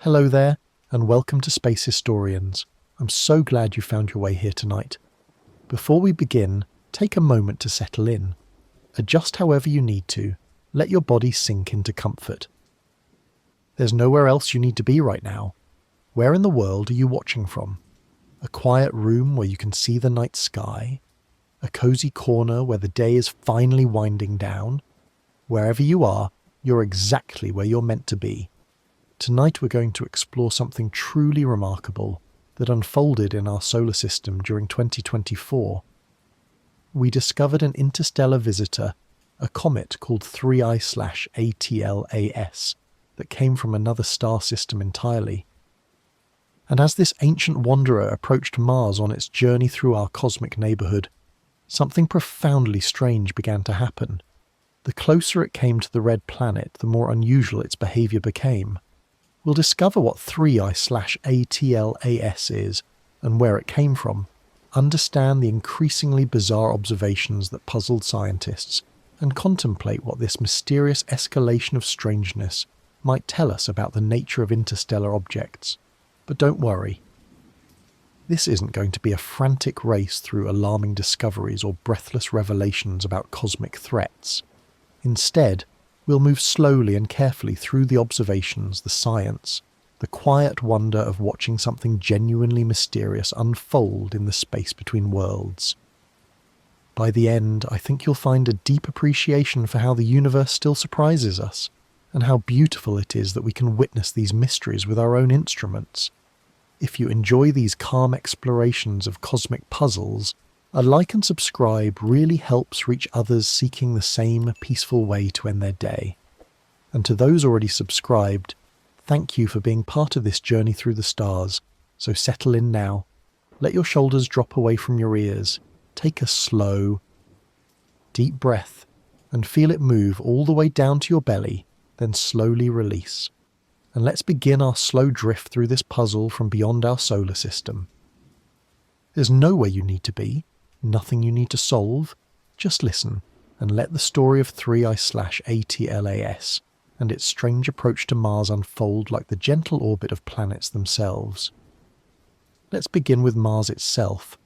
Hello there, and welcome to Space Historians. I'm so glad you found your way here tonight. Before we begin, take a moment to settle in. Adjust however you need to. Let your body sink into comfort. There's nowhere else you need to be right now. Where in the world are you watching from? A quiet room where you can see the night sky? A cozy corner where the day is finally winding down? Wherever you are, you're exactly where you're meant to be. Tonight we're going to explore something truly remarkable that unfolded in our solar system during 2024. We discovered an interstellar visitor, a comet called 3I/ATLAS, that came from another star system entirely. And as this ancient wanderer approached Mars on its journey through our cosmic neighbourhood, something profoundly strange began to happen. The closer it came to the red planet, the more unusual its behaviour became. We'll discover what 3I/ATLAS is and where it came from, understand the increasingly bizarre observations that puzzled scientists, and contemplate what this mysterious escalation of strangeness might tell us about the nature of interstellar objects. But don't worry. This isn't going to be a frantic race through alarming discoveries or breathless revelations about cosmic threats. Instead, we'll move slowly and carefully through the observations, the science, the quiet wonder of watching something genuinely mysterious unfold in the space between worlds. By the end, I think you'll find a deep appreciation for how the universe still surprises us, and how beautiful it is that we can witness these mysteries with our own instruments. If you enjoy these calm explorations of cosmic puzzles, a like and subscribe really helps reach others seeking the same peaceful way to end their day. And to those already subscribed, thank you for being part of this journey through the stars. So settle in now. Let your shoulders drop away from your ears. Take a slow, deep breath and feel it move all the way down to your belly, then slowly release. And let's begin our slow drift through this puzzle from beyond our solar system. There's nowhere you need to be. Nothing you need to solve. Just listen and let the story of 3I/ATLAS and its strange approach to Mars unfold like the gentle orbit of planets themselves. Let's begin with Mars itself,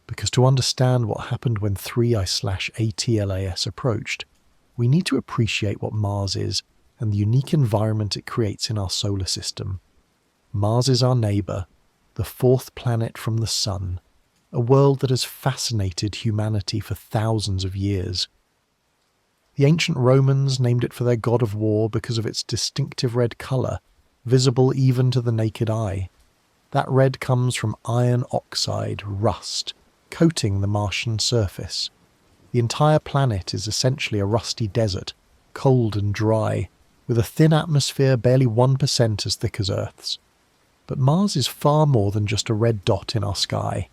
because to understand what happened when 3I/ATLAS approached, we need to appreciate what Mars is and the unique environment it creates in our solar system. Mars is our neighbour, the fourth planet from the Sun, a world that has fascinated humanity for thousands of years. The ancient Romans named it for their god of war because of its distinctive red colour, visible even to the naked eye. That red comes from iron oxide, rust, coating the Martian surface. The entire planet is essentially a rusty desert, cold and dry, with a thin atmosphere barely 1% as thick as Earth's. But Mars is far more than just a red dot in our sky.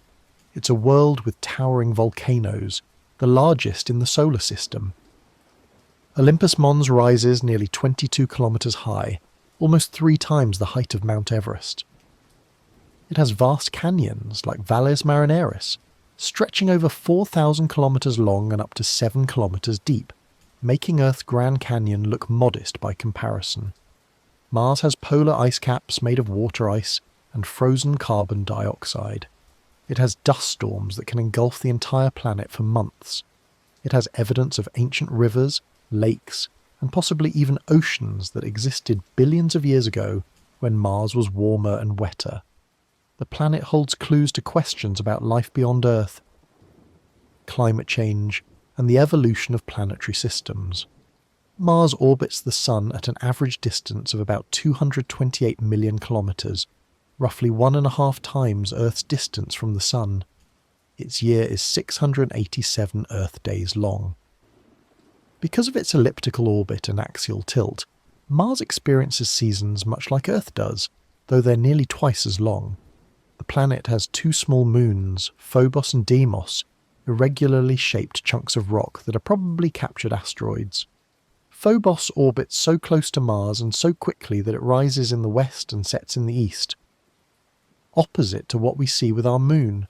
It's a world with towering volcanoes, the largest in the solar system. Olympus Mons rises nearly 22 kilometres high, almost 3 times the height of Mount Everest. It has vast canyons like Valles Marineris, stretching over 4,000 kilometres long and up to 7 kilometres deep, making Earth's Grand Canyon look modest by comparison. Mars has polar ice caps made of water ice and frozen carbon dioxide. It has dust storms that can engulf the entire planet for months. It has evidence of ancient rivers, lakes, and possibly even oceans that existed billions of years ago when Mars was warmer and wetter. The planet holds clues to questions about life beyond Earth, climate change, and the evolution of planetary systems. Mars orbits the Sun at an average distance of about 228 million kilometres, roughly 1.5 times Earth's distance from the Sun. Its year is 687 Earth days long. Because of its elliptical orbit and axial tilt, Mars experiences seasons much like Earth does, though they're nearly twice as long. The planet has 2 small moons, Phobos and Deimos, irregularly shaped chunks of rock that are probably captured asteroids. Phobos orbits so close to Mars and so quickly that it rises in the west and sets in the east. Opposite to what we see with our moon.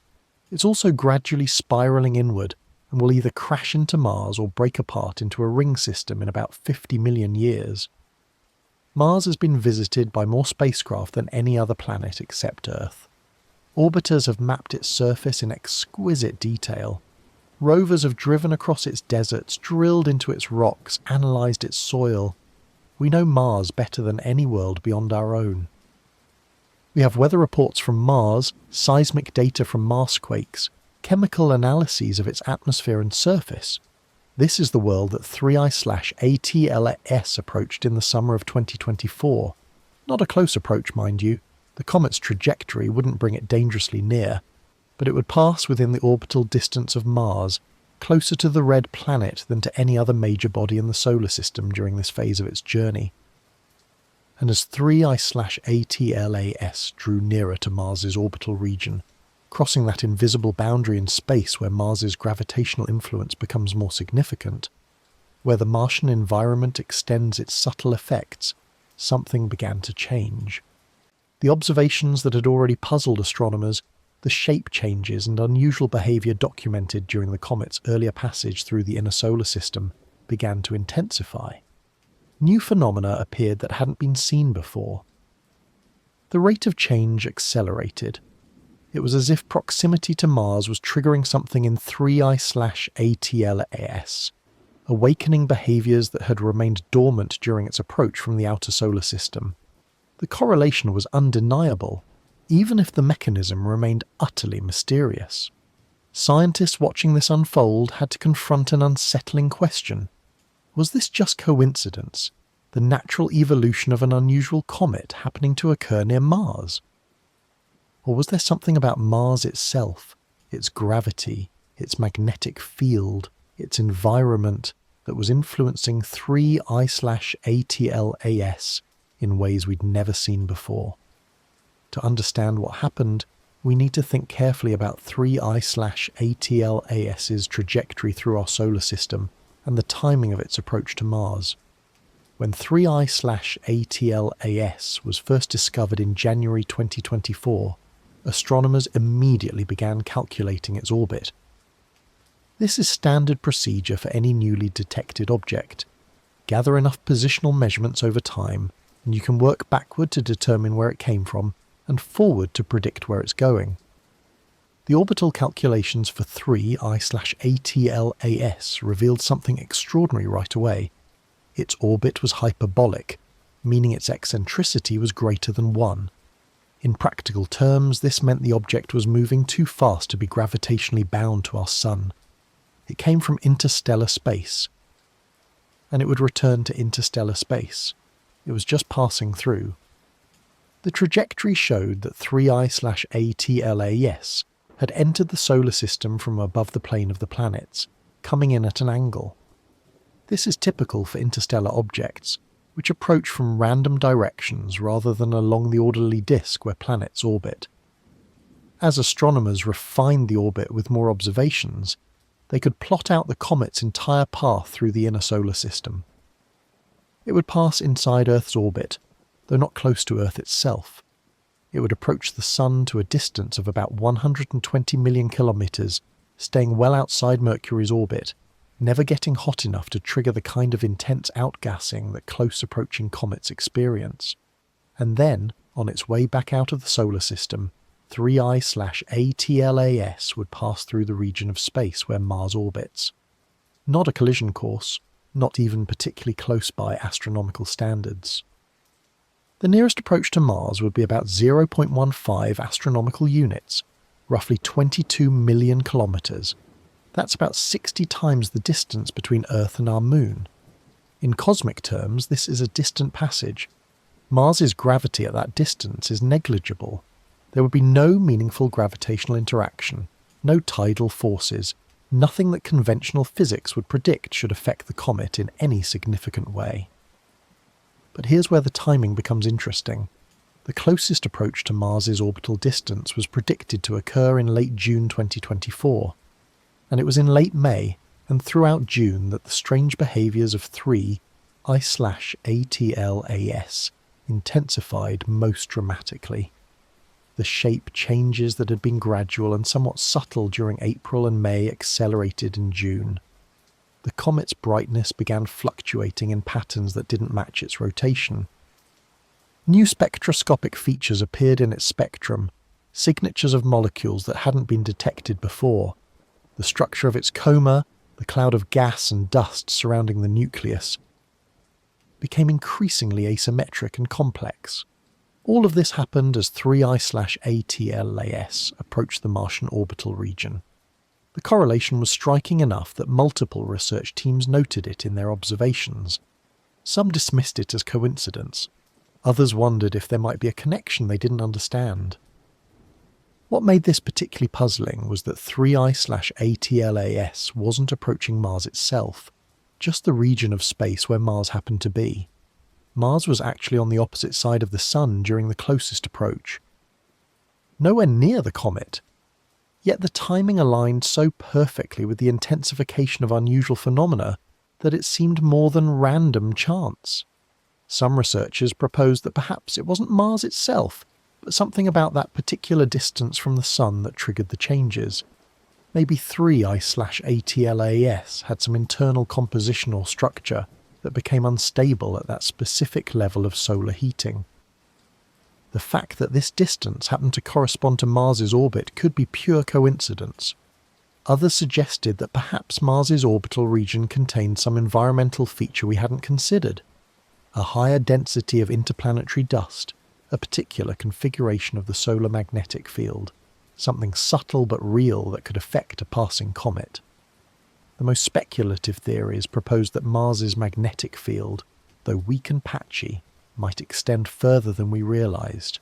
It's also gradually spiralling inward and will either crash into Mars or break apart into a ring system in about 50 million years. Mars has been visited by more spacecraft than any other planet except Earth. Orbiters have mapped its surface in exquisite detail. Rovers have driven across its deserts, drilled into its rocks, analysed its soil. We know Mars better than any world beyond our own. We have weather reports from Mars, seismic data from Marsquakes, chemical analyses of its atmosphere and surface. This is the world that 3I/ATLAS approached in the summer of 2024. Not a close approach, mind you. The comet's trajectory wouldn't bring it dangerously near, but it would pass within the orbital distance of Mars, closer to the red planet than to any other major body in the solar system during this phase of its journey. And as 3I/ATLAS drew nearer to Mars's orbital region, crossing that invisible boundary in space where Mars's gravitational influence becomes more significant, where the Martian environment extends its subtle effects, something began to change. The observations that had already puzzled astronomers, the shape changes and unusual behaviour documented during the comet's earlier passage through the inner solar system, began to intensify. New phenomena appeared that hadn't been seen before. The rate of change accelerated. It was as if proximity to Mars was triggering something in 3I/ATLAS, awakening behaviours that had remained dormant during its approach from the outer solar system. The correlation was undeniable, even if the mechanism remained utterly mysterious. Scientists watching this unfold had to confront an unsettling question. Was this just coincidence, the natural evolution of an unusual comet happening to occur near Mars? Or was there something about Mars itself, its gravity, its magnetic field, its environment, that was influencing 3I/ATLAS in ways we'd never seen before? To understand what happened, we need to think carefully about 3I/ATLAS's trajectory through our solar system and the timing of its approach to Mars. When 3I/ATLAS was first discovered in January 2024, astronomers immediately began calculating its orbit. This is standard procedure for any newly detected object. Gather enough positional measurements over time, and you can work backward to determine where it came from, and forward to predict where it's going. The orbital calculations for 3I/ATLAS revealed something extraordinary right away. Its orbit was hyperbolic, meaning its eccentricity was greater than 1. In practical terms, this meant the object was moving too fast to be gravitationally bound to our Sun. It came from interstellar space, and it would return to interstellar space. It was just passing through. The trajectory showed that 3I/ATLAS had entered the solar system from above the plane of the planets, coming in at an angle. This is typical for interstellar objects, which approach from random directions rather than along the orderly disk where planets orbit. As astronomers refined the orbit with more observations, they could plot out the comet's entire path through the inner solar system. It would pass inside Earth's orbit, though not close to Earth itself. It would approach the Sun to a distance of about 120 million kilometres, staying well outside Mercury's orbit, never getting hot enough to trigger the kind of intense outgassing that close-approaching comets experience. And then, on its way back out of the solar system, 3I/ATLAS would pass through the region of space where Mars orbits. Not a collision course, not even particularly close by astronomical standards. The nearest approach to Mars would be about 0.15 astronomical units, roughly 22 million kilometres. That's about 60 times the distance between Earth and our Moon. In cosmic terms, this is a distant passage. Mars's gravity at that distance is negligible. There would be no meaningful gravitational interaction, no tidal forces, nothing that conventional physics would predict should affect the comet in any significant way. But here's where the timing becomes interesting. The closest approach to Mars's orbital distance was predicted to occur in late June 2024. And it was in late May and throughout June that the strange behaviours of 3I/ATLAS intensified most dramatically. The shape changes that had been gradual and somewhat subtle during April and May accelerated in June. The comet's brightness began fluctuating in patterns that didn't match its rotation. New spectroscopic features appeared in its spectrum, signatures of molecules that hadn't been detected before. The structure of its coma, the cloud of gas and dust surrounding the nucleus, became increasingly asymmetric and complex. All of this happened as 3I/ATLAS approached the Martian orbital region. The correlation was striking enough that multiple research teams noted it in their observations. Some dismissed it as coincidence. Others wondered if there might be a connection they didn't understand. What made this particularly puzzling was that 3I/ATLAS wasn't approaching Mars itself, just the region of space where Mars happened to be. Mars was actually on the opposite side of the Sun during the closest approach. Nowhere near the comet. Yet the timing aligned so perfectly with the intensification of unusual phenomena that it seemed more than random chance. Some researchers proposed that perhaps it wasn't Mars itself, but something about that particular distance from the Sun that triggered the changes. Maybe 3I/ATLAS had some internal composition or structure that became unstable at that specific level of solar heating. The fact that this distance happened to correspond to Mars's orbit could be pure coincidence. Others suggested that perhaps Mars's orbital region contained some environmental feature we hadn't considered. A higher density of interplanetary dust, a particular configuration of the solar magnetic field, something subtle but real that could affect a passing comet. The most speculative theories proposed that Mars's magnetic field, though weak and patchy, might extend further than we realised,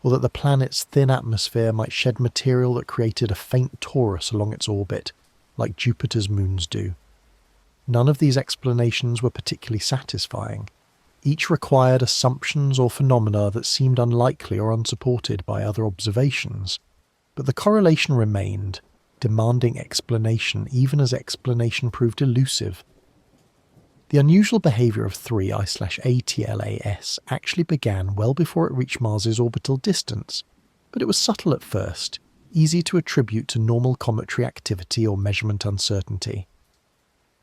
or that the planet's thin atmosphere might shed material that created a faint torus along its orbit, like Jupiter's moons do. None of these explanations were particularly satisfying. Each required assumptions or phenomena that seemed unlikely or unsupported by other observations, but the correlation remained, demanding explanation even as explanation proved elusive. The unusual behaviour of 3I/ATLAS actually began well before it reached Mars's orbital distance, but it was subtle at first, easy to attribute to normal cometary activity or measurement uncertainty.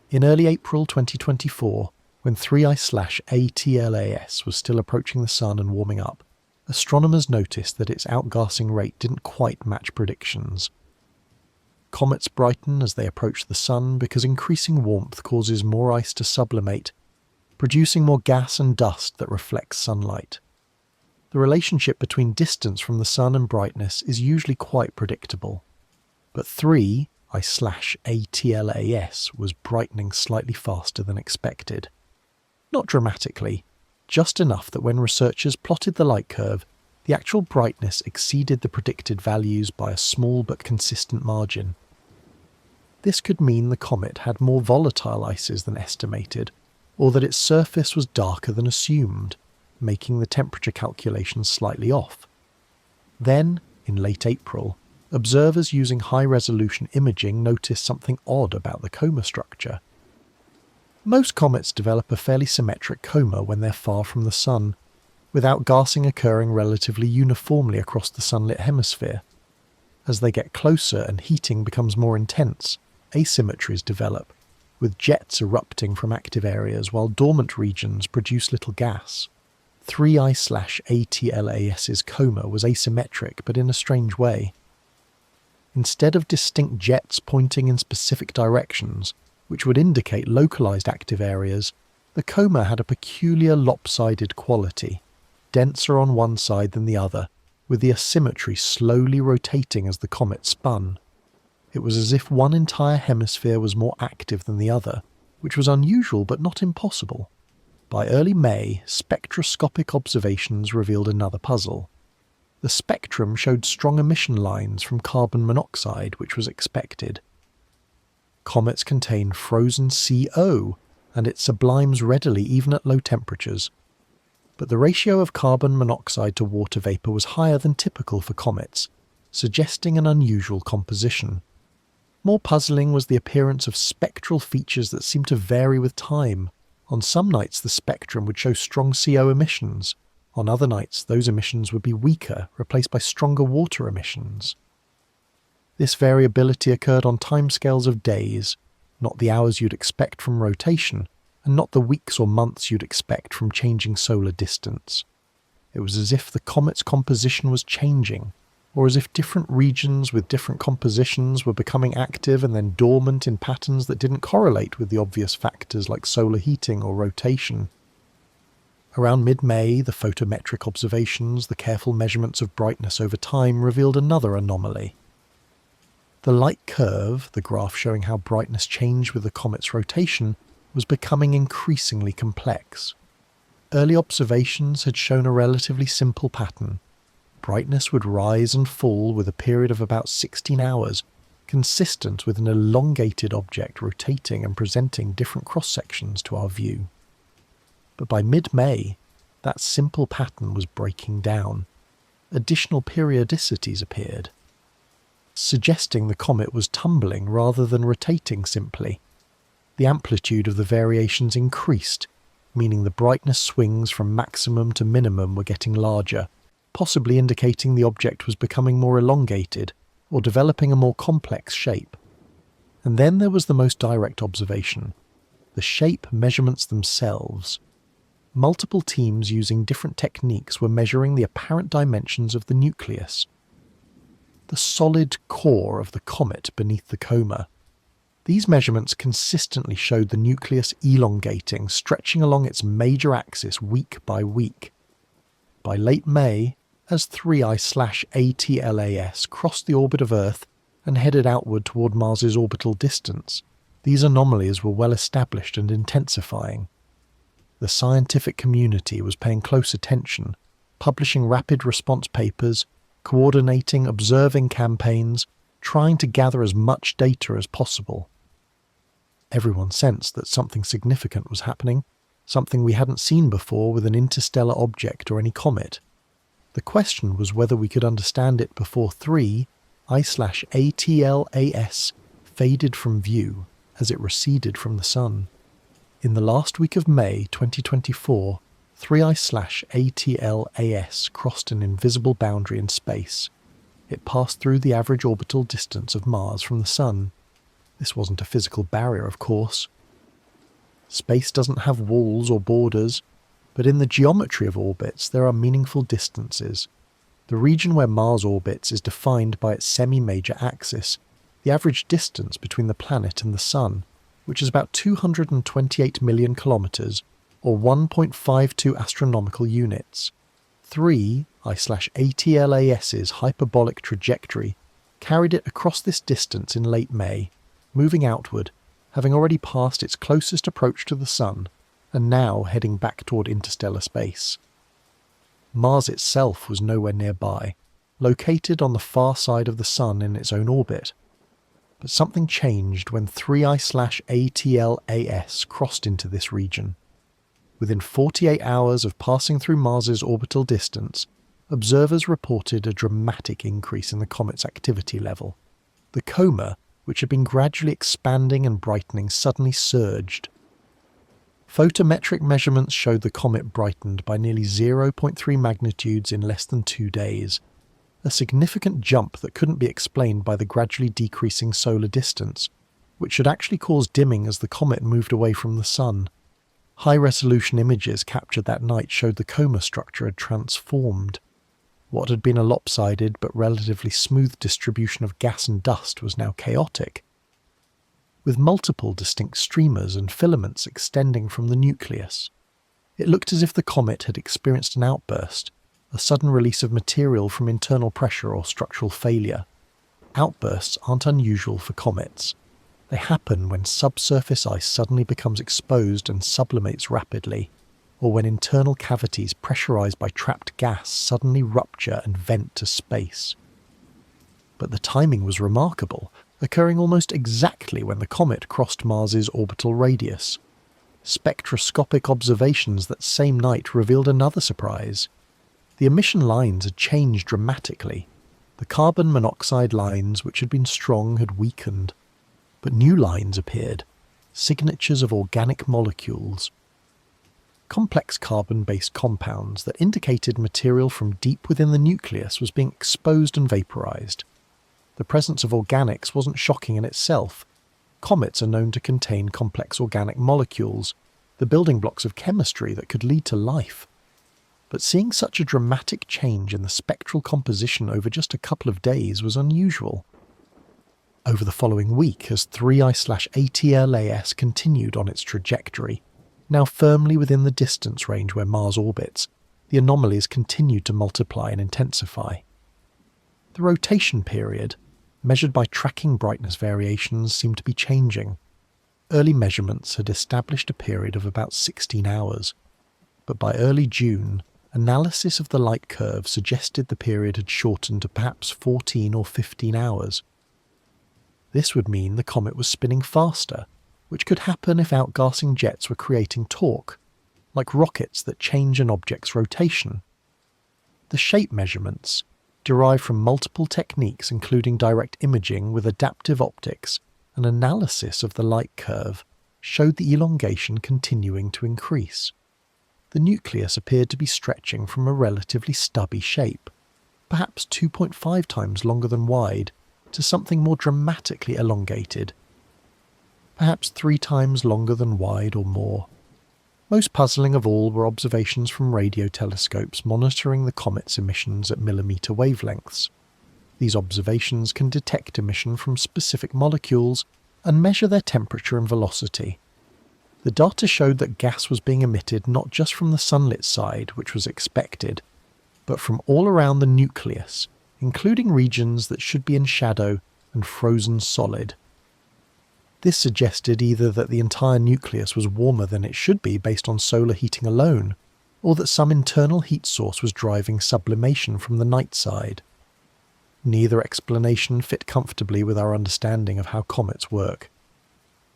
In early April 2024, when 3I/ATLAS was still approaching the Sun and warming up, astronomers noticed that its outgassing rate didn't quite match predictions. Comets brighten as they approach the Sun because increasing warmth causes more ice to sublimate, producing more gas and dust that reflects sunlight. The relationship between distance from the Sun and brightness is usually quite predictable, but 3I/ATLAS was brightening slightly faster than expected. Not dramatically, just enough that when researchers plotted the light curve, the actual brightness exceeded the predicted values by a small but consistent margin. This could mean the comet had more volatile ices than estimated, or that its surface was darker than assumed, making the temperature calculations slightly off. Then, in late April, observers using high-resolution imaging noticed something odd about the coma structure. Most comets develop a fairly symmetric coma when they're far from the Sun, with outgassing occurring relatively uniformly across the sunlit hemisphere. As they get closer and heating becomes more intense, asymmetries develop, with jets erupting from active areas while dormant regions produce little gas. 3I/ATLAS's coma was asymmetric but in a strange way. Instead of distinct jets pointing in specific directions, which would indicate localized active areas, the coma had a peculiar lopsided quality, denser on one side than the other, with the asymmetry slowly rotating as the comet spun. It was as if one entire hemisphere was more active than the other, which was unusual but not impossible. By early May, spectroscopic observations revealed another puzzle. The spectrum showed strong emission lines from carbon monoxide, which was expected. Comets contain frozen CO, and it sublimes readily even at low temperatures. But the ratio of carbon monoxide to water vapour was higher than typical for comets, suggesting an unusual composition. More puzzling was the appearance of spectral features that seemed to vary with time. On some nights the spectrum would show strong CO emissions. On other nights those emissions would be weaker, replaced by stronger water emissions. This variability occurred on timescales of days, not the hours you'd expect from rotation, and not the weeks or months you'd expect from changing solar distance. It was as if the comet's composition was changing, or as if different regions with different compositions were becoming active and then dormant in patterns that didn't correlate with the obvious factors like solar heating or rotation. Around mid-May, the photometric observations, the careful measurements of brightness over time revealed another anomaly. The light curve, the graph showing how brightness changed with the comet's rotation, was becoming increasingly complex. Early observations had shown a relatively simple pattern. Brightness would rise and fall with a period of about 16 hours, consistent with an elongated object rotating and presenting different cross-sections to our view. But by mid-May, that simple pattern was breaking down. Additional periodicities appeared, suggesting the comet was tumbling rather than rotating simply. The amplitude of the variations increased, meaning the brightness swings from maximum to minimum were getting larger, possibly indicating the object was becoming more elongated or developing a more complex shape. And then there was the most direct observation, the shape measurements themselves. Multiple teams using different techniques were measuring the apparent dimensions of the nucleus, the solid core of the comet beneath the coma. These measurements consistently showed the nucleus elongating, stretching along its major axis week by week. By late May, as 3I/ATLAS crossed the orbit of Earth and headed outward toward Mars's orbital distance, these anomalies were well established and intensifying. The scientific community was paying close attention, publishing rapid response papers, coordinating observing campaigns, trying to gather as much data as possible. Everyone sensed that something significant was happening, something we hadn't seen before with an interstellar object or any comet. The question was whether we could understand it before 3I/ATLAS faded from view as it receded from the Sun. In the last week of May 2024, 3I/ATLAS crossed an invisible boundary in space. It passed through the average orbital distance of Mars from the Sun. This wasn't a physical barrier, of course. Space doesn't have walls or borders, but in the geometry of orbits there are meaningful distances. The region where Mars orbits is defined by its semi-major axis, the average distance between the planet and the Sun, which is about 228 million kilometres, or 1.52 astronomical units. 3I/ATLAS's hyperbolic trajectory carried it across this distance in late May, moving outward, having already passed its closest approach to the Sun, and now heading back toward interstellar space. Mars itself was nowhere nearby, located on the far side of the Sun in its own orbit. But something changed when 3I/ATLAS crossed into this region. Within 48 hours of passing through Mars's orbital distance, observers reported a dramatic increase in the comet's activity level. The coma, which had been gradually expanding and brightening, suddenly surged. Photometric measurements showed the comet brightened by nearly 0.3 magnitudes in less than 2 days, a significant jump that couldn't be explained by the gradually decreasing solar distance, which should actually cause dimming as the comet moved away from the Sun. High-resolution images captured that night showed the coma structure had transformed. What had been a lopsided but relatively smooth distribution of gas and dust was now chaotic, with multiple distinct streamers and filaments extending from the nucleus. It looked as if the comet had experienced an outburst, a sudden release of material from internal pressure or structural failure. Outbursts aren't unusual for comets. They happen when subsurface ice suddenly becomes exposed and sublimates rapidly, or when internal cavities pressurized by trapped gas suddenly rupture and vent to space. But the timing was remarkable, occurring almost exactly when the comet crossed Mars's orbital radius. Spectroscopic observations that same night revealed another surprise. The emission lines had changed dramatically. The carbon monoxide lines, which had been strong, had weakened. But new lines appeared, signatures of organic molecules. Complex carbon-based compounds that indicated material from deep within the nucleus was being exposed and vaporized. The presence of organics wasn't shocking in itself. Comets are known to contain complex organic molecules, the building blocks of chemistry that could lead to life. but seeing such a dramatic change in the spectral composition over just a couple of days was unusual. Over the following week, as 3I/ATLAS continued on its trajectory, now firmly within the distance range where Mars orbits, the anomalies continued to multiply and intensify. The rotation period, measured by tracking brightness variations, seemed to be changing. Early measurements had established a period of about 16 hours, but by early June, analysis of the light curve suggested the period had shortened to perhaps 14 or 15 hours. This would mean the comet was spinning faster, which could happen if outgassing jets were creating torque, like rockets that change an object's rotation. The shape measurements, derived from multiple techniques including direct imaging with adaptive optics and analysis of the light curve, showed the elongation continuing to increase. The nucleus appeared to be stretching from a relatively stubby shape, perhaps 2.5 times longer than wide, to something more dramatically elongated, perhaps 3 times longer than wide or more. Most puzzling of all were observations from radio telescopes monitoring the comet's emissions at millimetre wavelengths. These observations can detect emission from specific molecules and measure their temperature and velocity. The data showed that gas was being emitted not just from the sunlit side, which was expected, but from all around the nucleus, including regions that should be in shadow and frozen solid. This suggested either that the entire nucleus was warmer than it should be based on solar heating alone, or that some internal heat source was driving sublimation from the night side. Neither explanation fit comfortably with our understanding of how comets work.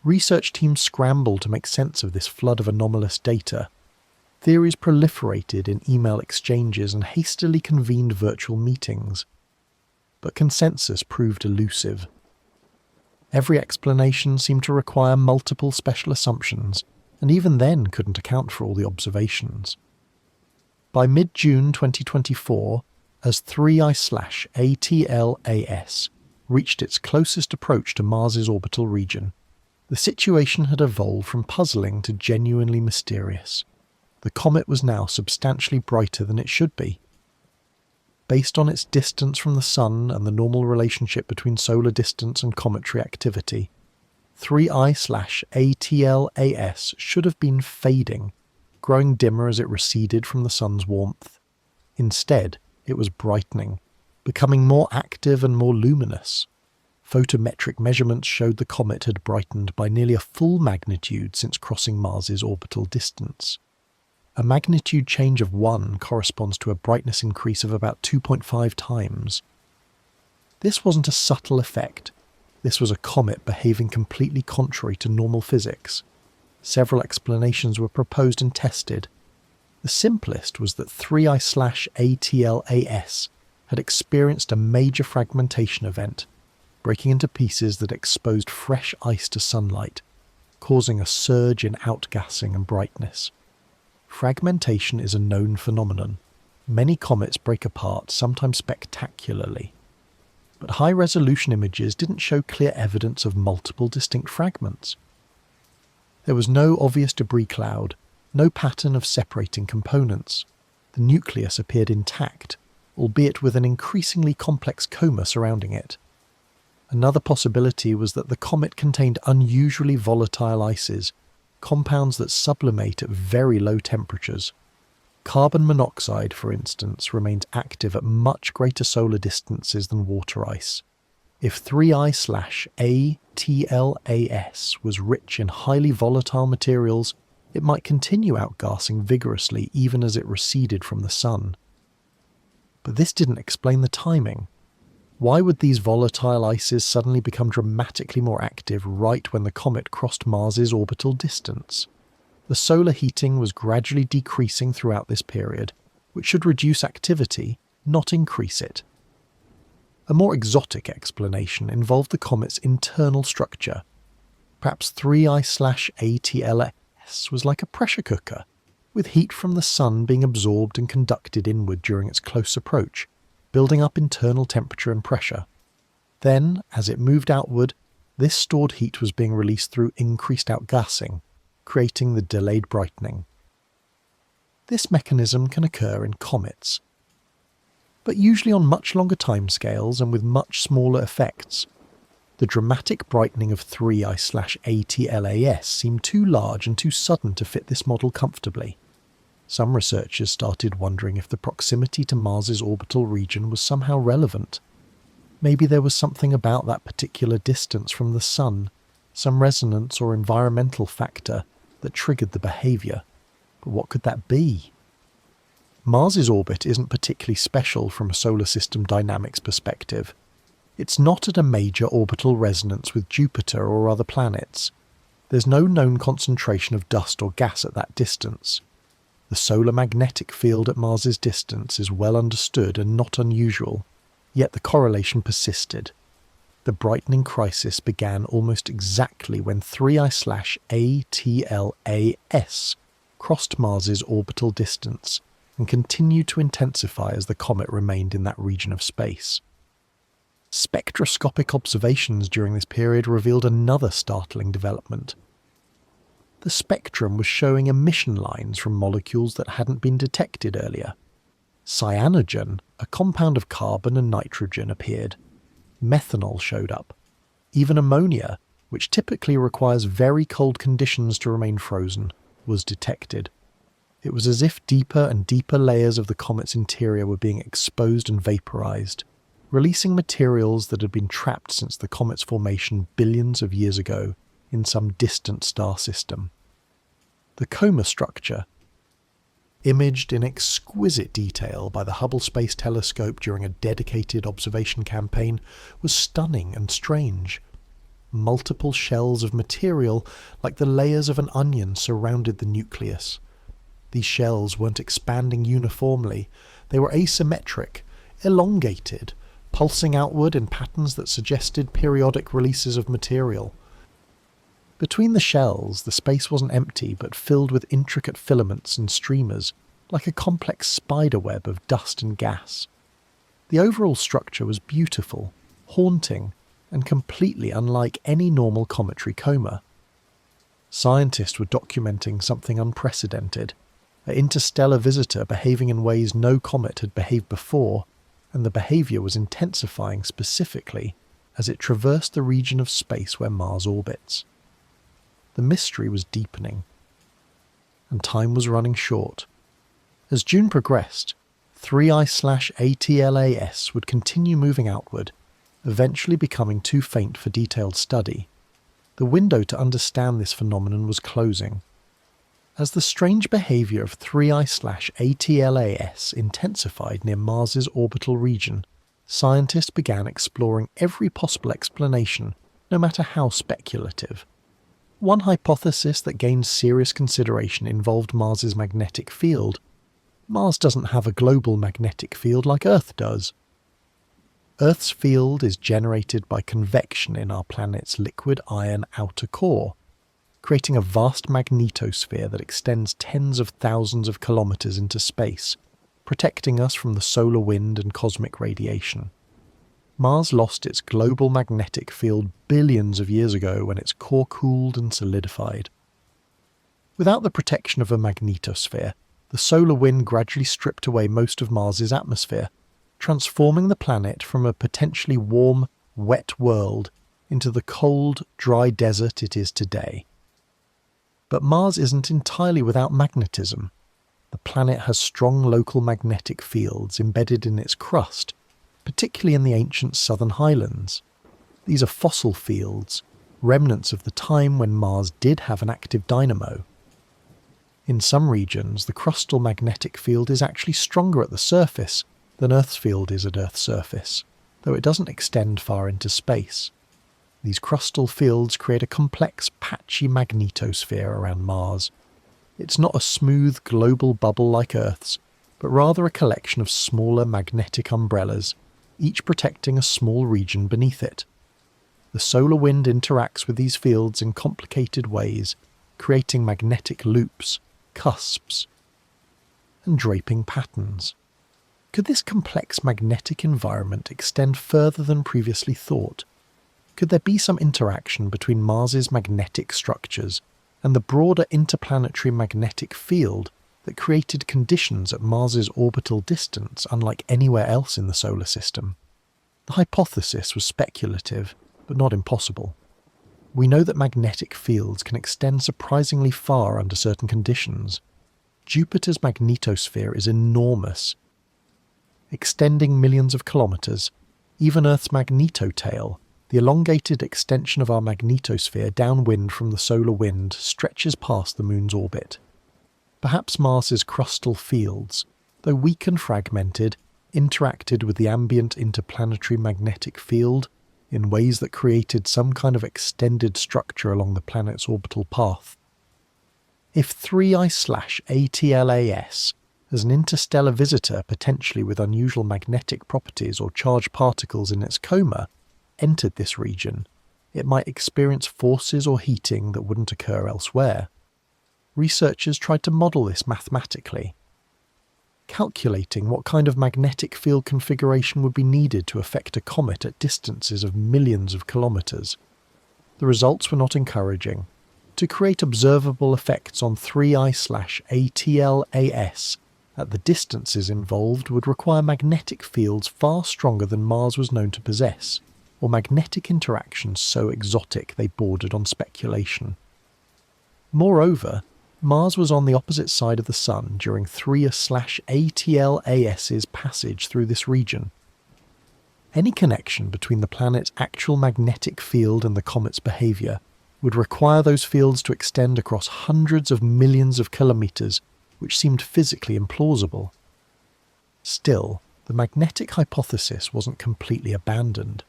Research teams scrambled to make sense of this flood of anomalous data. Theories proliferated in email exchanges and hastily convened virtual meetings. But consensus proved elusive. Every explanation seemed to require multiple special assumptions, and even then couldn't account for all the observations. By mid-June 2024, as 3I/ATLAS reached its closest approach to Mars's orbital region, the situation had evolved from puzzling to genuinely mysterious. The comet was now substantially brighter than it should be. Based on its distance from the Sun and the normal relationship between solar distance and cometary activity, 3I/ATLAS should have been fading, growing dimmer as it receded from the Sun's warmth. Instead, it was brightening, becoming more active and more luminous. Photometric measurements showed the comet had brightened by nearly a full magnitude since crossing Mars's orbital distance. A magnitude change of 1 corresponds to a brightness increase of about 2.5 times. This wasn't a subtle effect. This was a comet behaving completely contrary to normal physics. Several explanations were proposed and tested. The simplest was that 3I/ATLAS had experienced a major fragmentation event, breaking into pieces that exposed fresh ice to sunlight, causing a surge in outgassing and brightness. Fragmentation is a known phenomenon. Many comets break apart, sometimes spectacularly. But high-resolution images didn't show clear evidence of multiple distinct fragments. There was no obvious debris cloud, no pattern of separating components. The nucleus appeared intact, albeit with an increasingly complex coma surrounding it. Another possibility was that the comet contained unusually volatile ices, compounds that sublimate at very low temperatures. Carbon monoxide, for instance, remained active at much greater solar distances than water ice. If 3I/ATLAS was rich in highly volatile materials, it might continue outgassing vigorously even as it receded from the Sun. But this didn't explain the timing. Why would these volatile ices suddenly become dramatically more active right when the comet crossed Mars's orbital distance? The solar heating was gradually decreasing throughout this period, which should reduce activity, not increase it. A more exotic explanation involved the comet's internal structure. Perhaps 3I/ATLAS was like a pressure cooker, with heat from the Sun being absorbed and conducted inward during its close approach, building up internal temperature and pressure. Then, as it moved outward, this stored heat was being released through increased outgassing, creating the delayed brightening. This mechanism can occur in comets, but usually on much longer timescales and with much smaller effects. The dramatic brightening of 3I/ATLAS seemed too large and too sudden to fit this model comfortably. Some researchers started wondering if the proximity to Mars's orbital region was somehow relevant. Maybe there was something about that particular distance from the Sun, some resonance or environmental factor that triggered the behaviour. But what could that be? Mars's orbit isn't particularly special from a solar system dynamics perspective. It's not at a major orbital resonance with Jupiter or other planets. There's no known concentration of dust or gas at that distance. The solar magnetic field at Mars's distance is well understood and not unusual, yet the correlation persisted. The brightening crisis began almost exactly when 3I/ATLAS crossed Mars's orbital distance and continued to intensify as the comet remained in that region of space. Spectroscopic observations during this period revealed another startling development. The spectrum was showing emission lines from molecules that hadn't been detected earlier. Cyanogen, a compound of carbon and nitrogen, appeared. Methanol showed up. Even ammonia, which typically requires very cold conditions to remain frozen, was detected. It was as if deeper and deeper layers of the comet's interior were being exposed and vaporized, releasing materials that had been trapped since the comet's formation billions of years ago in some distant star system. The coma structure, imaged in exquisite detail by the Hubble Space Telescope during a dedicated observation campaign, was stunning and strange. Multiple shells of material, like the layers of an onion, surrounded the nucleus. These shells weren't expanding uniformly. They were asymmetric, elongated, pulsing outward in patterns that suggested periodic releases of material. Between the shells, the space wasn't empty but filled with intricate filaments and streamers, like a complex spiderweb of dust and gas. The overall structure was beautiful, haunting, and completely unlike any normal cometary coma. Scientists were documenting something unprecedented, an interstellar visitor behaving in ways no comet had behaved before, and the behaviour was intensifying specifically as it traversed the region of space where Mars orbits. The mystery was deepening, and time was running short. As June progressed, 3I/ATLAS would continue moving outward, eventually becoming too faint for detailed study. The window to understand this phenomenon was closing. As the strange behaviour of 3I/ATLAS intensified near Mars's orbital region, scientists began exploring every possible explanation, no matter how speculative. One hypothesis that gained serious consideration involved Mars's magnetic field. Mars doesn't have a global magnetic field like Earth does. Earth's field is generated by convection in our planet's liquid iron outer core, creating a vast magnetosphere that extends tens of thousands of kilometres into space, protecting us from the solar wind and cosmic radiation. Mars lost its global magnetic field billions of years ago when its core cooled and solidified. Without the protection of a magnetosphere, the solar wind gradually stripped away most of Mars's atmosphere, transforming the planet from a potentially warm, wet world into the cold, dry desert it is today. But Mars isn't entirely without magnetism. The planet has strong local magnetic fields embedded in its crust, particularly in the ancient southern highlands. These are fossil fields, remnants of the time when Mars did have an active dynamo. In some regions, the crustal magnetic field is actually stronger at the surface than Earth's field is at Earth's surface, though it doesn't extend far into space. These crustal fields create a complex, patchy magnetosphere around Mars. It's not a smooth global bubble like Earth's, but rather a collection of smaller magnetic umbrellas, each protecting a small region beneath it. The solar wind interacts with these fields in complicated ways, creating magnetic loops, cusps, and draping patterns. Could this complex magnetic environment extend further than previously thought? Could there be some interaction between Mars's magnetic structures and the broader interplanetary magnetic field that created conditions at Mars's orbital distance unlike anywhere else in the solar system. The hypothesis was speculative, but not impossible. We know that magnetic fields can extend surprisingly far under certain conditions. Jupiter's magnetosphere is enormous, extending millions of kilometers. Even Earth's magnetotail, the elongated extension of our magnetosphere downwind from the solar wind, stretches past the Moon's orbit. Perhaps Mars's crustal fields, though weak and fragmented, interacted with the ambient interplanetary magnetic field in ways that created some kind of extended structure along the planet's orbital path. If 3I/ATLAS, as an interstellar visitor potentially with unusual magnetic properties or charged particles in its coma, entered this region, it might experience forces or heating that wouldn't occur elsewhere. Researchers tried to model this mathematically, calculating what kind of magnetic field configuration would be needed to affect a comet at distances of millions of kilometers. The results were not encouraging. To create observable effects on 3I/ATLAS at the distances involved would require magnetic fields far stronger than Mars was known to possess, or magnetic interactions so exotic they bordered on speculation. Moreover, Mars was on the opposite side of the Sun during 3/ATLAS's passage through this region. Any connection between the planet's actual magnetic field and the comet's behaviour would require those fields to extend across hundreds of millions of kilometres, which seemed physically implausible. Still, the magnetic hypothesis wasn't completely abandoned.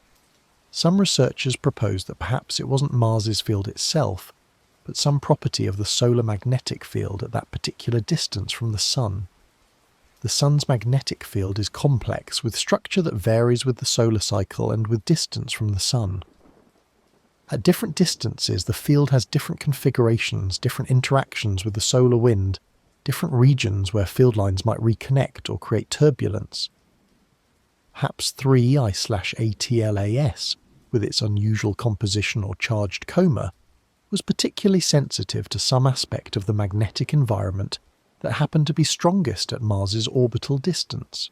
Some researchers proposed that perhaps it wasn't Mars's field itself, but some property of the solar magnetic field at that particular distance from the Sun. The Sun's magnetic field is complex, with structure that varies with the solar cycle and with distance from the Sun. At different distances, the field has different configurations, different interactions with the solar wind, different regions where field lines might reconnect or create turbulence. Perhaps 3I/ATLAS, with its unusual composition or charged coma, was particularly sensitive to some aspect of the magnetic environment that happened to be strongest at Mars's orbital distance.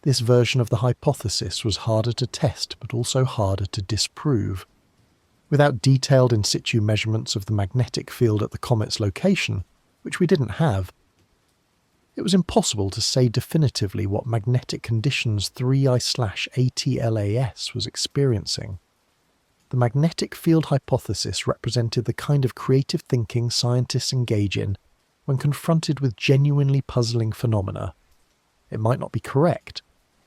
This version of the hypothesis was harder to test but also harder to disprove. Without detailed in situ measurements of the magnetic field at the comet's location, which we didn't have, it was impossible to say definitively what magnetic conditions 3I/ATLAS was experiencing. The magnetic field hypothesis represented the kind of creative thinking scientists engage in when confronted with genuinely puzzling phenomena. It might not be correct,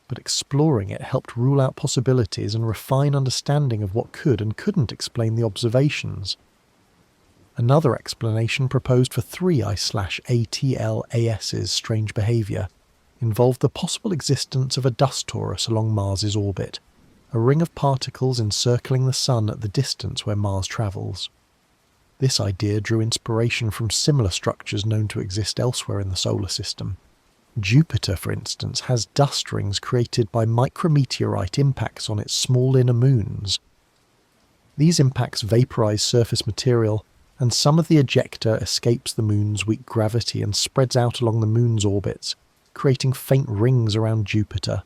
but exploring it helped rule out possibilities and refine understanding of what could and couldn't explain the observations. Another explanation proposed for 3I/ATLAS's strange behaviour involved the possible existence of a dust torus along Mars's orbit, a ring of particles encircling the Sun at the distance where Mars travels. This idea drew inspiration from similar structures known to exist elsewhere in the solar system. Jupiter, for instance, has dust rings created by micrometeorite impacts on its small inner moons. These impacts vaporize surface material, and some of the ejecta escapes the Moon's weak gravity and spreads out along the Moon's orbits, creating faint rings around Jupiter.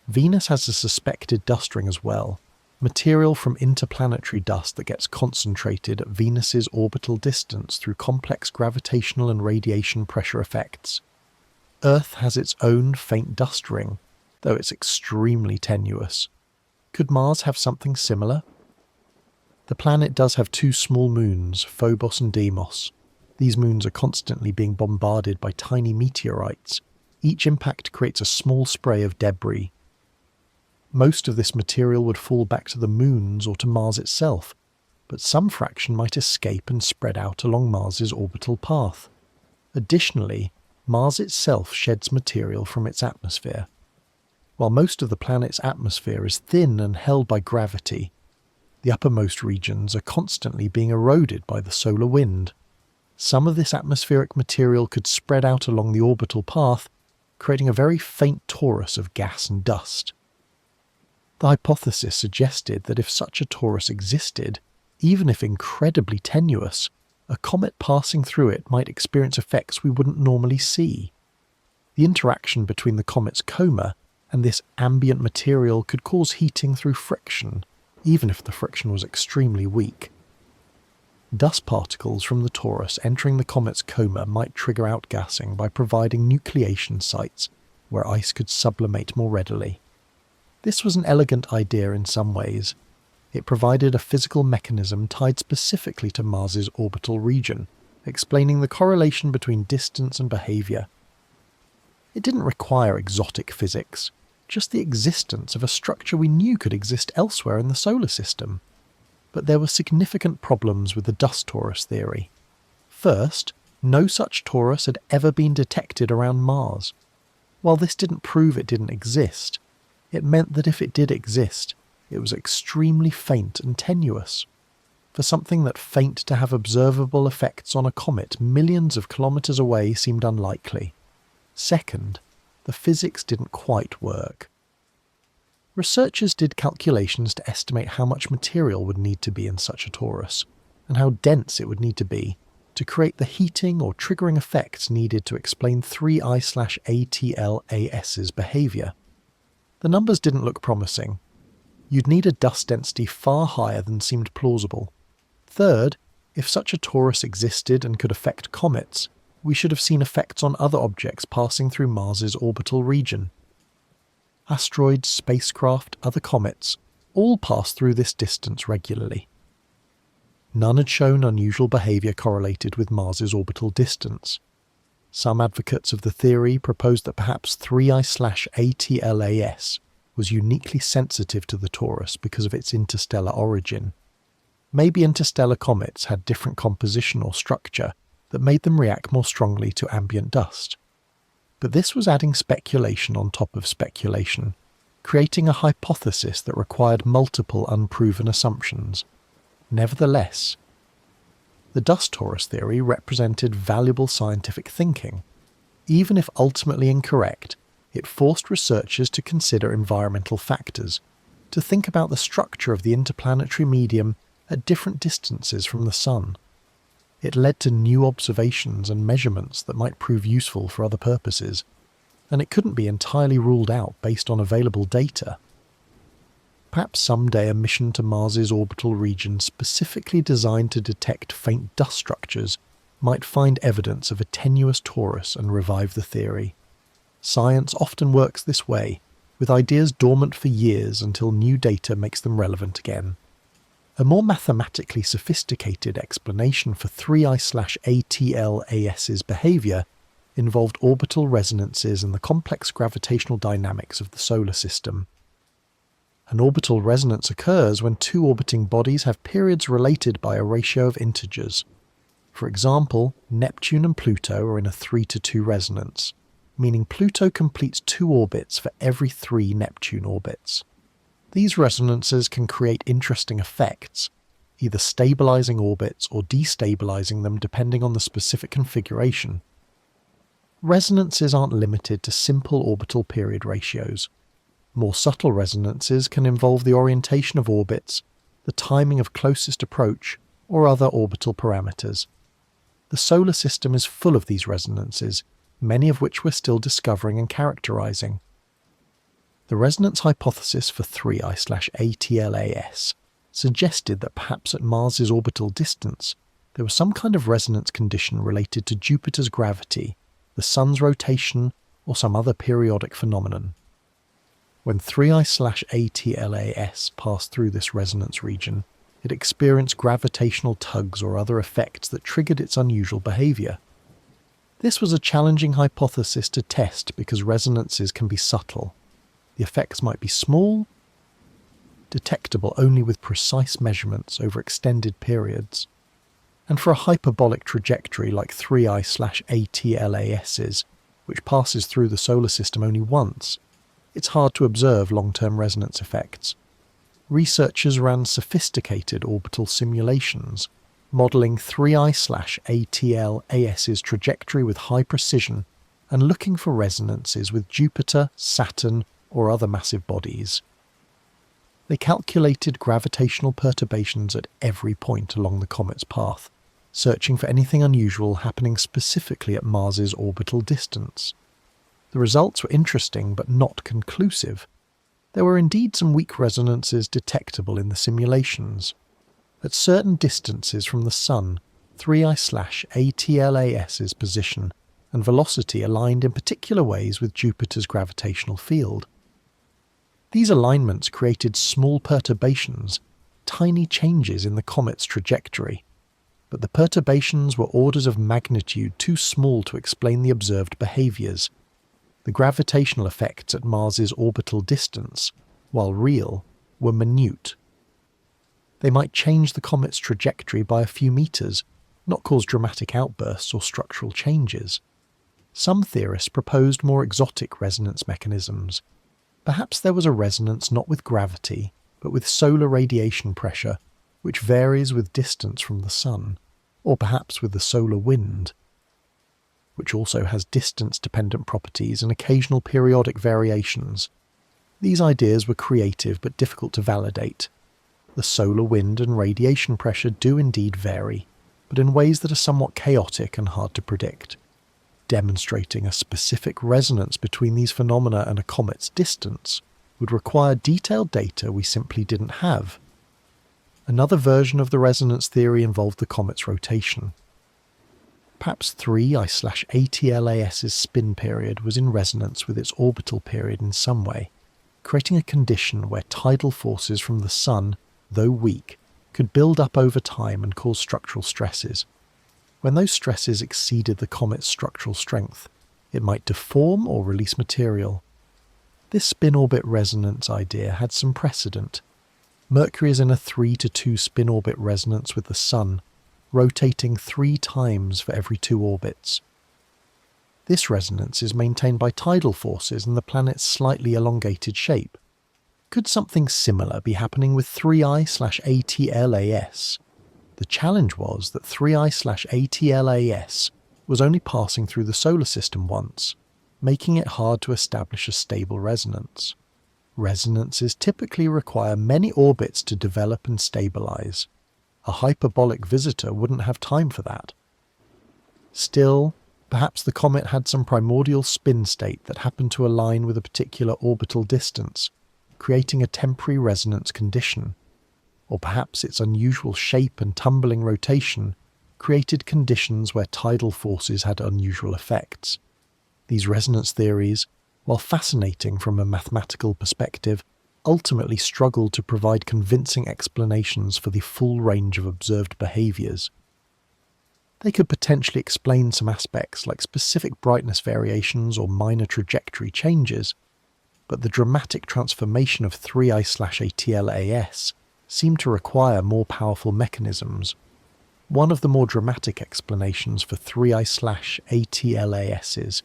Venus has a suspected dust ring as well, material from interplanetary dust that gets concentrated at Venus's orbital distance through complex gravitational and radiation pressure effects. Earth has its own faint dust ring, though it's extremely tenuous. Could Mars have something similar? The planet does have two small moons, Phobos and Deimos. These moons are constantly being bombarded by tiny meteorites. Each impact creates a small spray of debris. Most of this material would fall back to the moons or to Mars itself, but some fraction might escape and spread out along Mars's orbital path. Additionally, Mars itself sheds material from its atmosphere. While most of the planet's atmosphere is thin and held by gravity, the uppermost regions are constantly being eroded by the solar wind. Some of this atmospheric material could spread out along the orbital path, creating a very faint torus of gas and dust. The hypothesis suggested that if such a torus existed, even if incredibly tenuous, a comet passing through it might experience effects we wouldn't normally see. The interaction between the comet's coma and this ambient material could cause heating through friction, even if the friction was extremely weak. Dust particles from the torus entering the comet's coma might trigger outgassing by providing nucleation sites where ice could sublimate more readily. This was an elegant idea in some ways. It provided a physical mechanism tied specifically to Mars's orbital region, explaining the correlation between distance and behaviour. It didn't require exotic physics, just the existence of a structure we knew could exist elsewhere in the solar system. But there were significant problems with the dust torus theory. First, no such torus had ever been detected around Mars. While this didn't prove it didn't exist, it meant that if it did exist, it was extremely faint and tenuous. For something that faint to have observable effects on a comet millions of kilometres away seemed unlikely. Second, the physics didn't quite work. Researchers did calculations to estimate how much material would need to be in such a torus, and how dense it would need to be to create the heating or triggering effects needed to explain 3I/ATLAS's behaviour. The numbers didn't look promising. You'd need a dust density far higher than seemed plausible. Third, if such a torus existed and could affect comets, we should have seen effects on other objects passing through Mars's orbital region. Asteroids, spacecraft, other comets, all pass through this distance regularly. None had shown unusual behaviour correlated with Mars's orbital distance. Some advocates of the theory proposed that perhaps 3I/ATLAS was uniquely sensitive to the torus because of its interstellar origin. Maybe interstellar comets had different composition or structure that made them react more strongly to ambient dust. But this was adding speculation on top of speculation, creating a hypothesis that required multiple unproven assumptions. Nevertheless, the dust torus theory represented valuable scientific thinking. Even if ultimately incorrect, it forced researchers to consider environmental factors, to think about the structure of the interplanetary medium at different distances from the Sun. It led to new observations and measurements that might prove useful for other purposes, and it couldn't be entirely ruled out based on available data. Perhaps someday a mission to Mars's orbital region specifically designed to detect faint dust structures might find evidence of a tenuous torus and revive the theory. Science often works this way, with ideas dormant for years until new data makes them relevant again. A more mathematically sophisticated explanation for 3I/ATLAS's behaviour involved orbital resonances and the complex gravitational dynamics of the solar system. An orbital resonance occurs when two orbiting bodies have periods related by a ratio of integers. For example, Neptune and Pluto are in a 3:2 resonance, meaning Pluto completes 2 orbits for every 3 Neptune orbits. These resonances can create interesting effects, either stabilizing orbits or destabilizing them depending on the specific configuration. Resonances aren't limited to simple orbital period ratios. More subtle resonances can involve the orientation of orbits, the timing of closest approach, or other orbital parameters. The solar system is full of these resonances, many of which we're still discovering and characterizing. The resonance hypothesis for 3I/ATLAS suggested that perhaps at Mars's orbital distance there was some kind of resonance condition related to Jupiter's gravity, the Sun's rotation, or some other periodic phenomenon. When 3I/ATLAS passed through this resonance region, it experienced gravitational tugs or other effects that triggered its unusual behaviour. This was a challenging hypothesis to test because resonances can be subtle. The effects might be small, detectable only with precise measurements over extended periods. And for a hyperbolic trajectory like 3I/ATLAS's, which passes through the solar system only once, it's hard to observe long-term resonance effects. Researchers ran sophisticated orbital simulations, modelling 3I/ATLAS's trajectory with high precision and looking for resonances with Jupiter, Saturn, or other massive bodies. They calculated gravitational perturbations at every point along the comet's path, searching for anything unusual happening specifically at Mars's orbital distance. The results were interesting but not conclusive. There were indeed some weak resonances detectable in the simulations. At certain distances from the Sun, 3I/ATLAS's position and velocity aligned in particular ways with Jupiter's gravitational field. These alignments created small perturbations, tiny changes in the comet's trajectory, but the perturbations were orders of magnitude too small to explain the observed behaviours. The gravitational effects at Mars's orbital distance, while real, were minute. They might change the comet's trajectory by a few meters, not cause dramatic outbursts or structural changes. Some theorists proposed more exotic resonance mechanisms. Perhaps there was a resonance not with gravity, but with solar radiation pressure, which varies with distance from the Sun, or perhaps with the solar wind, which also has distance-dependent properties and occasional periodic variations. These ideas were creative but difficult to validate. The solar wind and radiation pressure do indeed vary, but in ways that are somewhat chaotic and hard to predict. Demonstrating a specific resonance between these phenomena and a comet's distance would require detailed data we simply didn't have. Another version of the resonance theory involved the comet's rotation. Perhaps 3I/ATLAS's spin period was in resonance with its orbital period in some way, creating a condition where tidal forces from the Sun, though weak, could build up over time and cause structural stresses. When those stresses exceeded the comet's structural strength, it might deform or release material. This spin-orbit resonance idea had some precedent. Mercury is in a 3:2 spin-orbit resonance with the Sun, rotating 3 times for every 2 orbits. This resonance is maintained by tidal forces and the planet's slightly elongated shape. Could something similar be happening with 3I/ATLAS? The challenge was that 3I/ATLAS was only passing through the solar system once, making it hard to establish a stable resonance. Resonances typically require many orbits to develop and stabilize. A hyperbolic visitor wouldn't have time for that. Still, perhaps the comet had some primordial spin state that happened to align with a particular orbital distance, creating a temporary resonance condition. Or perhaps its unusual shape and tumbling rotation created conditions where tidal forces had unusual effects. These resonance theories, while fascinating from a mathematical perspective, ultimately struggled to provide convincing explanations for the full range of observed behaviours. They could potentially explain some aspects like specific brightness variations or minor trajectory changes, but the dramatic transformation of 3I/ATLAS seemed to require more powerful mechanisms. One of the more dramatic explanations for 3I/ATLAS's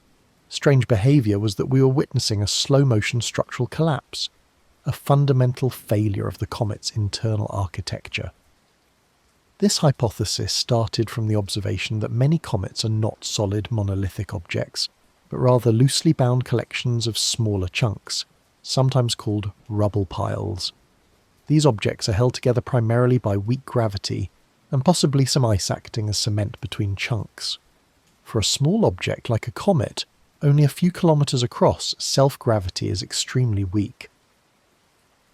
strange behaviour was that we were witnessing a slow-motion structural collapse, a fundamental failure of the comet's internal architecture. This hypothesis started from the observation that many comets are not solid monolithic objects, but rather loosely bound collections of smaller chunks, sometimes called rubble piles. These objects are held together primarily by weak gravity, and possibly some ice acting as cement between chunks. For a small object like a comet, only a few kilometres across, self-gravity is extremely weak.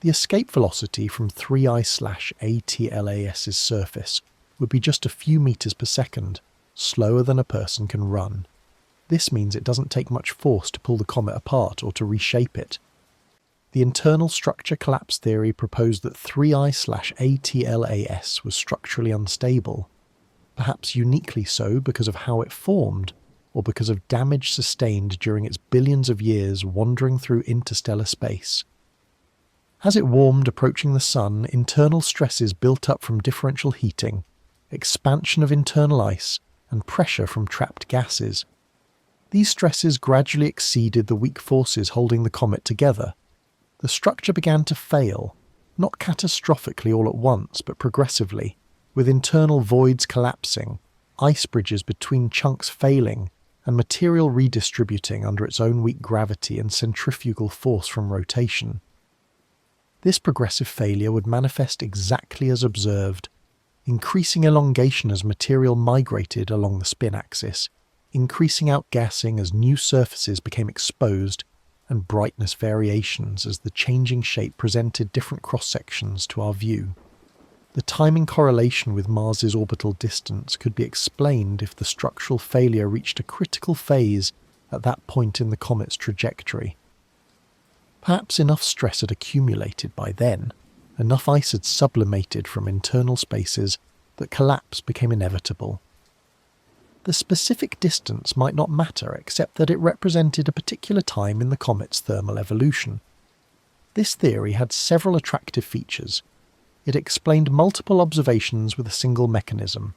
The escape velocity from 3I/ATLAS's surface would be just a few metres per second, slower than a person can run. This means it doesn't take much force to pull the comet apart or to reshape it. The internal structure collapse theory proposed that 3I/ATLAS was structurally unstable, perhaps uniquely so because of how it formed, or because of damage sustained during its billions of years wandering through interstellar space. As it warmed approaching the Sun, internal stresses built up from differential heating, expansion of internal ice, and pressure from trapped gases. These stresses gradually exceeded the weak forces holding the comet together. The structure began to fail, not catastrophically all at once, but progressively, with internal voids collapsing, ice bridges between chunks failing, and material redistributing under its own weak gravity and centrifugal force from rotation. This progressive failure would manifest exactly as observed. increasing elongation as material migrated along the spin axis, increasing outgassing as new surfaces became exposed, and brightness variations as the changing shape presented different cross-sections to our view. The timing correlation with Mars's orbital distance could be explained if the structural failure reached a critical phase at that point in the comet's trajectory. Perhaps enough stress had accumulated by then, enough ice had sublimated from internal spaces that collapse became inevitable. The specific distance might not matter except that it represented a particular time in the comet's thermal evolution. This theory had several attractive features. It explained multiple observations with a single mechanism.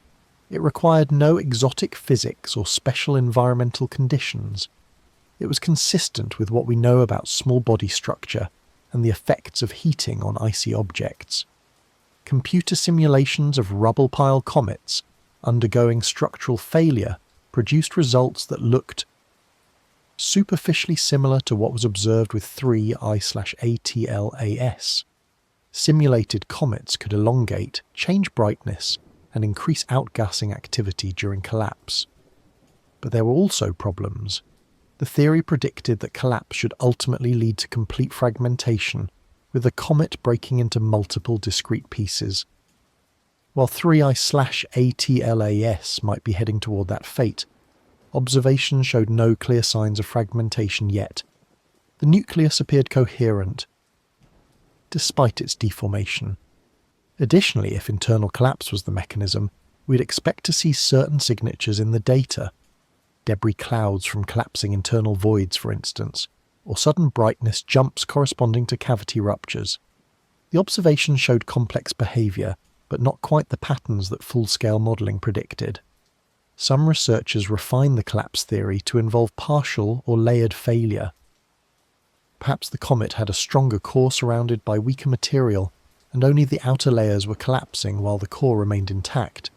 It required no exotic physics or special environmental conditions. It was consistent with what we know about small body structure and the effects of heating on icy objects. Computer simulations of rubble pile comets undergoing structural failure produced results that looked superficially similar to what was observed with 3I/ATLAS. Simulated comets could elongate, change brightness, and increase outgassing activity during collapse. But there were also problems. The theory predicted that collapse should ultimately lead to complete fragmentation, with the comet breaking into multiple discrete pieces. While 3I/ATLAS might be heading toward that fate, observations showed no clear signs of fragmentation yet. The nucleus appeared coherent, despite its deformation. Additionally, if internal collapse was the mechanism, we'd expect to see certain signatures in the data. Debris clouds from collapsing internal voids, for instance, or sudden brightness jumps corresponding to cavity ruptures. The observations showed complex behaviour, but not quite the patterns that full-scale modelling predicted. Some researchers refined the collapse theory to involve partial or layered failure. Perhaps the comet had a stronger core surrounded by weaker material, and only the outer layers were collapsing while the core remained intact.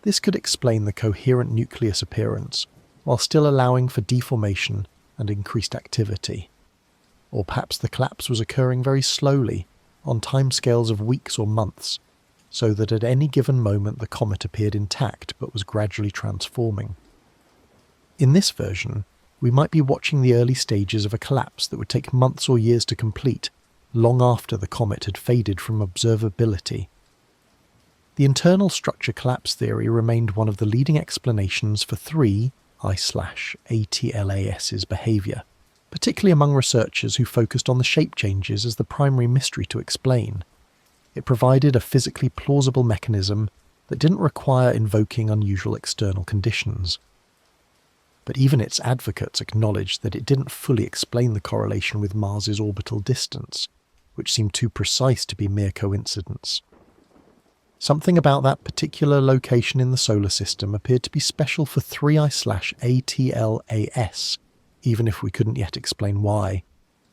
This could explain the coherent nucleus appearance, while still allowing for deformation and increased activity. Or perhaps the collapse was occurring very slowly, on timescales of weeks or months, so that at any given moment the comet appeared intact but was gradually transforming. In this version, we might be watching the early stages of a collapse that would take months or years to complete, long after the comet had faded from observability. The internal structure collapse theory remained one of the leading explanations for 3I/ATLAS's behaviour, particularly among researchers who focused on the shape changes as the primary mystery to explain. It provided a physically plausible mechanism that didn't require invoking unusual external conditions. But even its advocates acknowledged that it didn't fully explain the correlation with Mars's orbital distance, which seemed too precise to be mere coincidence. Something about that particular location in the solar system appeared to be special for 3I/ATLAS, even if we couldn't yet explain why,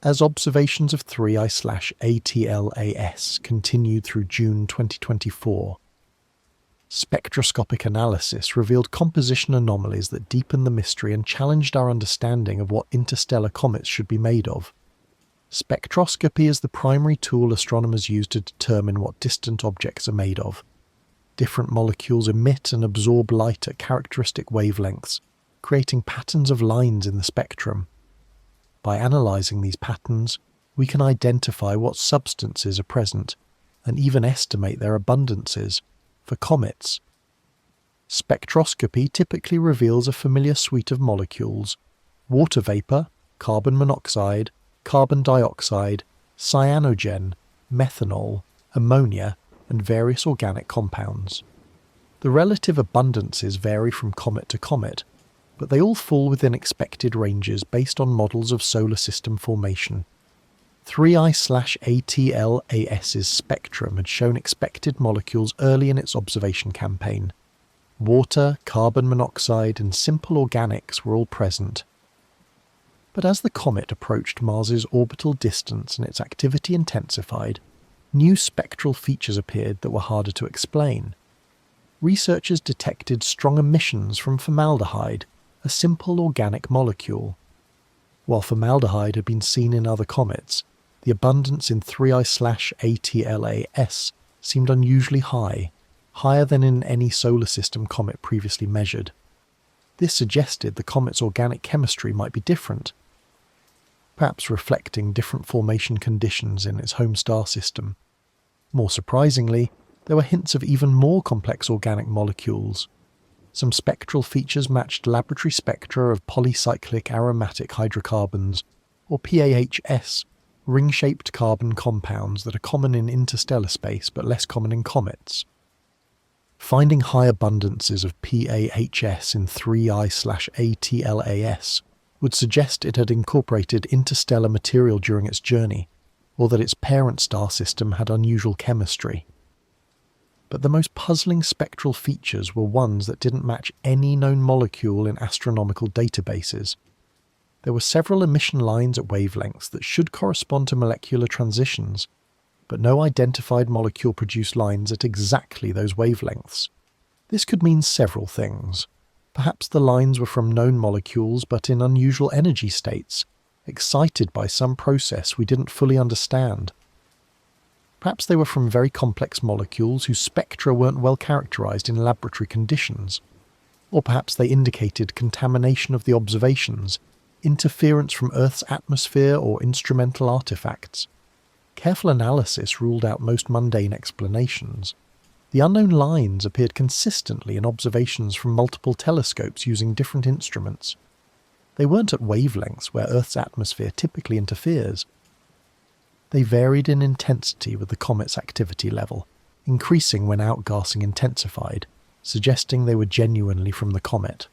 as observations of 3I/ATLAS continued through June 2024. Spectroscopic analysis revealed composition anomalies that deepened the mystery and challenged our understanding of what interstellar comets should be made of. Spectroscopy is the primary tool astronomers use to determine what distant objects are made of. Different molecules emit and absorb light at characteristic wavelengths, creating patterns of lines in the spectrum. By analysing these patterns, we can identify what substances are present and even estimate their abundances. For comets, spectroscopy typically reveals a familiar suite of molecules: water vapour, carbon monoxide, carbon dioxide, cyanogen, methanol, ammonia, and various organic compounds. The relative abundances vary from comet to comet, but they all fall within expected ranges based on models of solar system formation. 3I/ATLAS's spectrum had shown expected molecules early in its observation campaign. Water, carbon monoxide, and simple organics were all present. But as the comet approached Mars's orbital distance and its activity intensified, new spectral features appeared that were harder to explain. Researchers detected strong emissions from formaldehyde, a simple organic molecule. While formaldehyde had been seen in other comets, the abundance in 3I/ATLAS seemed unusually high. higher than in any solar system comet previously measured. This suggested the comet's organic chemistry might be different, perhaps reflecting different formation conditions in its home star system. More surprisingly, there were hints of even more complex organic molecules. Some spectral features matched laboratory spectra of polycyclic aromatic hydrocarbons, or PAHs, ring-shaped carbon compounds that are common in interstellar space but less common in comets. Finding high abundances of PAHs in 3I/ATLAS would suggest it had incorporated interstellar material during its journey, or that its parent star system had unusual chemistry. But the most puzzling spectral features were ones that didn't match any known molecule in astronomical databases. There were several emission lines at wavelengths that should correspond to molecular transitions, but no identified molecule produced lines at exactly those wavelengths. This could mean several things. Perhaps the lines were from known molecules but in unusual energy states, excited by some process we didn't fully understand. Perhaps they were from very complex molecules whose spectra weren't well characterized in laboratory conditions. Or perhaps they indicated contamination of the observations, interference from Earth's atmosphere, or instrumental artifacts. Careful analysis ruled out most mundane explanations. The unknown lines appeared consistently in observations from multiple telescopes using different instruments. They weren't at wavelengths where Earth's atmosphere typically interferes. They varied in intensity with the comet's activity level, increasing when outgassing intensified, suggesting they were genuinely from the comet.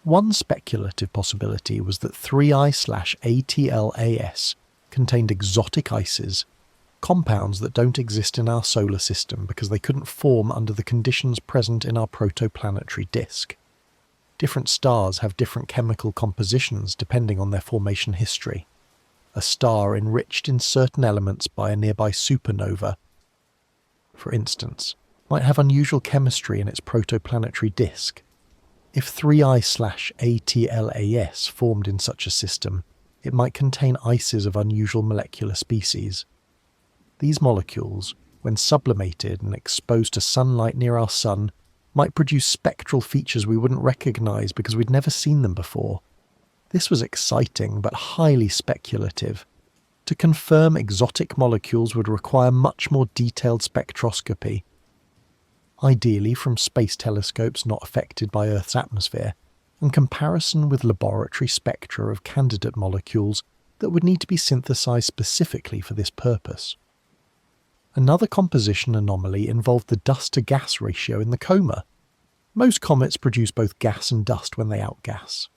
One speculative possibility was that 3I/ATLAS contained exotic ices, compounds that don't exist in our solar system because they couldn't form under the conditions present in our protoplanetary disk. Different stars have different chemical compositions depending on their formation history. A star enriched in certain elements by a nearby supernova, for instance, might have unusual chemistry in its protoplanetary disk. If 3I/ATLAS formed in such a system, it might contain ices of unusual molecular species. These molecules, when sublimated and exposed to sunlight near our sun, might produce spectral features we wouldn't recognize because we'd never seen them before. This was exciting but highly speculative. To confirm exotic molecules would require much more detailed spectroscopy, ideally from space telescopes not affected by Earth's atmosphere, and comparison with laboratory spectra of candidate molecules that would need to be synthesized specifically for this purpose. Another composition anomaly involved the dust-to-gas ratio in the coma. Most comets produce both gas and dust when they outgas.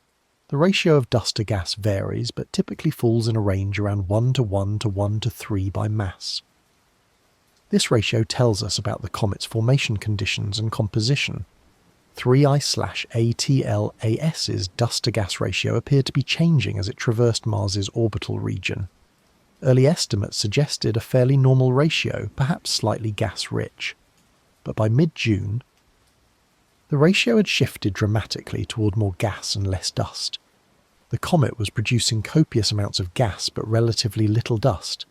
The ratio of dust to gas varies, but typically falls in a range around 1:1 to 1:3 by mass. This ratio tells us about the comet's formation conditions and composition. 3I/ATLAS's dust-to-gas ratio appeared to be changing as it traversed Mars's orbital region. Early estimates suggested a fairly normal ratio, perhaps slightly gas-rich. But by mid-June, the ratio had shifted dramatically toward more gas and less dust. The comet was producing copious amounts of gas but relatively little dust.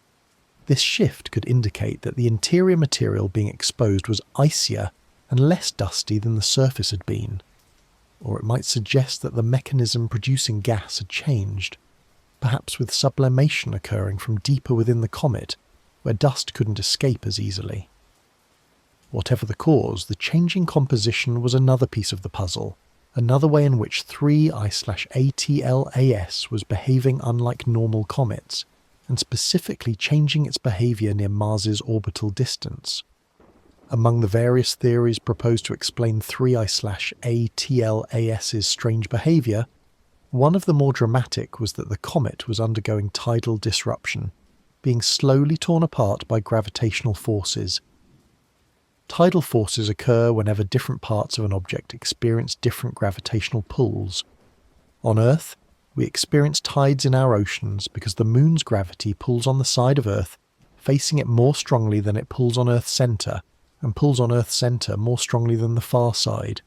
This shift could indicate that the interior material being exposed was icier and less dusty than the surface had been. Or it might suggest that the mechanism producing gas had changed, perhaps with sublimation occurring from deeper within the comet, where dust couldn't escape as easily. Whatever the cause, the changing composition was another piece of the puzzle, another way in which 3I/ATLAS was behaving unlike normal comets, and specifically changing its behaviour near Mars's orbital distance. Among the various theories proposed to explain 3I/ATLAS's strange behaviour, one of the more dramatic was that the comet was undergoing tidal disruption, being slowly torn apart by gravitational forces. Tidal forces occur whenever different parts of an object experience different gravitational pulls. On Earth, we experience tides in our oceans because the Moon's gravity pulls on the side of Earth, facing it more strongly than it pulls on Earth's centre, and pulls on Earth's centre more strongly than the far side.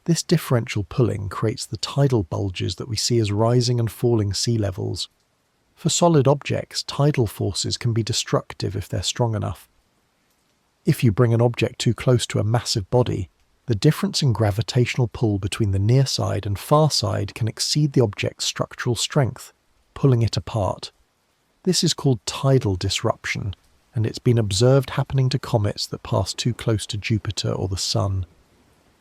This differential pulling creates the tidal bulges that we see as rising and falling sea levels. For solid objects, tidal forces can be destructive if they're strong enough. If you bring an object too close to a massive body, the difference in gravitational pull between the near side and far side can exceed the object's structural strength, pulling it apart. This is called tidal disruption, and it's been observed happening to comets that pass too close to Jupiter or the Sun.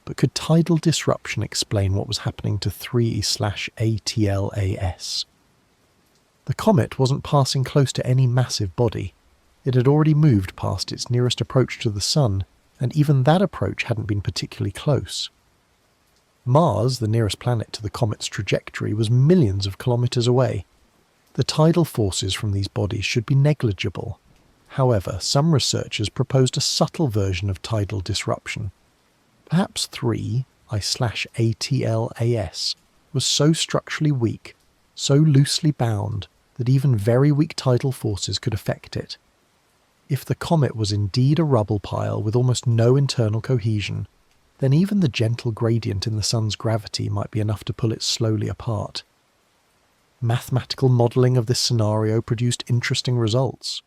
But could tidal disruption explain what was happening to 3/ATLAS? The comet wasn't passing close to any massive body. It had already moved past its nearest approach to the Sun, and even that approach hadn't been particularly close. Mars, the nearest planet to the comet's trajectory, was millions of kilometers away. The tidal forces from these bodies should be negligible. However, some researchers proposed a subtle version of tidal disruption. Perhaps 3/ATLAS was so structurally weak, so loosely bound, that even very weak tidal forces could affect it. If the comet was indeed a rubble pile with almost no internal cohesion, then even the gentle gradient in the Sun's gravity might be enough to pull it slowly apart. Mathematical modelling of this scenario produced interesting results.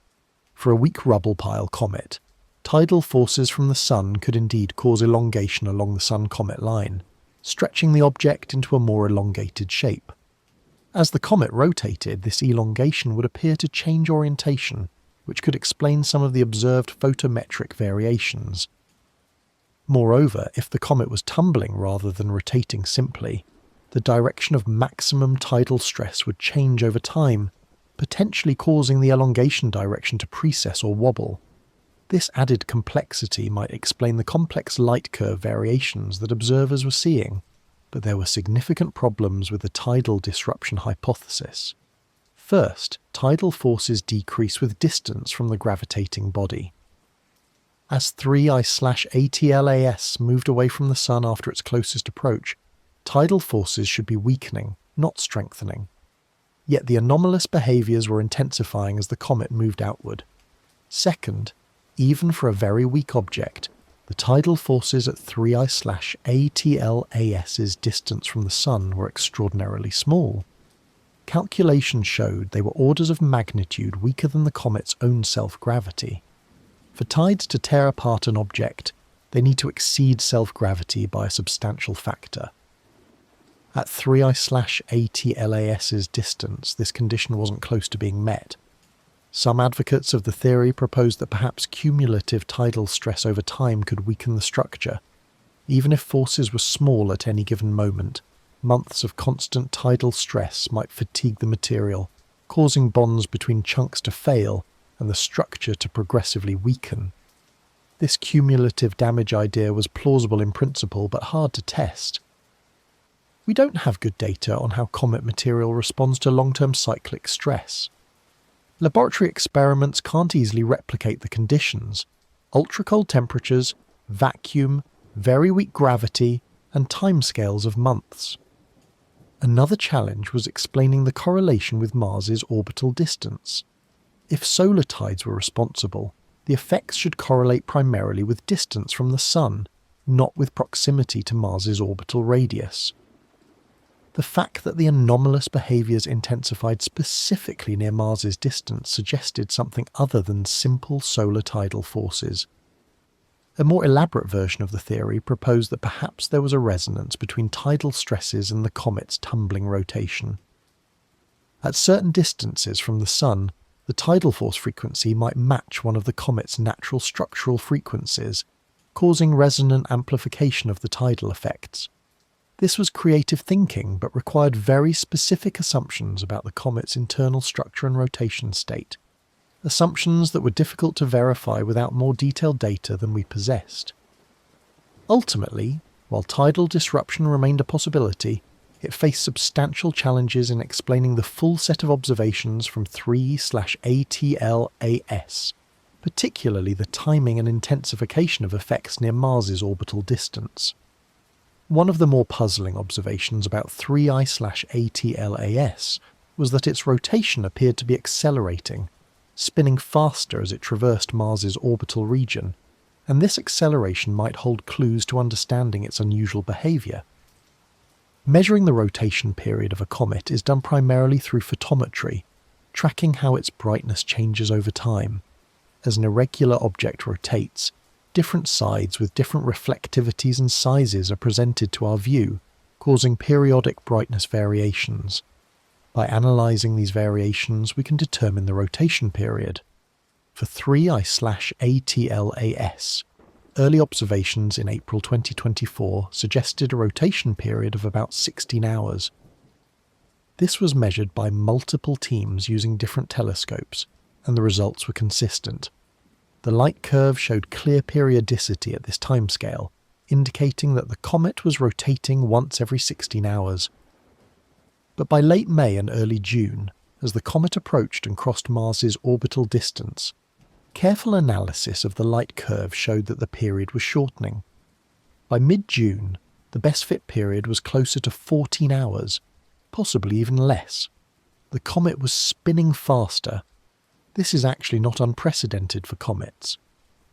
For a weak rubble pile comet, tidal forces from the Sun could indeed cause elongation along the Sun-comet line, stretching the object into a more elongated shape. As the comet rotated, this elongation would appear to change orientation, which could explain some of the observed photometric variations. Moreover, if the comet was tumbling rather than rotating simply, the direction of maximum tidal stress would change over time, potentially causing the elongation direction to precess or wobble. This added complexity might explain the complex light curve variations that observers were seeing, but there were significant problems with the tidal disruption hypothesis. First, tidal forces decrease with distance from the gravitating body. As 3/ATLAS moved away from the Sun after its closest approach, tidal forces should be weakening, not strengthening. Yet the anomalous behaviours were intensifying as the comet moved outward. Second, even for a very weak object, the tidal forces at 3/ATLAS's distance from the Sun were extraordinarily small. Calculations showed they were orders of magnitude weaker than the comet's own self-gravity. For tides to tear apart an object, they need to exceed self-gravity by a substantial factor. At 3/ATLAS's distance, this condition wasn't close to being met. Some advocates of the theory proposed that perhaps cumulative tidal stress over time could weaken the structure. Even if forces were small at any given moment, months of constant tidal stress might fatigue the material, causing bonds between chunks to fail and the structure to progressively weaken. This cumulative damage idea was plausible in principle but hard to test. We don't have good data on how comet material responds to long-term cyclic stress. Laboratory experiments can't easily replicate the conditions: ultra-cold temperatures, vacuum, very weak gravity, and timescales of months. Another challenge was explaining the correlation with Mars's orbital distance. If solar tides were responsible, the effects should correlate primarily with distance from the Sun, not with proximity to Mars's orbital radius. The fact that the anomalous behaviours intensified specifically near Mars's distance suggested something other than simple solar tidal forces. A more elaborate version of the theory proposed that perhaps there was a resonance between tidal stresses and the comet's tumbling rotation. At certain distances from the Sun, the tidal force frequency might match one of the comet's natural structural frequencies, causing resonant amplification of the tidal effects. This was creative thinking, but required very specific assumptions about the comet's internal structure and rotation state, assumptions that were difficult to verify without more detailed data than we possessed. Ultimately, while tidal disruption remained a possibility, it faced substantial challenges in explaining the full set of observations from 3/ATLAS, particularly the timing and intensification of effects near Mars's orbital distance. One of the more puzzling observations about 3/ATLAS was that its rotation appeared to be accelerating, spinning faster as it traversed Mars's orbital region, and this acceleration might hold clues to understanding its unusual behaviour. Measuring the rotation period of a comet is done primarily through photometry, tracking how its brightness changes over time. As an irregular object rotates, different sides with different reflectivities and sizes are presented to our view, causing periodic brightness variations. By analysing these variations, we can determine the rotation period. For 3I/ATLAS, early observations in April 2024 suggested a rotation period of about 16 hours. This was measured by multiple teams using different telescopes, and the results were consistent. The light curve showed clear periodicity at this timescale, indicating that the comet was rotating once every 16 hours. But by late May and early June, as the comet approached and crossed Mars's orbital distance, careful analysis of the light curve showed that the period was shortening. By mid-June, the best fit period was closer to 14 hours, possibly even less. The comet was spinning faster. This is actually not unprecedented for comets.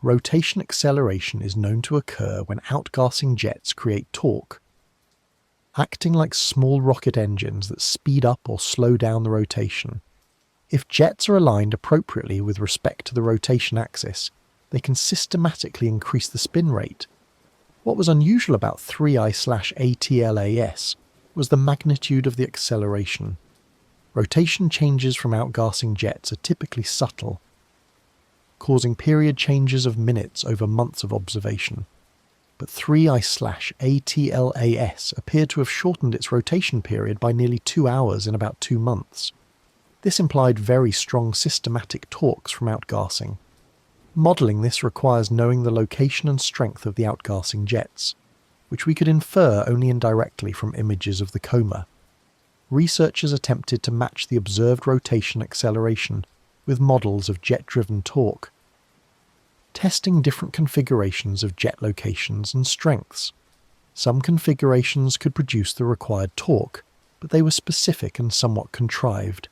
Rotation acceleration is known to occur when outgassing jets create torque, acting like small rocket engines that speed up or slow down the rotation. If jets are aligned appropriately with respect to the rotation axis, they can systematically increase the spin rate. What was unusual about 3I/ATLAS was the magnitude of the acceleration. Rotation changes from outgassing jets are typically subtle, causing period changes of minutes over months of observation. But 3I/ATLAS appeared to have shortened its rotation period by nearly 2 hours in about 2 months. This implied very strong systematic torques from outgassing. Modelling this requires knowing the location and strength of the outgassing jets, which we could infer only indirectly from images of the coma. Researchers attempted to match the observed rotation acceleration with models of jet-driven torque, testing different configurations of jet locations and strengths. Some configurations could produce the required torque, but they were specific and somewhat contrived.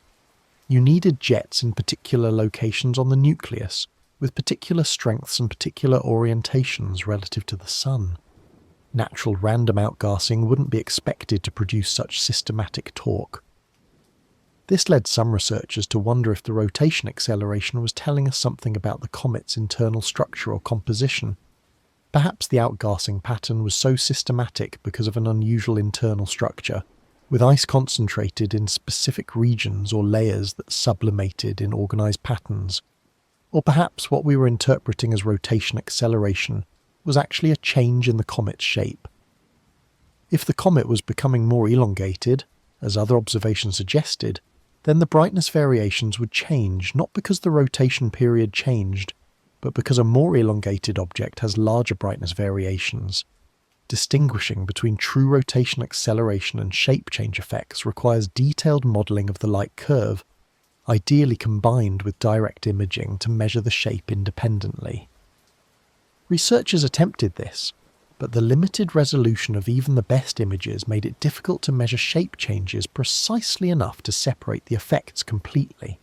You needed jets in particular locations on the nucleus, with particular strengths and particular orientations relative to the Sun. Natural random outgassing wouldn't be expected to produce such systematic torque. This led some researchers to wonder if the rotation acceleration was telling us something about the comet's internal structure or composition. Perhaps the outgassing pattern was so systematic because of an unusual internal structure, with ice concentrated in specific regions or layers that sublimated in organised patterns. Or perhaps what we were interpreting as rotation acceleration was actually a change in the comet's shape. If the comet was becoming more elongated, as other observations suggested, then the brightness variations would change not because the rotation period changed, but because a more elongated object has larger brightness variations. Distinguishing between true rotation acceleration and shape change effects requires detailed modelling of the light curve, ideally combined with direct imaging to measure the shape independently. Researchers attempted this, but the limited resolution of even the best images made it difficult to measure shape changes precisely enough to separate the effects completely.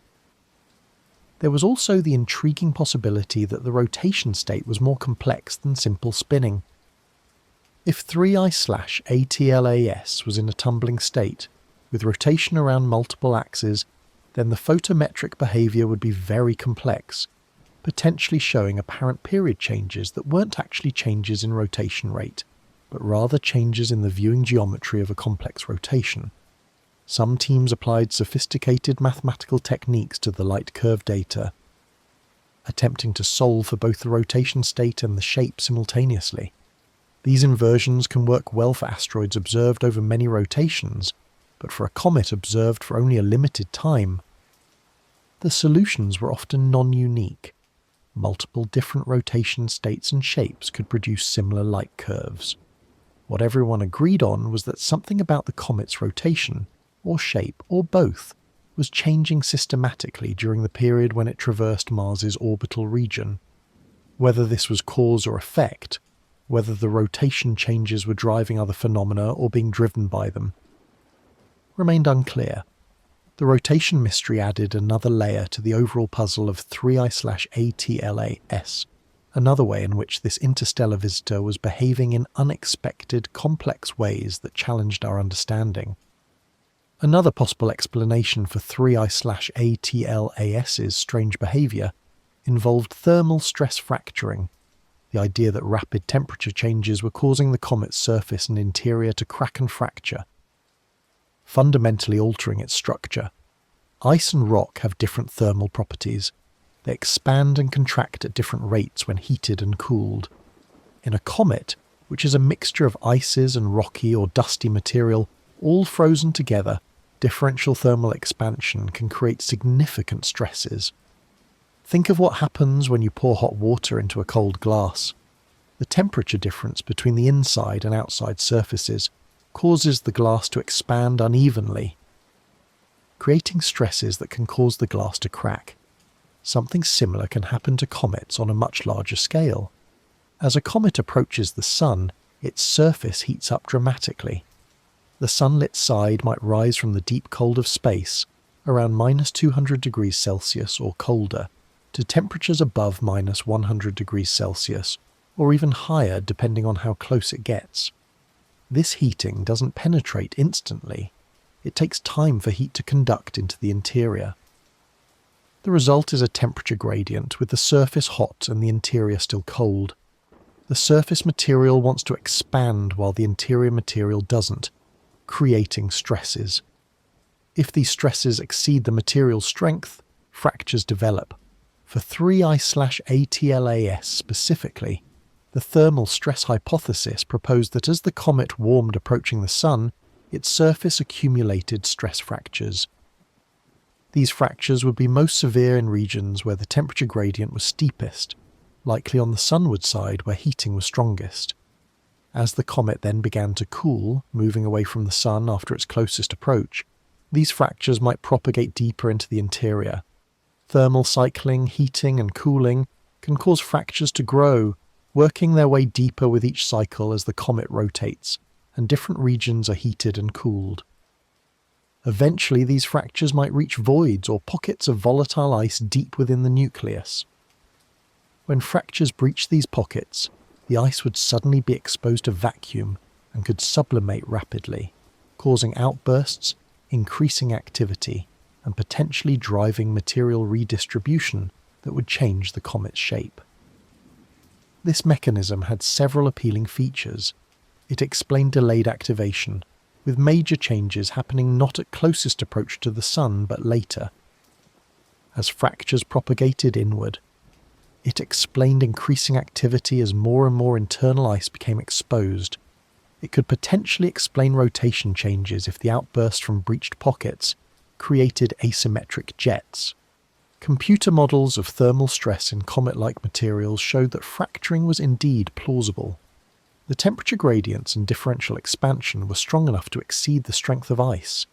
There was also the intriguing possibility that the rotation state was more complex than simple spinning. If 3I/ATLAS was in a tumbling state, with rotation around multiple axes, then the photometric behaviour would be very complex, potentially showing apparent period changes that weren't actually changes in rotation rate, but rather changes in the viewing geometry of a complex rotation. Some teams applied sophisticated mathematical techniques to the light curve data, attempting to solve for both the rotation state and the shape simultaneously. These inversions can work well for asteroids observed over many rotations, but for a comet observed for only a limited time, the solutions were often non-unique. Multiple different rotation states and shapes could produce similar light curves. What everyone agreed on was that something about the comet's rotation, or shape, or both, was changing systematically during the period when it traversed Mars's orbital region. Whether this was cause or effect, whether the rotation changes were driving other phenomena or being driven by them, remained unclear. The rotation mystery added another layer to the overall puzzle of 3I/ATLAS, another way in which this interstellar visitor was behaving in unexpected, complex ways that challenged our understanding. Another possible explanation for 3I/ATLAS's strange behaviour involved thermal stress fracturing. the idea that rapid temperature changes were causing the comet's surface and interior to crack and fracture, fundamentally altering its structure. Ice and rock have different thermal properties. They expand and contract at different rates when heated and cooled. In a comet, which is a mixture of ices and rocky or dusty material, all frozen together, differential thermal expansion can create significant stresses. Think of what happens when you pour hot water into a cold glass. The temperature difference between the inside and outside surfaces causes the glass to expand unevenly, creating stresses that can cause the glass to crack. Something similar can happen to comets on a much larger scale. As a comet approaches the Sun, its surface heats up dramatically. The sunlit side might rise from the deep cold of space, around -200 degrees Celsius or colder, to temperatures above -100 degrees Celsius, or even higher depending on how close it gets. This heating doesn't penetrate instantly. It takes time for heat to conduct into the interior. The result is a temperature gradient with the surface hot and the interior still cold. The surface material wants to expand while the interior material doesn't, creating stresses. If these stresses exceed the material's strength, fractures develop. For 3I/ATLAS specifically, the thermal stress hypothesis proposed that as the comet warmed approaching the Sun, its surface accumulated stress fractures. These fractures would be most severe in regions where the temperature gradient was steepest, likely on the sunward side where heating was strongest. As the comet then began to cool, moving away from the Sun after its closest approach, these fractures might propagate deeper into the interior. Thermal cycling, heating and cooling can cause fractures to grow, working their way deeper with each cycle as the comet rotates, and different regions are heated and cooled. Eventually these fractures might reach voids or pockets of volatile ice deep within the nucleus. When fractures breach these pockets, the ice would suddenly be exposed to vacuum and could sublimate rapidly, causing outbursts, increasing activity, and potentially driving material redistribution that would change the comet's shape. This mechanism had several appealing features. It explained delayed activation, with major changes happening not at closest approach to the Sun but later. As fractures propagated inward, it explained increasing activity as more and more internal ice became exposed. It could potentially explain rotation changes if the outburst from breached pockets created asymmetric jets. Computer models of thermal stress in comet-like materials showed that fracturing was indeed plausible. The temperature gradients and differential expansion were strong enough to exceed the strength of ice,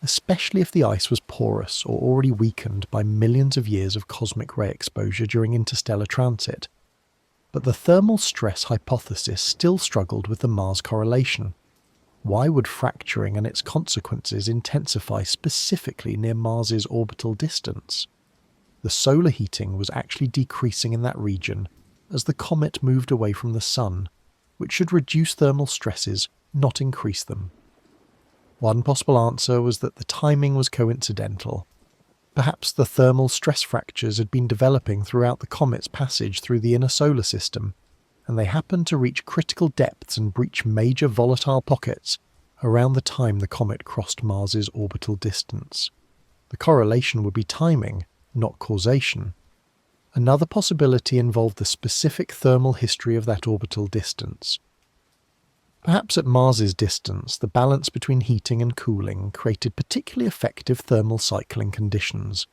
especially if the ice was porous or already weakened by millions of years of cosmic ray exposure during interstellar transit. But the thermal stress hypothesis still struggled with the Mars correlation. Why would fracturing and its consequences intensify specifically near Mars's orbital distance? The solar heating was actually decreasing in that region as the comet moved away from the Sun, which should reduce thermal stresses, not increase them. One possible answer was that the timing was coincidental. Perhaps the thermal stress fractures had been developing throughout the comet's passage through the inner solar system, and they happened to reach critical depths and breach major volatile pockets around the time the comet crossed Mars's orbital distance. The correlation would be timing, not causation. Another possibility involved the specific thermal history of that orbital distance. Perhaps at Mars's distance, the balance between heating and cooling created particularly effective thermal cycling conditions.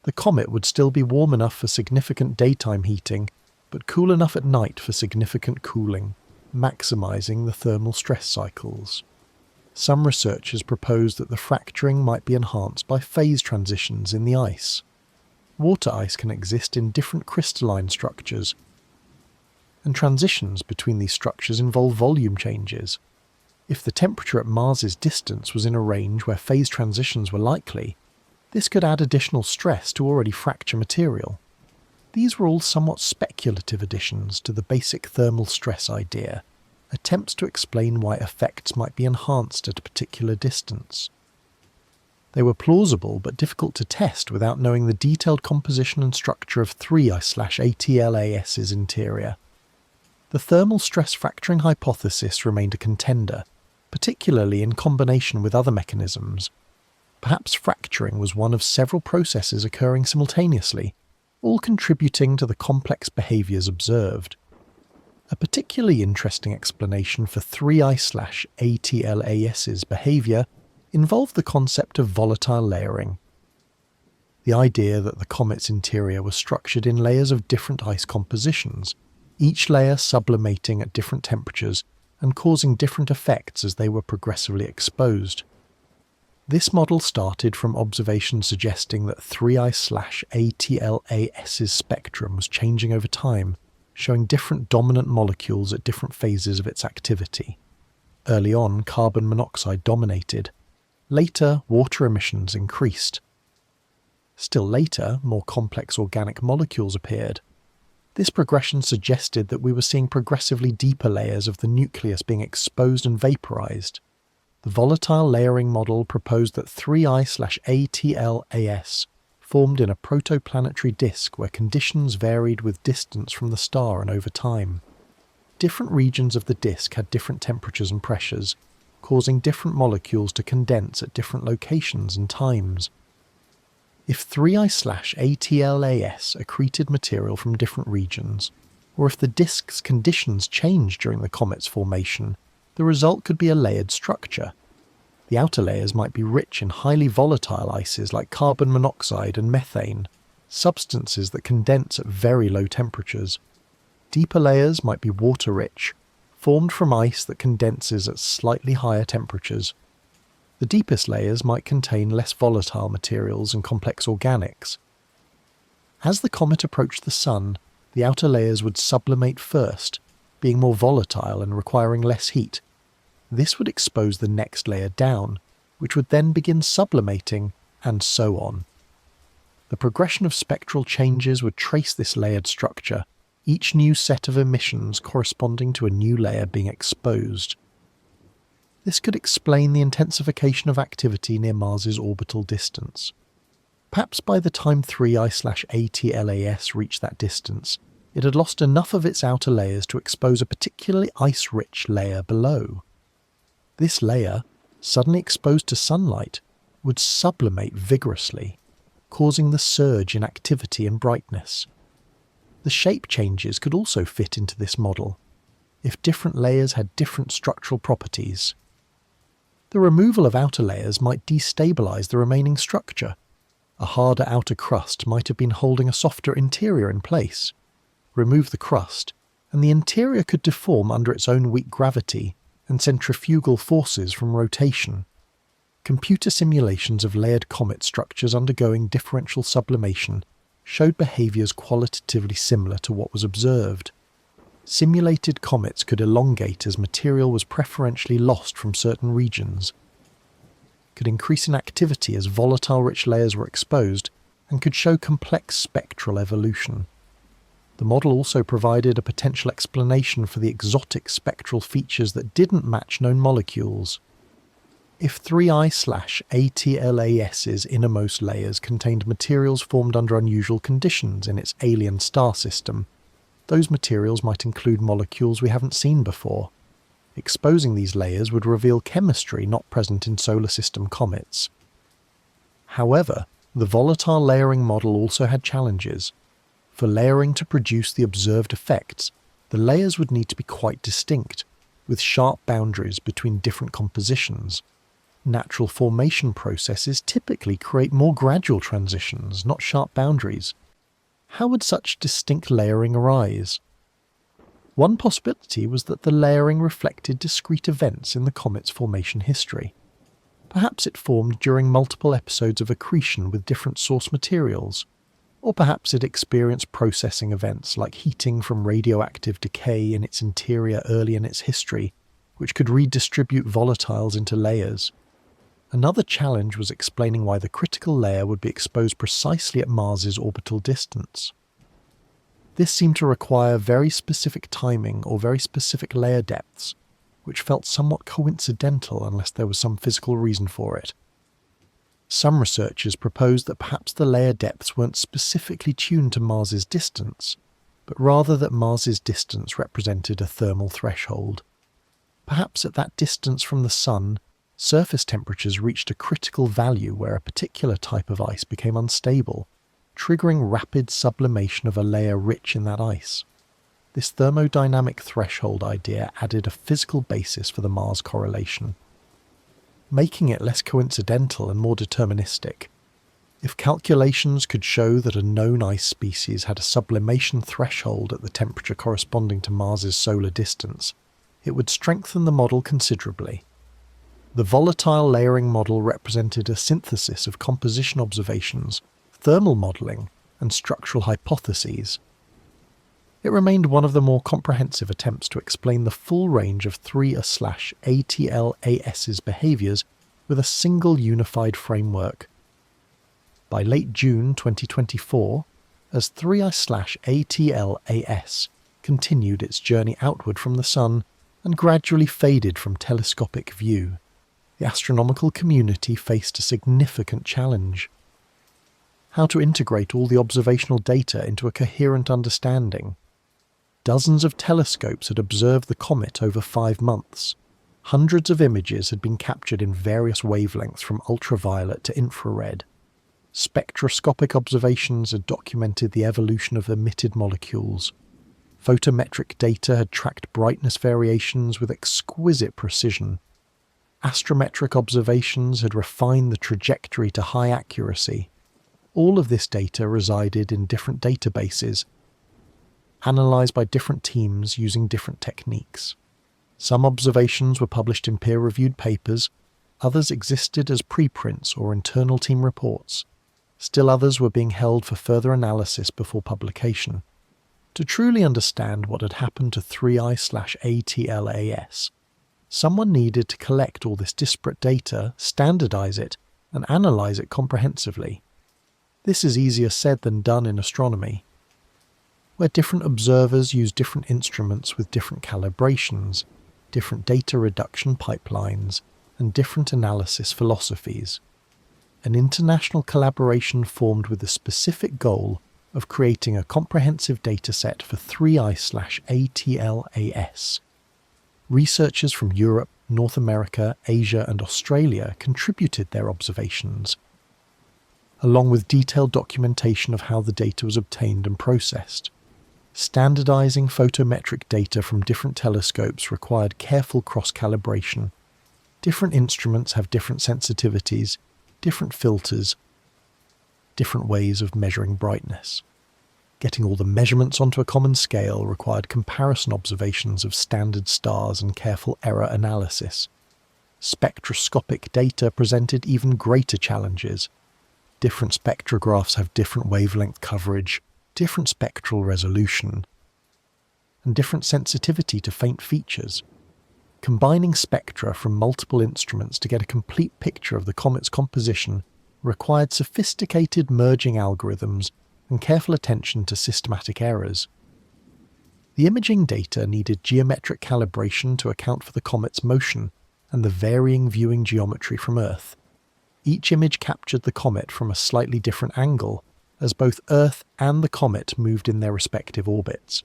The comet would still be warm enough for significant daytime heating, but cool enough at night for significant cooling, maximizing the thermal stress cycles. Some researchers propose that the fracturing might be enhanced by phase transitions in the ice. Water ice can exist in different crystalline structures, and transitions between these structures involve volume changes. If the temperature at Mars's distance was in a range where phase transitions were likely, this could add additional stress to already fractured material. These were all somewhat speculative additions to the basic thermal stress idea, attempts to explain why effects might be enhanced at a particular distance. They were plausible but difficult to test without knowing the detailed composition and structure of 3I/ATLAS's interior. The thermal stress fracturing hypothesis remained a contender, particularly in combination with other mechanisms. Perhaps fracturing was one of several processes occurring simultaneously, all contributing to the complex behaviours observed. A particularly interesting explanation for 3I/ATLAS's behaviour involved the concept of volatile layering. The idea that the comet's interior was structured in layers of different ice compositions, each layer sublimating at different temperatures and causing different effects as they were progressively exposed. This model started from observations suggesting that 3I/ATLAS's spectrum was changing over time, showing different dominant molecules at different phases of its activity. Early on, carbon monoxide dominated. Later, water emissions increased. Still later, more complex organic molecules appeared. This progression suggested that we were seeing progressively deeper layers of the nucleus being exposed and vaporized. The volatile layering model proposed that 3I/ATLAS formed in a protoplanetary disk where conditions varied with distance from the star and over time. Different regions of the disk had different temperatures and pressures, causing different molecules to condense at different locations and times. If 3I/ATLAS accreted material from different regions, or if the disk's conditions changed during the comet's formation, the result could be a layered structure. The outer layers might be rich in highly volatile ices like carbon monoxide and methane, substances that condense at very low temperatures. Deeper layers might be water-rich, formed from ice that condenses at slightly higher temperatures. The deepest layers might contain less volatile materials and complex organics. As the comet approached the Sun, the outer layers would sublimate first, being more volatile and requiring less heat. This would expose the next layer down, which would then begin sublimating, and so on. The progression of spectral changes would trace this layered structure, each new set of emissions corresponding to a new layer being exposed. This could explain the intensification of activity near Mars's orbital distance. Perhaps by the time 3I/ATLAS reached that distance, it had lost enough of its outer layers to expose a particularly ice-rich layer below. This layer, suddenly exposed to sunlight, would sublimate vigorously, causing the surge in activity and brightness. The shape changes could also fit into this model, if different layers had different structural properties. The removal of outer layers might destabilize the remaining structure. A harder outer crust might have been holding a softer interior in place. Remove the crust, and the interior could deform under its own weak gravity and centrifugal forces from rotation. Computer simulations of layered comet structures undergoing differential sublimation showed behaviours qualitatively similar to what was observed. Simulated comets could elongate as material was preferentially lost from certain regions, could increase in activity as volatile-rich layers were exposed, and could show complex spectral evolution. The model also provided a potential explanation for the exotic spectral features that didn't match known molecules. If 3I/ATLAS's innermost layers contained materials formed under unusual conditions in its alien star system, those materials might include molecules we haven't seen before. Exposing these layers would reveal chemistry not present in solar system comets. However, the volatile layering model also had challenges. For layering to produce the observed effects, the layers would need to be quite distinct, with sharp boundaries between different compositions. Natural formation processes typically create more gradual transitions, not sharp boundaries. How would such distinct layering arise? One possibility was that the layering reflected discrete events in the comet's formation history. Perhaps it formed during multiple episodes of accretion with different source materials, or perhaps it experienced processing events like heating from radioactive decay in its interior early in its history, which could redistribute volatiles into layers. Another challenge was explaining why the critical layer would be exposed precisely at Mars's orbital distance. This seemed to require very specific timing or very specific layer depths, which felt somewhat coincidental unless there was some physical reason for it. Some researchers proposed that perhaps the layer depths weren't specifically tuned to Mars's distance, but rather that Mars's distance represented a thermal threshold. Perhaps at that distance from the Sun, surface temperatures reached a critical value where a particular type of ice became unstable, triggering rapid sublimation of a layer rich in that ice. This thermodynamic threshold idea added a physical basis for the Mars correlation, making it less coincidental and more deterministic. If calculations could show that a known ice species had a sublimation threshold at the temperature corresponding to Mars's solar distance, it would strengthen the model considerably. The volatile layering model represented a synthesis of composition observations, thermal modelling, and structural hypotheses. It remained one of the more comprehensive attempts to explain the full range of 3/ATLAS's behaviours with a single unified framework. By late June 2024, as 3/ATLAS continued its journey outward from the Sun and gradually faded from telescopic view, the astronomical community faced a significant challenge: how to integrate all the observational data into a coherent understanding. Dozens of telescopes had observed the comet over 5 months. Hundreds of images had been captured in various wavelengths from ultraviolet to infrared. Spectroscopic observations had documented the evolution of emitted molecules. Photometric data had tracked brightness variations with exquisite precision. Astrometric observations had refined the trajectory to high accuracy. All of this data resided in different databases, analysed by different teams using different techniques. Some observations were published in peer-reviewed papers, others existed as preprints or internal team reports. Still others were being held for further analysis before publication. To truly understand what had happened to 3/ATLAS, someone needed to collect all this disparate data, standardise it, and analyse it comprehensively. This is easier said than done in astronomy, where different observers use different instruments with different calibrations, different data reduction pipelines, and different analysis philosophies. An international collaboration formed with the specific goal of creating a comprehensive dataset for 3/ATLAS. Researchers from Europe, North America, Asia, and Australia contributed their observations, along with detailed documentation of how the data was obtained and processed. Standardizing photometric data from different telescopes required careful cross-calibration. Different instruments have different sensitivities, different filters, different ways of measuring brightness. Getting all the measurements onto a common scale required comparison observations of standard stars and careful error analysis. Spectroscopic data presented even greater challenges. Different spectrographs have different wavelength coverage, different spectral resolution, and different sensitivity to faint features. Combining spectra from multiple instruments to get a complete picture of the comet's composition required sophisticated merging algorithms and careful attention to systematic errors. The imaging data needed geometric calibration to account for the comet's motion and the varying viewing geometry from Earth. Each image captured the comet from a slightly different angle, as both Earth and the comet moved in their respective orbits.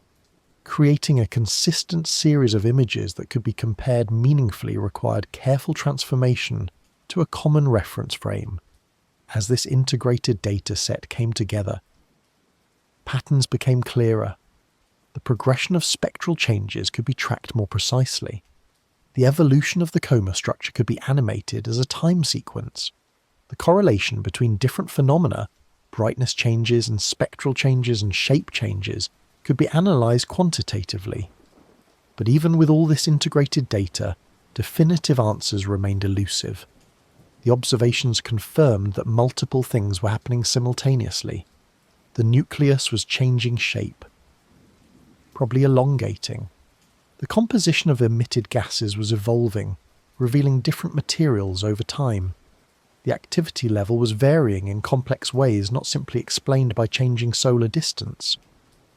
Creating a consistent series of images that could be compared meaningfully required careful transformation to a common reference frame. As this integrated data set came together, patterns became clearer. The progression of spectral changes could be tracked more precisely. The evolution of the coma structure could be animated as a time sequence. The correlation between different phenomena, brightness changes and spectral changes and shape changes, could be analysed quantitatively. But even with all this integrated data, definitive answers remained elusive. The observations confirmed that multiple things were happening simultaneously. The nucleus was changing shape, probably elongating. The composition of emitted gases was evolving, revealing different materials over time. The activity level was varying in complex ways not simply explained by changing solar distance.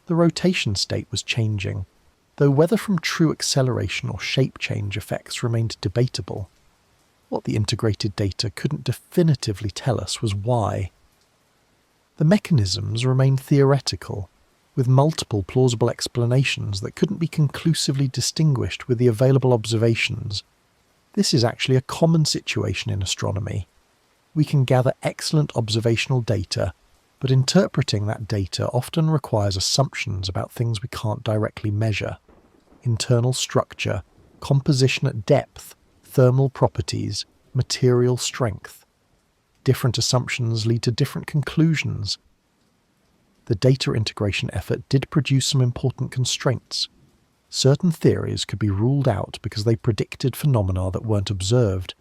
The rotation state was changing, though whether from true acceleration or shape change effects remained debatable. What the integrated data couldn't definitively tell us was why. The mechanisms remained theoretical, with multiple plausible explanations that couldn't be conclusively distinguished with the available observations. This is actually a common situation in astronomy. We can gather excellent observational data, but interpreting that data often requires assumptions about things we can't directly measure: internal structure, composition at depth, thermal properties, material strength. Different assumptions lead to different conclusions. The data integration effort did produce some important constraints. Certain theories could be ruled out because they predicted phenomena that weren't observed.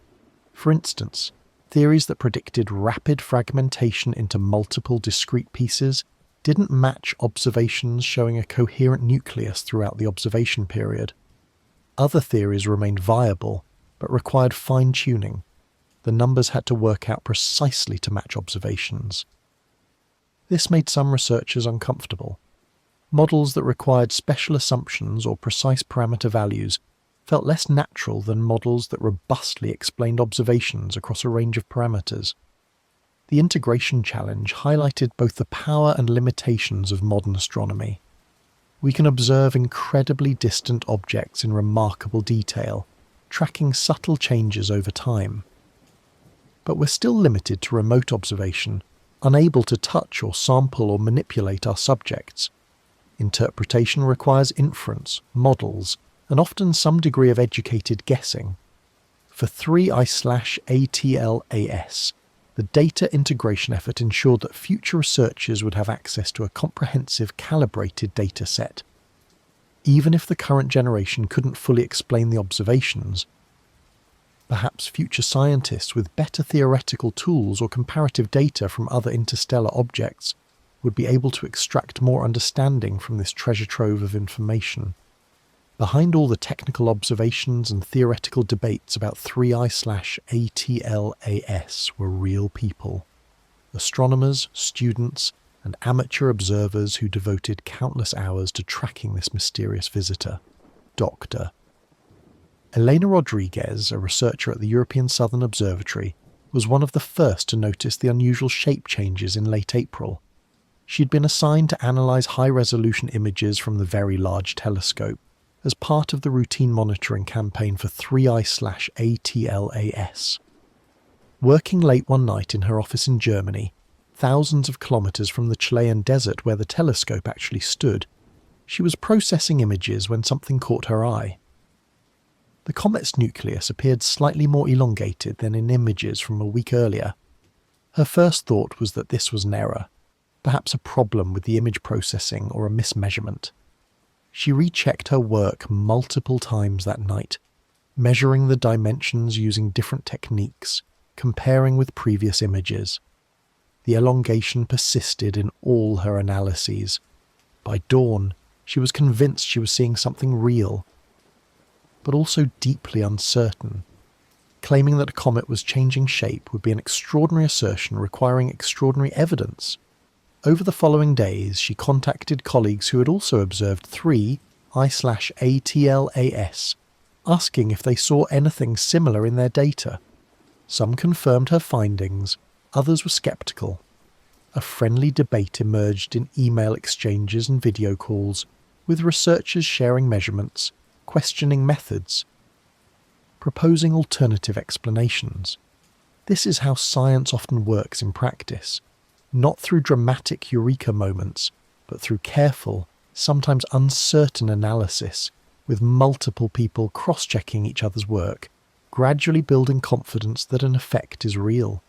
For instance, theories that predicted rapid fragmentation into multiple discrete pieces didn't match observations showing a coherent nucleus throughout the observation period. Other theories remained viable, but required fine-tuning. The numbers had to work out precisely to match observations. This made some researchers uncomfortable. Models that required special assumptions or precise parameter values felt less natural than models that robustly explained observations across a range of parameters. The integration challenge highlighted both the power and limitations of modern astronomy. We can observe incredibly distant objects in remarkable detail, tracking subtle changes over time. But we're still limited to remote observation, unable to touch or sample or manipulate our subjects. Interpretation requires inference, models, and often some degree of educated guessing. For 3I/ATLAS, the data integration effort ensured that future researchers would have access to a comprehensive, calibrated data set. Even if the current generation couldn't fully explain the observations, perhaps future scientists with better theoretical tools or comparative data from other interstellar objects would be able to extract more understanding from this treasure trove of information. Behind all the technical observations and theoretical debates about 3I/ATLAS were real people. Astronomers, students, and amateur observers who devoted countless hours to tracking this mysterious visitor. Dr. Elena Rodriguez, a researcher at the European Southern Observatory, was one of the first to notice the unusual shape changes in late April. She'd been assigned to analyse high-resolution images from the Very Large Telescope as part of the routine monitoring campaign for 3I/ATLAS. Working late one night in her office in Germany, thousands of kilometres from the Chilean desert where the telescope actually stood, she was processing images when something caught her eye. The comet's nucleus appeared slightly more elongated than in images from a week earlier. Her first thought was that this was an error, perhaps a problem with the image processing or a mismeasurement. She rechecked her work multiple times that night, measuring the dimensions using different techniques, comparing with previous images. The elongation persisted in all her analyses. By dawn, she was convinced she was seeing something real, but also deeply uncertain. Claiming that a comet was changing shape would be an extraordinary assertion requiring extraordinary evidence. Over the following days, she contacted colleagues who had also observed 3I/ATLAS, asking if they saw anything similar in their data. Some confirmed her findings, others were sceptical. A friendly debate emerged in email exchanges and video calls, with researchers sharing measurements, questioning methods, proposing alternative explanations. This is how science often works in practice, not through dramatic eureka moments, but through careful, sometimes uncertain analysis, with multiple people cross-checking each other's work, gradually building confidence that an effect is real.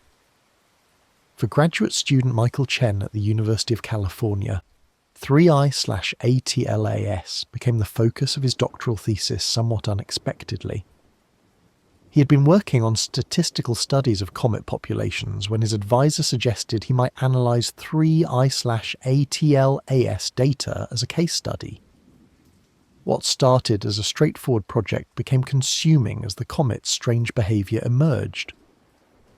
For graduate student Michael Chen at the University of California, 3I/ATLAS became the focus of his doctoral thesis somewhat unexpectedly. He had been working on statistical studies of comet populations when his advisor suggested he might analyse 3I/ATLAS data as a case study. What started as a straightforward project became consuming as the comet's strange behaviour emerged.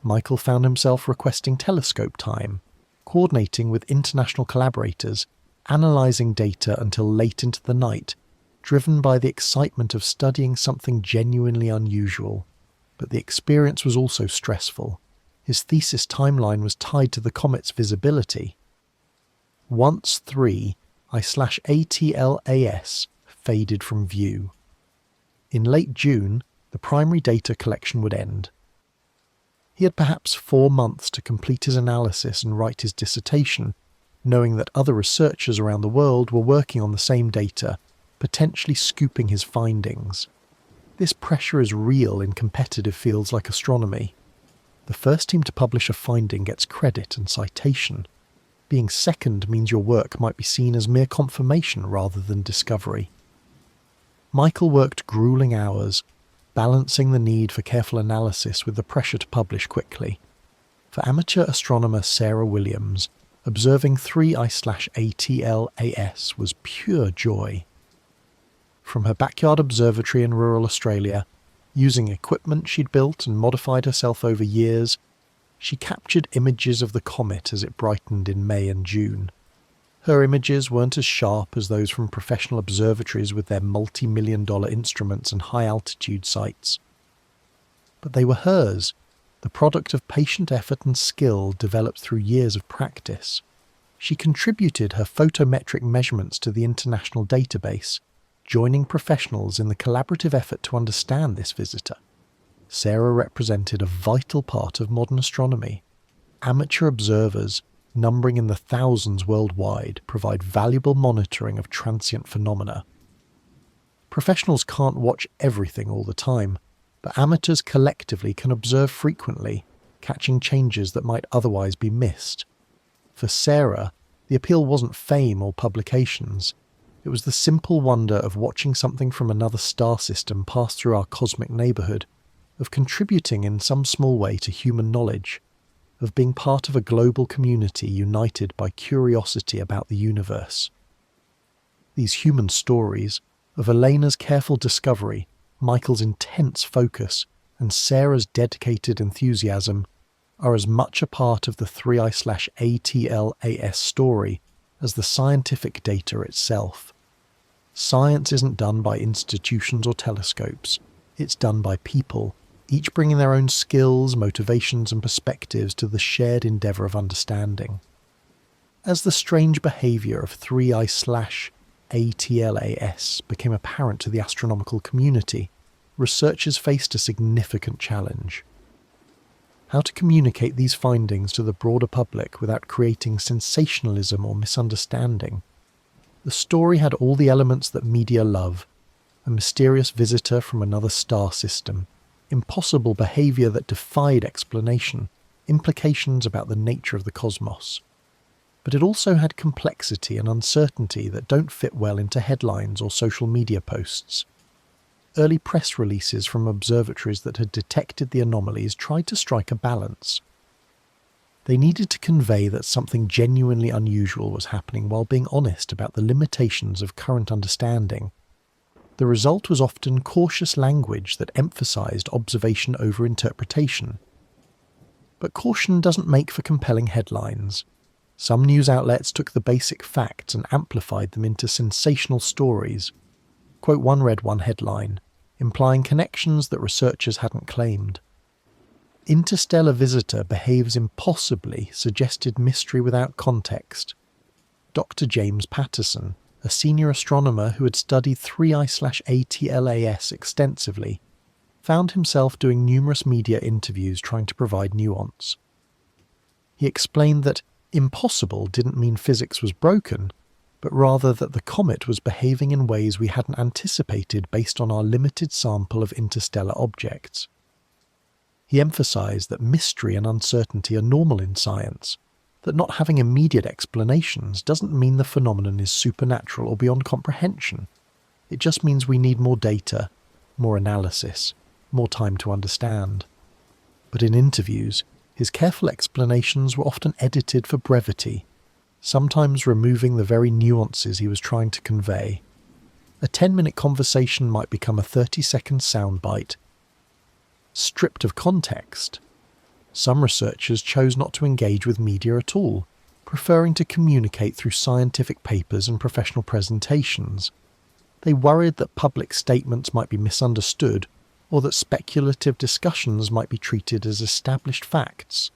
Michael found himself requesting telescope time, coordinating with international collaborators, analysing data until late into the night, driven by the excitement of studying something genuinely unusual. but the experience was also stressful. His thesis timeline was tied to the comet's visibility. Once 3I/ATLAS faded from view. In late June, the primary data collection would end. He had perhaps 4 months to complete his analysis and write his dissertation, knowing that other researchers around the world were working on the same data, potentially scooping his findings. This pressure is real in competitive fields like astronomy. The first team to publish a finding gets credit and citation. Being second means your work might be seen as mere confirmation rather than discovery. Michael worked grueling hours, balancing the need for careful analysis with the pressure to publish quickly. For amateur astronomer Sarah Williams, observing 3I/ATLAS was pure joy. From her backyard observatory in rural Australia, using equipment she'd built and modified herself over years, she captured images of the comet as it brightened in May and June. Her images weren't as sharp as those from professional observatories with their multi-million-dollar instruments and high-altitude sites. But they were hers, the product of patient effort and skill developed through years of practice. She contributed her photometric measurements to the international database, joining professionals in the collaborative effort to understand this visitor. Sarah represented a vital part of modern astronomy. Amateur observers, numbering in the thousands worldwide, provide valuable monitoring of transient phenomena. Professionals can't watch everything all the time, but amateurs collectively can observe frequently, catching changes that might otherwise be missed. For Sarah, the appeal wasn't fame or publications. It was the simple wonder of watching something from another star system pass through our cosmic neighbourhood, of contributing in some small way to human knowledge, of being part of a global community united by curiosity about the universe. These human stories, of Elena's careful discovery, Michael's intense focus, and Sarah's dedicated enthusiasm, are as much a part of the 3I/ATLAS story as the scientific data itself. Science isn't done by institutions or telescopes. It's done by people, each bringing their own skills, motivations and perspectives to the shared endeavour of understanding. As the strange behaviour of 3I/ATLAS became apparent to the astronomical community, researchers faced a significant challenge. How to communicate these findings to the broader public without creating sensationalism or misunderstanding. The story had all the elements that media love: a mysterious visitor from another star system, impossible behaviour that defied explanation, implications about the nature of the cosmos. But it also had complexity and uncertainty that don't fit well into headlines or social media posts. Early press releases from observatories that had detected the anomalies tried to strike a balance. They needed to convey that something genuinely unusual was happening while being honest about the limitations of current understanding. The result was often cautious language that emphasised observation over interpretation. But caution doesn't make for compelling headlines. Some news outlets took the basic facts and amplified them into sensational stories. Quote one read one headline, implying connections that researchers hadn't claimed. Interstellar visitor behaves impossibly suggested mystery without context. Dr. James Patterson, a senior astronomer who had studied 3I/ATLAS extensively, found himself doing numerous media interviews trying to provide nuance. He explained that impossible didn't mean physics was broken, but rather that the comet was behaving in ways we hadn't anticipated based on our limited sample of interstellar objects. He emphasised that mystery and uncertainty are normal in science, that not having immediate explanations doesn't mean the phenomenon is supernatural or beyond comprehension. It just means we need more data, more analysis, more time to understand. But in interviews, his careful explanations were often edited for brevity, sometimes removing the very nuances he was trying to convey. A 10-minute conversation might become a 30-second soundbite. Stripped of context, some researchers chose not to engage with media at all, preferring to communicate through scientific papers and professional presentations. They worried that public statements might be misunderstood or that speculative discussions might be treated as established facts.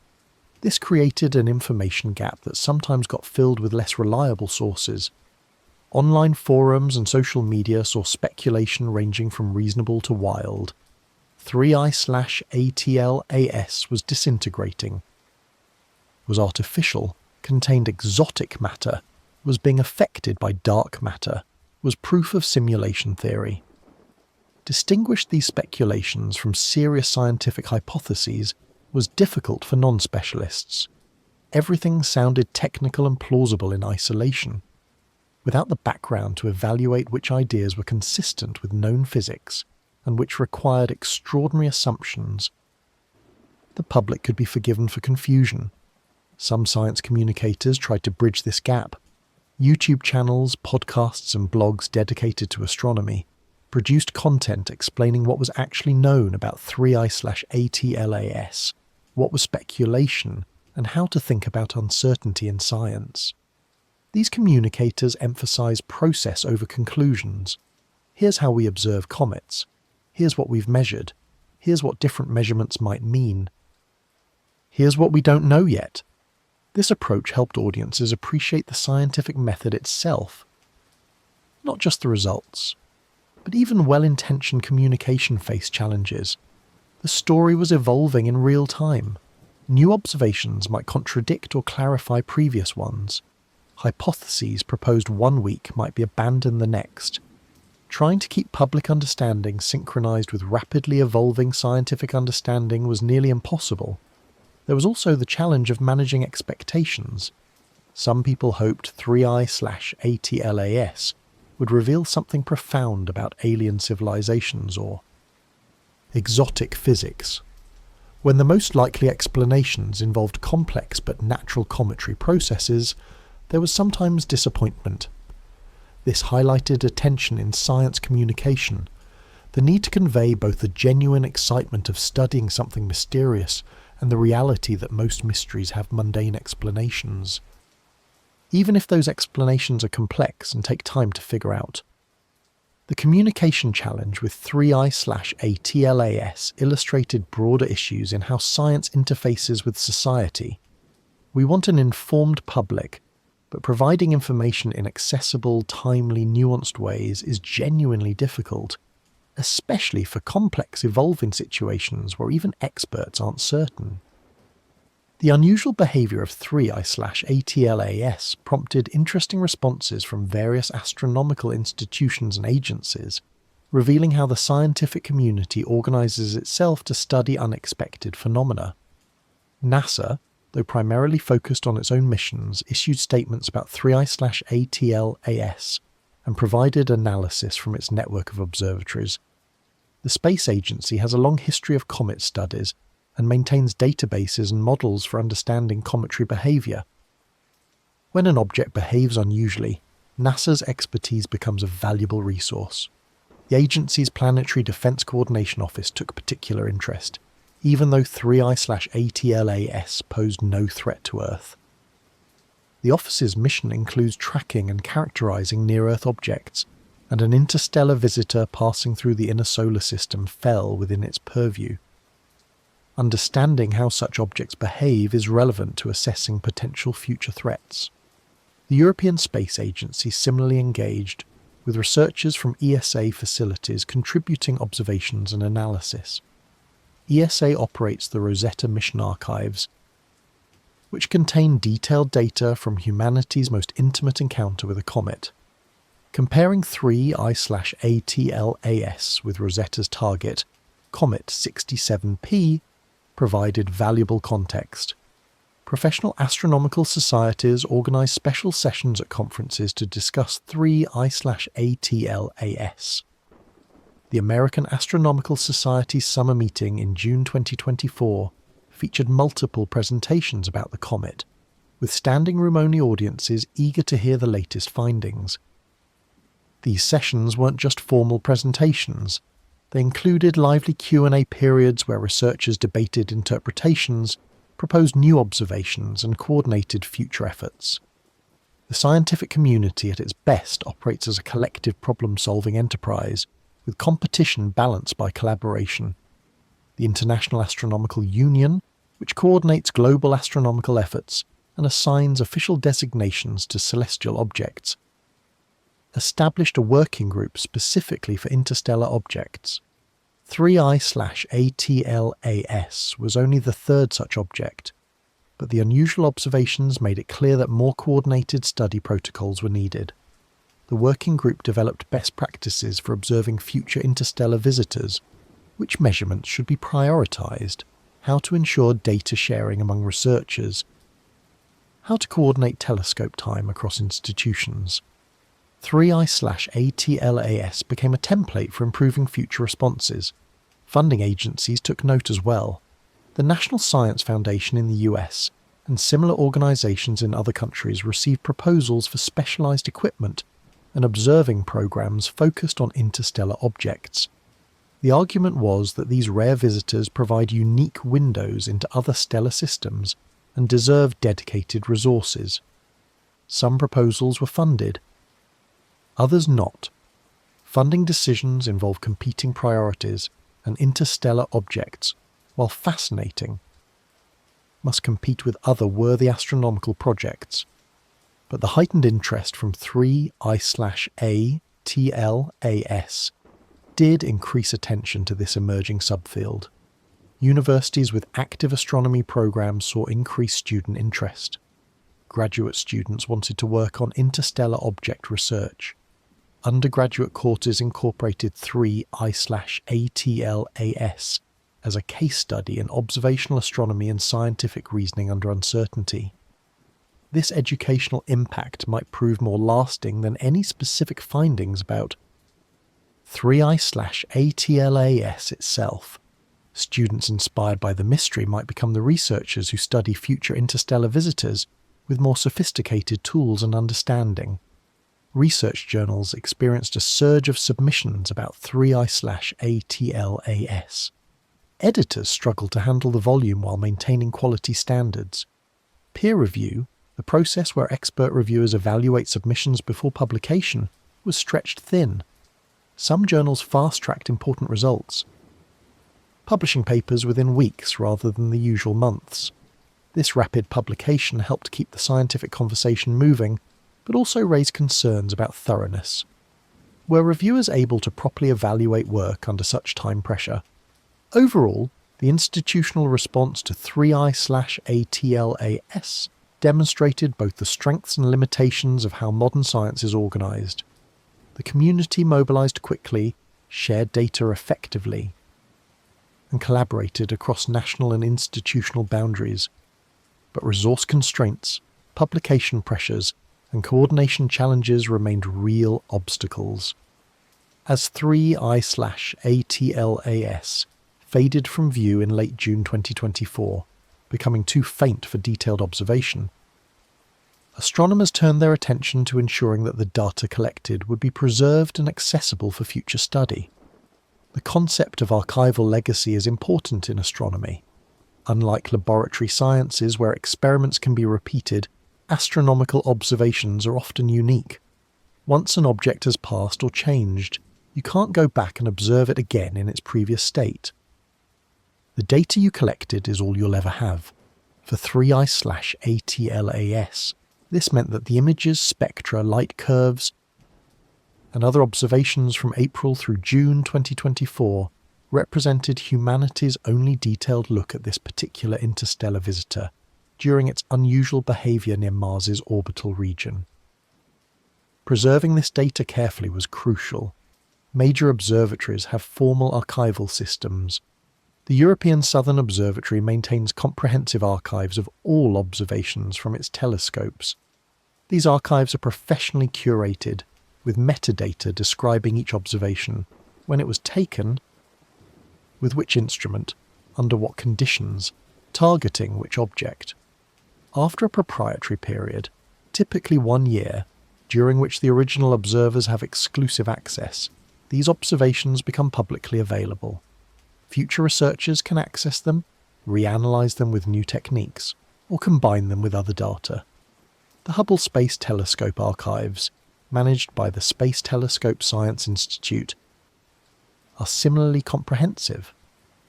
This created an information gap that sometimes got filled with less reliable sources. Online forums and social media saw speculation ranging from reasonable to wild. 3I/ATLAS was disintegrating, was artificial, contained exotic matter, was being affected by dark matter, was proof of simulation theory. Distinguish these speculations from serious scientific hypotheses was difficult for non-specialists. Everything sounded technical and plausible in isolation, without the background to evaluate which ideas were consistent with known physics and which required extraordinary assumptions. The public could be forgiven for confusion. Some science communicators tried to bridge this gap. YouTube channels, podcasts and blogs dedicated to astronomy produced content explaining what was actually known about 3I/ATLAS, what was speculation, and how to think about uncertainty in science. These communicators emphasize process over conclusions. Here's how we observe comets. Here's what we've measured. Here's what different measurements might mean. Here's what we don't know yet. This approach helped audiences appreciate the scientific method itself, not just the results. But even well-intentioned communication faced challenges. The story was evolving in real time. New observations might contradict or clarify previous ones. Hypotheses proposed one week might be abandoned the next. Trying to keep public understanding synchronized with rapidly evolving scientific understanding was nearly impossible. There was also the challenge of managing expectations. Some people hoped 3I/ATLAS would reveal something profound about alien civilizations or exotic physics, when the most likely explanations involved complex but natural cometary processes. There was sometimes disappointment. This highlighted a tension in science communication, the need to convey both the genuine excitement of studying something mysterious and the reality that most mysteries have mundane explanations, even if those explanations are complex and take time to figure out. The communication challenge with 3I/ATLAS illustrated broader issues in how science interfaces with society. We want an informed public, but providing information in accessible, timely, nuanced ways is genuinely difficult, especially for complex, evolving situations where even experts aren't certain. The unusual behaviour of 3I/ATLAS prompted interesting responses from various astronomical institutions and agencies, revealing how the scientific community organises itself to study unexpected phenomena. NASA, though primarily focused on its own missions, issued statements about 3I/ATLAS and provided analysis from its network of observatories. The space agency has a long history of comet studies and maintains databases and models for understanding cometary behaviour. When an object behaves unusually, NASA's expertise becomes a valuable resource. The agency's Planetary Defense Coordination Office took particular interest, even though 3I/ATLAS posed no threat to Earth. The office's mission includes tracking and characterizing near-Earth objects, and an interstellar visitor passing through the inner solar system fell within its purview. Understanding how such objects behave is relevant to assessing potential future threats. The European Space Agency similarly engaged, with researchers from ESA facilities contributing observations and analysis. ESA operates the Rosetta mission archives, which contain detailed data from humanity's most intimate encounter with a comet. Comparing 3I/ATLAS with Rosetta's target, Comet 67P, provided valuable context. Professional astronomical societies organise special sessions at conferences to discuss 3I/ATLAS. The American Astronomical Society's summer meeting in June 2024 featured multiple presentations about the comet, with standing room only audiences eager to hear the latest findings. These sessions weren't just formal presentations. They included lively Q&A periods where researchers debated interpretations, proposed new observations, and coordinated future efforts. The scientific community at its best operates as a collective problem-solving enterprise, with competition balanced by collaboration. The International Astronomical Union, which coordinates global astronomical efforts and assigns official designations to celestial objects, established a working group specifically for interstellar objects. 3I/ATLAS was only the third such object, but the unusual observations made it clear that more coordinated study protocols were needed. The working group developed best practices for observing future interstellar visitors, which measurements should be prioritised, how to ensure data sharing among researchers, how to coordinate telescope time across institutions. 3I/ATLAS became a template for improving future responses. Funding agencies took note as well. The National Science Foundation in the US and similar organisations in other countries received proposals for specialised equipment and observing programs focused on interstellar objects. The argument was that these rare visitors provide unique windows into other stellar systems and deserve dedicated resources. Some proposals were funded, others not. Funding decisions involve competing priorities, and interstellar objects, while fascinating, must compete with other worthy astronomical projects. But the heightened interest from 3I/ATLAS did increase attention to this emerging subfield. Universities with active astronomy programs saw increased student interest. Graduate students wanted to work on interstellar object research. Undergraduate courses incorporated 3I/ATLAS as a case study in observational astronomy and scientific reasoning under uncertainty. This educational impact might prove more lasting than any specific findings about 3I/ATLAS itself. Students inspired by the mystery might become the researchers who study future interstellar visitors with more sophisticated tools and understanding. Research journals experienced a surge of submissions about 3I/ATLAS. Editors struggled to handle the volume while maintaining quality standards. Peer review, the process where expert reviewers evaluate submissions before publication, was stretched thin. Some journals fast-tracked important results, publishing papers within weeks rather than the usual months. This rapid publication helped keep the scientific conversation moving, but also raised concerns about thoroughness. Were reviewers able to properly evaluate work under such time pressure? Overall, the institutional response to 3I/ATLAS demonstrated both the strengths and limitations of how modern science is organised. The community mobilised quickly, shared data effectively, and collaborated across national and institutional boundaries. But resource constraints, publication pressures, and coordination challenges remained real obstacles. As 3I/ATLAS faded from view in late June 2024, becoming too faint for detailed observation, astronomers turned their attention to ensuring that the data collected would be preserved and accessible for future study. The concept of archival legacy is important in astronomy. Unlike laboratory sciences where experiments can be repeated, astronomical observations are often unique. Once an object has passed or changed, you can't go back and observe it again in its previous state. The data you collected is all you'll ever have. For 3I/ATLAS, this meant that the images, spectra, light curves, and other observations from April through June 2024 represented humanity's only detailed look at this particular interstellar visitor during its unusual behaviour near Mars's orbital region. Preserving this data carefully was crucial. Major observatories have formal archival systems. The European Southern Observatory maintains comprehensive archives of all observations from its telescopes. These archives are professionally curated, with metadata describing each observation, when it was taken, with which instrument, under what conditions, targeting which object. After a proprietary period, typically 1 year, during which the original observers have exclusive access, these observations become publicly available. Future researchers can access them, reanalyze them with new techniques, or combine them with other data. The Hubble Space Telescope archives, managed by the Space Telescope Science Institute, are similarly comprehensive.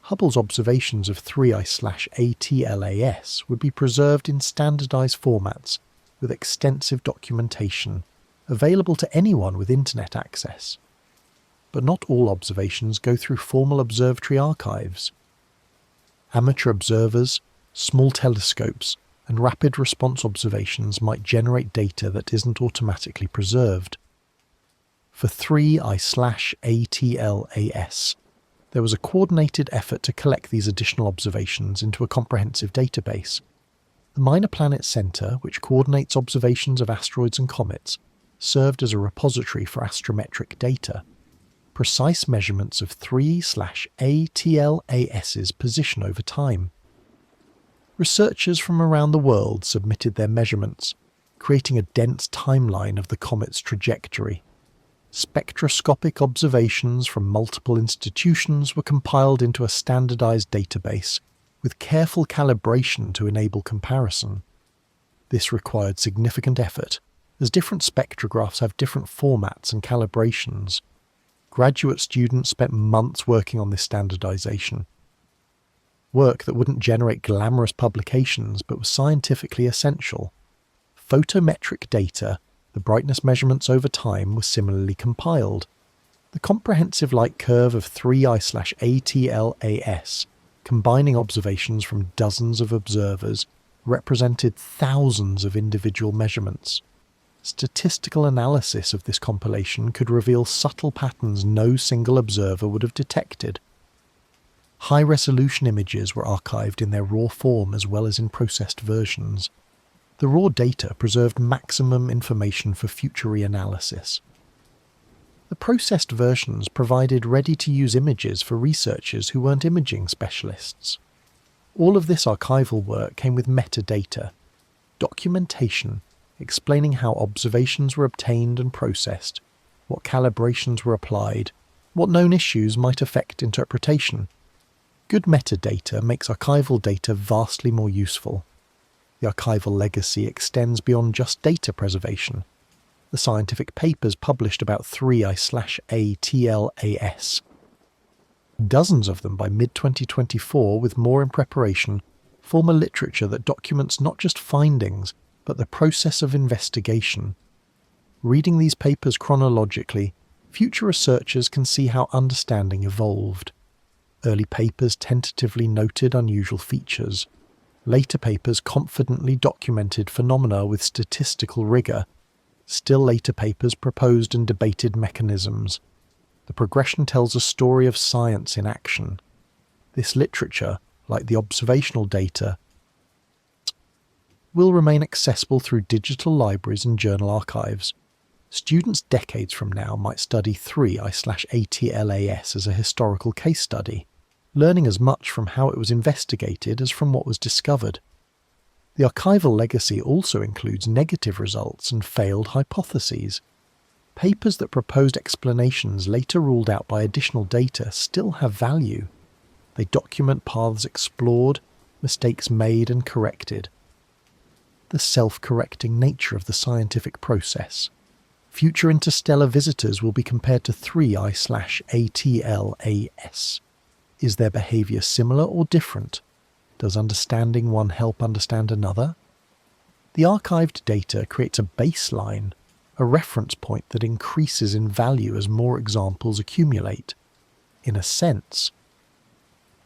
Hubble's observations of 3I/ATLAS would be preserved in standardized formats with extensive documentation, available to anyone with internet access. But not all observations go through formal observatory archives. Amateur observers, small telescopes, and rapid response observations might generate data that isn't automatically preserved. For 3I/ATLAS, there was a coordinated effort to collect these additional observations into a comprehensive database. The Minor Planet Center, which coordinates observations of asteroids and comets, served as a repository for astrometric data. Precise measurements of 3/ATLAS's position over time. Researchers from around the world submitted their measurements, creating a dense timeline of the comet's trajectory. Spectroscopic observations from multiple institutions were compiled into a standardized database, with careful calibration to enable comparison. This required significant effort, as different spectrographs have different formats and calibrations. Graduate students spent months working on this standardization. Work that wouldn't generate glamorous publications but was scientifically essential. Photometric data, the brightness measurements over time, were similarly compiled. The comprehensive light curve of 3I/ATLAS, combining observations from dozens of observers, represented thousands of individual measurements. Statistical analysis of this compilation could reveal subtle patterns no single observer would have detected. High-resolution images were archived in their raw form as well as in processed versions. The raw data preserved maximum information for future reanalysis. The processed versions provided ready-to-use images for researchers who weren't imaging specialists. All of this archival work came with metadata, documentation explaining how observations were obtained and processed, what calibrations were applied, what known issues might affect interpretation. Good metadata makes archival data vastly more useful. The archival legacy extends beyond just data preservation. The scientific papers published about 3I/ATLAS, dozens of them by mid-2024 with more in preparation, form a literature that documents not just findings, but the process of investigation. Reading these papers chronologically, future researchers can see how understanding evolved. Early papers tentatively noted unusual features. Later papers confidently documented phenomena with statistical rigor. Still later papers proposed and debated mechanisms. The progression tells a story of science in action. This literature, like the observational data, will remain accessible through digital libraries and journal archives. Students decades from now might study 3I/ATLAS as a historical case study, learning as much from how it was investigated as from what was discovered. The archival legacy also includes negative results and failed hypotheses. Papers that proposed explanations later ruled out by additional data still have value. They document paths explored, mistakes made and corrected. The self-correcting nature of the scientific process. Future interstellar visitors will be compared to 3I/ATLAS. Is their behaviour similar or different? Does understanding one help understand another? The archived data creates a baseline, a reference point that increases in value as more examples accumulate. In a sense,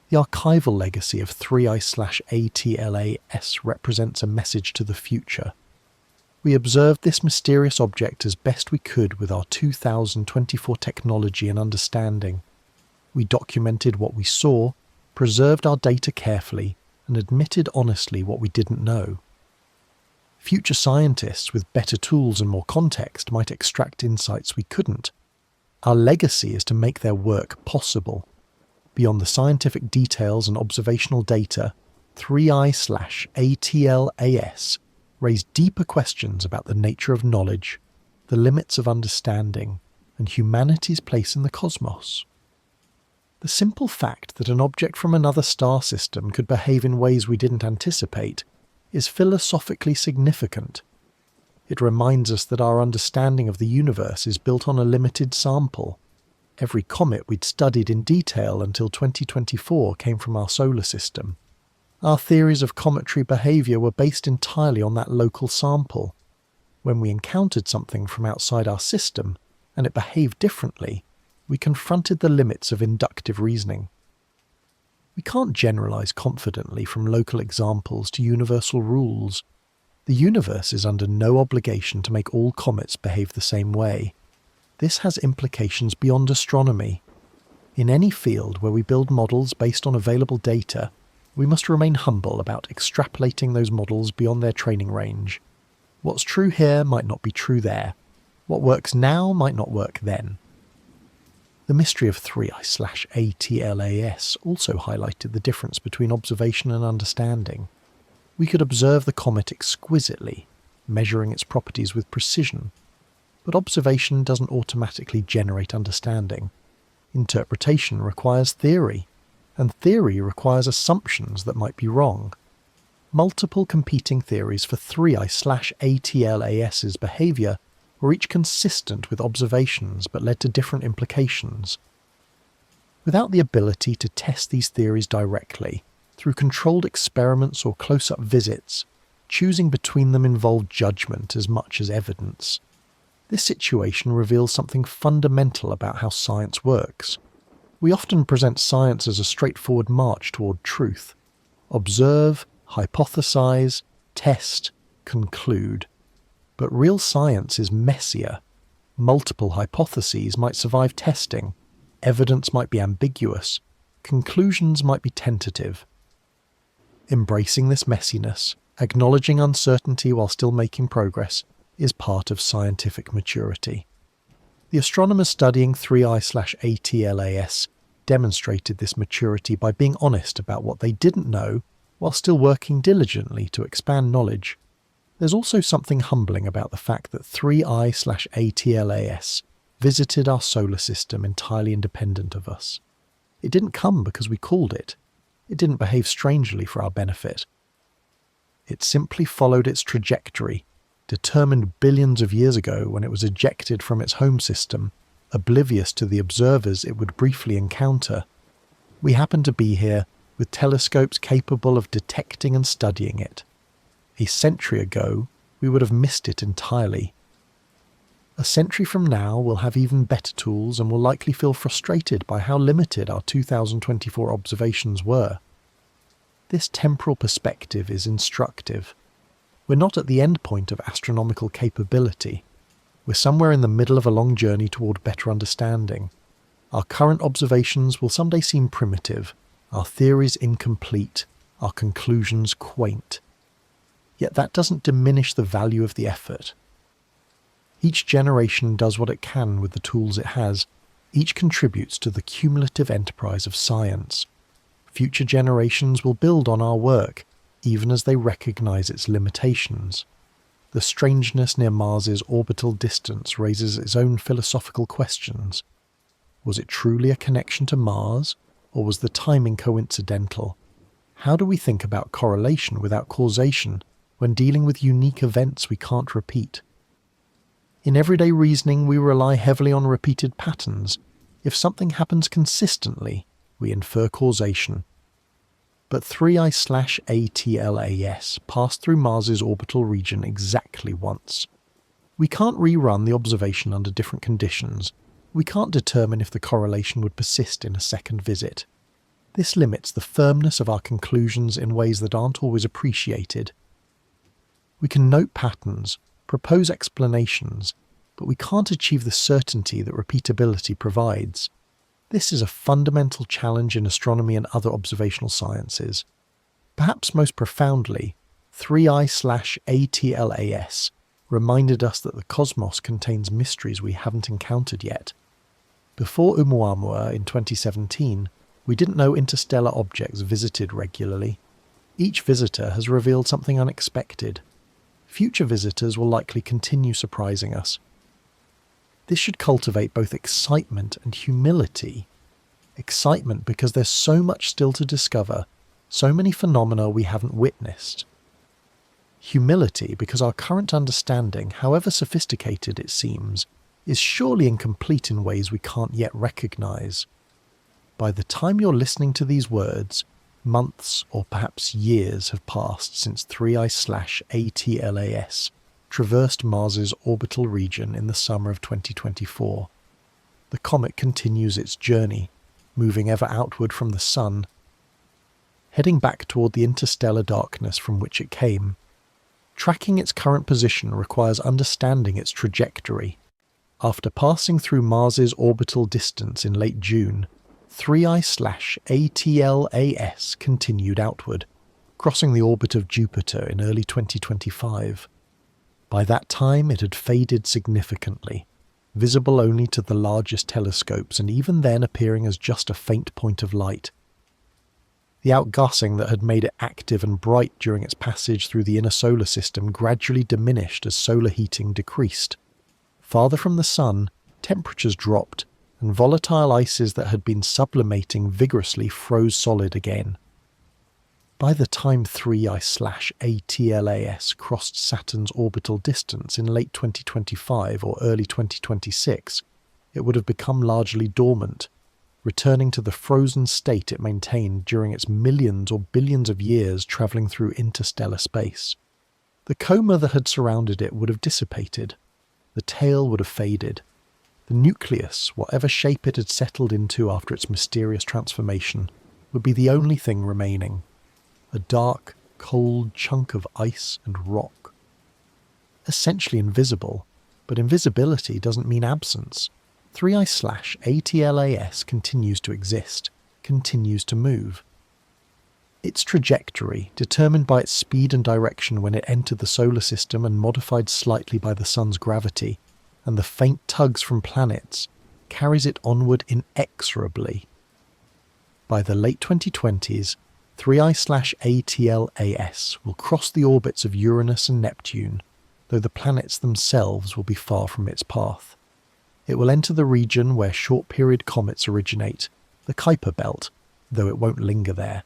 the archival legacy of 3I/ATLAS represents a message to the future. We observed this mysterious object as best we could with our 2024 technology and understanding. We documented what we saw, preserved our data carefully, and admitted honestly what we didn't know. Future scientists with better tools and more context might extract insights we couldn't. Our legacy is to make their work possible. Beyond the scientific details and observational data, 3I/ATLAS raised deeper questions about the nature of knowledge, the limits of understanding, and humanity's place in the cosmos. The simple fact that an object from another star system could behave in ways we didn't anticipate is philosophically significant. It reminds us that our understanding of the universe is built on a limited sample. Every comet we'd studied in detail until 2024 came from our solar system. Our theories of cometary behaviour were based entirely on that local sample. When we encountered something from outside our system, and it behaved differently, we confronted the limits of inductive reasoning. We can't generalise confidently from local examples to universal rules. The universe is under no obligation to make all comets behave the same way. This has implications beyond astronomy. In any field where we build models based on available data, we must remain humble about extrapolating those models beyond their training range. What's true here might not be true there. What works now might not work then. The mystery of 3I/ATLAS also highlighted the difference between observation and understanding. We could observe the comet exquisitely, measuring its properties with precision. But observation doesn't automatically generate understanding. Interpretation requires theory, and theory requires assumptions that might be wrong. Multiple competing theories for 3I/ATLAS's behaviour were each consistent with observations but led to different implications. Without the ability to test these theories directly, through controlled experiments or close-up visits, choosing between them involved judgment as much as evidence. This situation reveals something fundamental about how science works. We often present science as a straightforward march toward truth. Observe, hypothesize, test, conclude. But real science is messier. Multiple hypotheses might survive testing, evidence might be ambiguous, conclusions might be tentative. Embracing this messiness, acknowledging uncertainty while still making progress, is part of scientific maturity. The astronomers studying 3I/ATLAS demonstrated this maturity by being honest about what they didn't know while still working diligently to expand knowledge. There's also something humbling about the fact that 3I/ATLAS visited our solar system entirely independent of us. It didn't come because we called it. It didn't behave strangely for our benefit. It simply followed its trajectory, determined billions of years ago when it was ejected from its home system, oblivious to the observers it would briefly encounter. We happen to be here with telescopes capable of detecting and studying it. A century ago, we would have missed it entirely. A century from now, we'll have even better tools and will likely feel frustrated by how limited our 2024 observations were. This temporal perspective is instructive. We're not at the end point of astronomical capability. We're somewhere in the middle of a long journey toward better understanding. Our current observations will someday seem primitive, our theories incomplete, our conclusions quaint. Yet that doesn't diminish the value of the effort. Each generation does what it can with the tools it has. Each contributes to the cumulative enterprise of science. Future generations will build on our work, even as they recognize its limitations. The strangeness near Mars's orbital distance raises its own philosophical questions. Was it truly a connection to Mars, or was the timing coincidental? How do we think about correlation without causation when dealing with unique events we can't repeat? In everyday reasoning, we rely heavily on repeated patterns. If something happens consistently, we infer causation. But 3I/ATLAS passed through Mars's orbital region exactly once. We can't rerun the observation under different conditions. We can't determine if the correlation would persist in a second visit. This limits the firmness of our conclusions in ways that aren't always appreciated. We can note patterns, propose explanations, but we can't achieve the certainty that repeatability provides. This is a fundamental challenge in astronomy and other observational sciences. Perhaps most profoundly, 3I/ATLAS reminded us that the cosmos contains mysteries we haven't encountered yet. Before Oumuamua in 2017, we didn't know interstellar objects visited regularly. Each visitor has revealed something unexpected. Future visitors will likely continue surprising us. This should cultivate both excitement and humility. Excitement because there's so much still to discover, so many phenomena we haven't witnessed. Humility because our current understanding, however sophisticated it seems, is surely incomplete in ways we can't yet recognize. By the time you're listening to these words, months or perhaps years have passed since 3I/ATLAS traversed Mars's orbital region in the summer of 2024. The comet continues its journey, moving ever outward from the Sun, heading back toward the interstellar darkness from which it came. Tracking its current position requires understanding its trajectory. After passing through Mars's orbital distance in late June, 3I/ATLAS continued outward, crossing the orbit of Jupiter in early 2025. By that time it had faded significantly, visible only to the largest telescopes and even then appearing as just a faint point of light. The outgassing that had made it active and bright during its passage through the inner solar system gradually diminished as solar heating decreased. Farther from the Sun, temperatures dropped, and volatile ices that had been sublimating vigorously froze solid again. By the time 3I/ATLAS crossed Saturn's orbital distance in late 2025 or early 2026, it would have become largely dormant, returning to the frozen state it maintained during its millions or billions of years travelling through interstellar space. The coma that had surrounded it would have dissipated. The tail would have faded. The nucleus, whatever shape it had settled into after its mysterious transformation, would be the only thing remaining. A dark, cold chunk of ice and rock. Essentially invisible, but invisibility doesn't mean absence. 3I/ATLAS continues to exist, continues to move. Its trajectory, determined by its speed and direction when it entered the solar system and modified slightly by the Sun's gravity, and the faint tugs from planets, carries it onward inexorably. By the late 2020s, 3I/ATLAS will cross the orbits of Uranus and Neptune, though the planets themselves will be far from its path. It will enter the region where short-period comets originate, the Kuiper belt, though it won't linger there.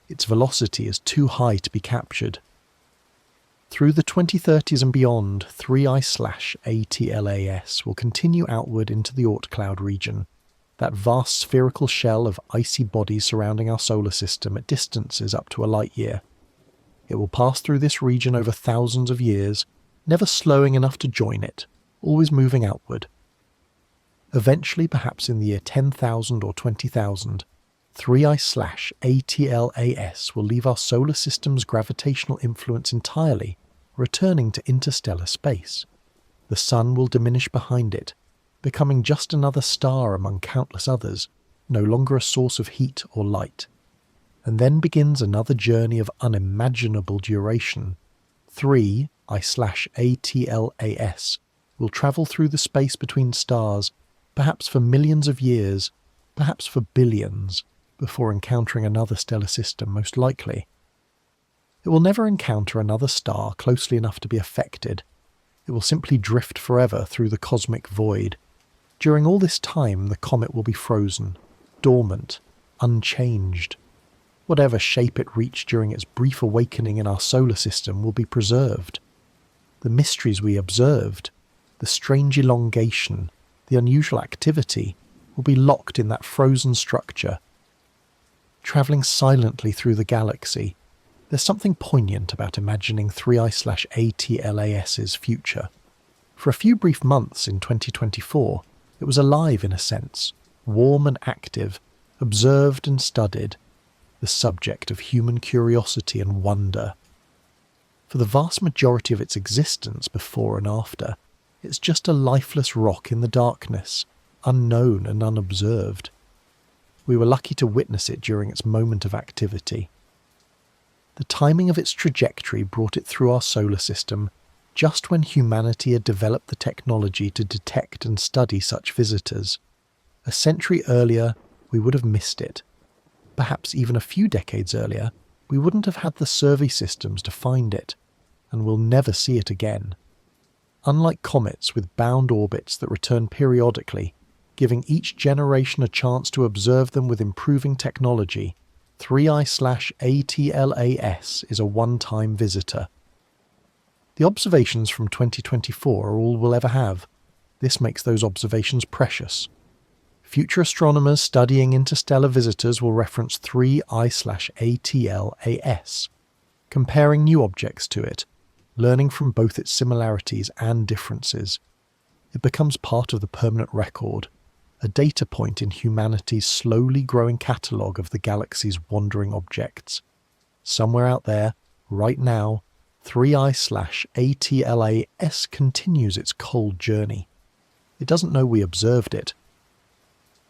Its velocity is too high to be captured. Through the 2030s and beyond, 3I/ATLAS will continue outward into the Oort cloud region, that vast spherical shell of icy bodies surrounding our solar system at distances up to a light-year. It will pass through this region over thousands of years, never slowing enough to join it, always moving outward. Eventually, perhaps in the year 10,000 or 20,000, 3I/ATLAS will leave our solar system's gravitational influence entirely, returning to interstellar space. The Sun will diminish behind it, becoming just another star among countless others, no longer a source of heat or light. And then begins another journey of unimaginable duration. 3I/ATLAS will travel through the space between stars, perhaps for millions of years, perhaps for billions, before encountering another stellar system, most likely. It will never encounter another star closely enough to be affected. It will simply drift forever through the cosmic void. During all this time, the comet will be frozen, dormant, unchanged. Whatever shape it reached during its brief awakening in our solar system will be preserved. The mysteries we observed, the strange elongation, the unusual activity, will be locked in that frozen structure. Travelling silently through the galaxy, there's something poignant about imagining 3I/ATLAS's future. For a few brief months in 2024, it was alive in a sense, warm and active, observed and studied, the subject of human curiosity and wonder. For the vast majority of its existence before and after, it's just a lifeless rock in the darkness, unknown and unobserved. We were lucky to witness it during its moment of activity. The timing of its trajectory brought it through our solar system just when humanity had developed the technology to detect and study such visitors. A century earlier, we would have missed it. Perhaps even a few decades earlier, we wouldn't have had the survey systems to find it, and we'll never see it again. Unlike comets with bound orbits that return periodically, giving each generation a chance to observe them with improving technology, 3I/ATLAS is a one-time visitor. The observations from 2024 are all we'll ever have. This makes those observations precious. Future astronomers studying interstellar visitors will reference 3I/ATLAS, comparing new objects to it, learning from both its similarities and differences. It becomes part of the permanent record, a data point in humanity's slowly growing catalogue of the galaxy's wandering objects. Somewhere out there, right now, 3I/ATLAS continues its cold journey. It doesn't know we observed it.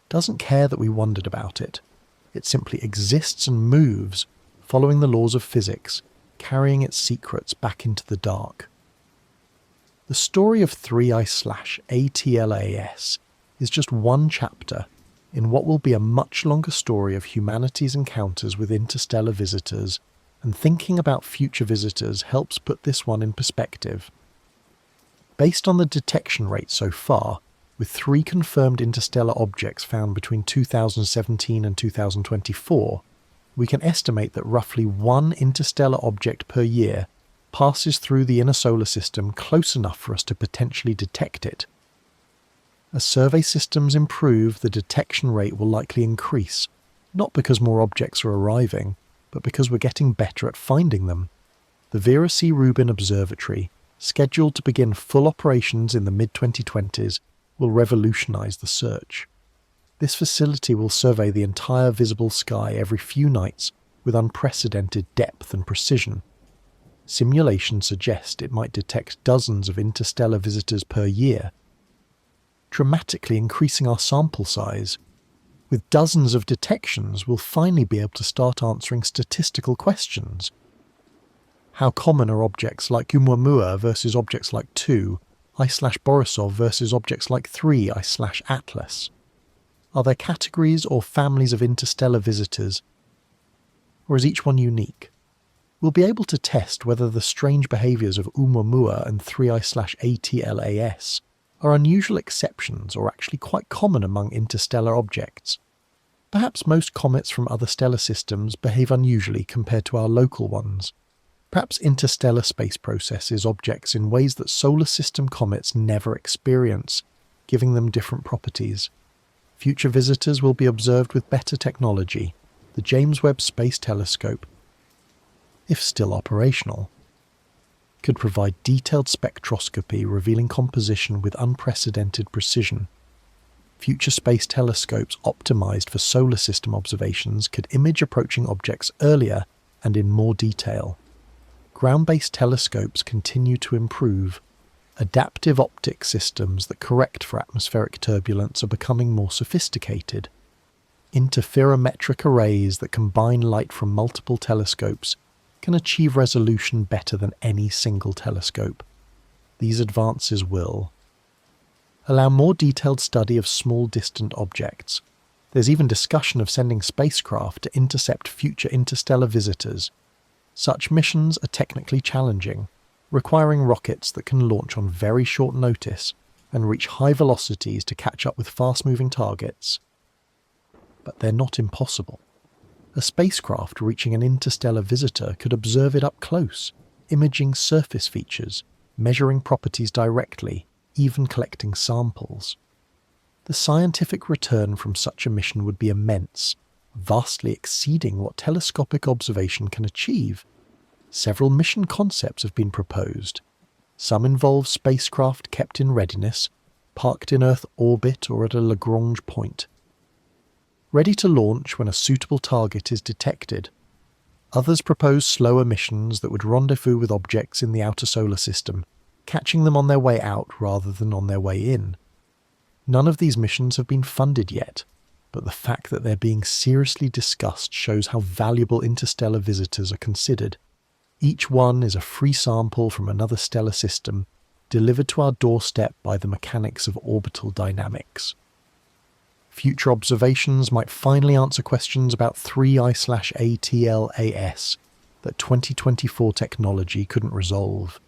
Doesn't care that we wondered about it. It simply exists and moves, following the laws of physics, carrying its secrets back into the dark. The story of 3I/ATLAS is just one chapter in what will be a much longer story of humanity's encounters with interstellar visitors, and thinking about future visitors helps put this one in perspective. Based on the detection rate so far, with 3 confirmed interstellar objects found between 2017 and 2024, we can estimate that roughly 1 interstellar object per year passes through the inner solar system close enough for us to potentially detect it. As survey systems improve, the detection rate will likely increase, not because more objects are arriving, but because we're getting better at finding them. The Vera C. Rubin Observatory, scheduled to begin full operations in the mid-2020s, will revolutionize the search. This facility will survey the entire visible sky every few nights with unprecedented depth and precision. Simulations suggest it might detect dozens of interstellar visitors per year, dramatically increasing our sample size. With dozens of detections, we'll finally be able to start answering statistical questions. How common are objects like Oumuamua versus objects like 2I/Borisov versus objects like 3I/Atlas? Are there categories or families of interstellar visitors, or is each one unique? We'll be able to test whether the strange behaviours of Oumuamua and 3I/ATLAS are unusual exceptions or actually quite common among interstellar objects. Perhaps most comets from other stellar systems behave unusually compared to our local ones. Perhaps interstellar space processes objects in ways that solar system comets never experience, giving them different properties. Future visitors will be observed with better technology. The James Webb Space Telescope, if still operational, could provide detailed spectroscopy revealing composition with unprecedented precision. Future space telescopes optimized for solar system observations could image approaching objects earlier and in more detail. Ground-based telescopes continue to improve. Adaptive optic systems that correct for atmospheric turbulence are becoming more sophisticated. Interferometric arrays that combine light from multiple telescopes can achieve resolution better than any single telescope. These advances will allow more detailed study of small distant objects. There's even discussion of sending spacecraft to intercept future interstellar visitors. Such missions are technically challenging, requiring rockets that can launch on very short notice and reach high velocities to catch up with fast-moving targets. But they're not impossible. A spacecraft reaching an interstellar visitor could observe it up close, imaging surface features, measuring properties directly, even collecting samples. The scientific return from such a mission would be immense, vastly exceeding what telescopic observation can achieve. Several mission concepts have been proposed. Some involve spacecraft kept in readiness, parked in Earth orbit or at a Lagrange point, ready to launch when a suitable target is detected. Others propose slower missions that would rendezvous with objects in the outer solar system, catching them on their way out rather than on their way in. None of these missions have been funded yet, but the fact that they're being seriously discussed shows how valuable interstellar visitors are considered. Each one is a free sample from another stellar system, delivered to our doorstep by the mechanics of orbital dynamics. Future observations might finally answer questions about 3I/ATLAS that 2024 technology couldn't resolve.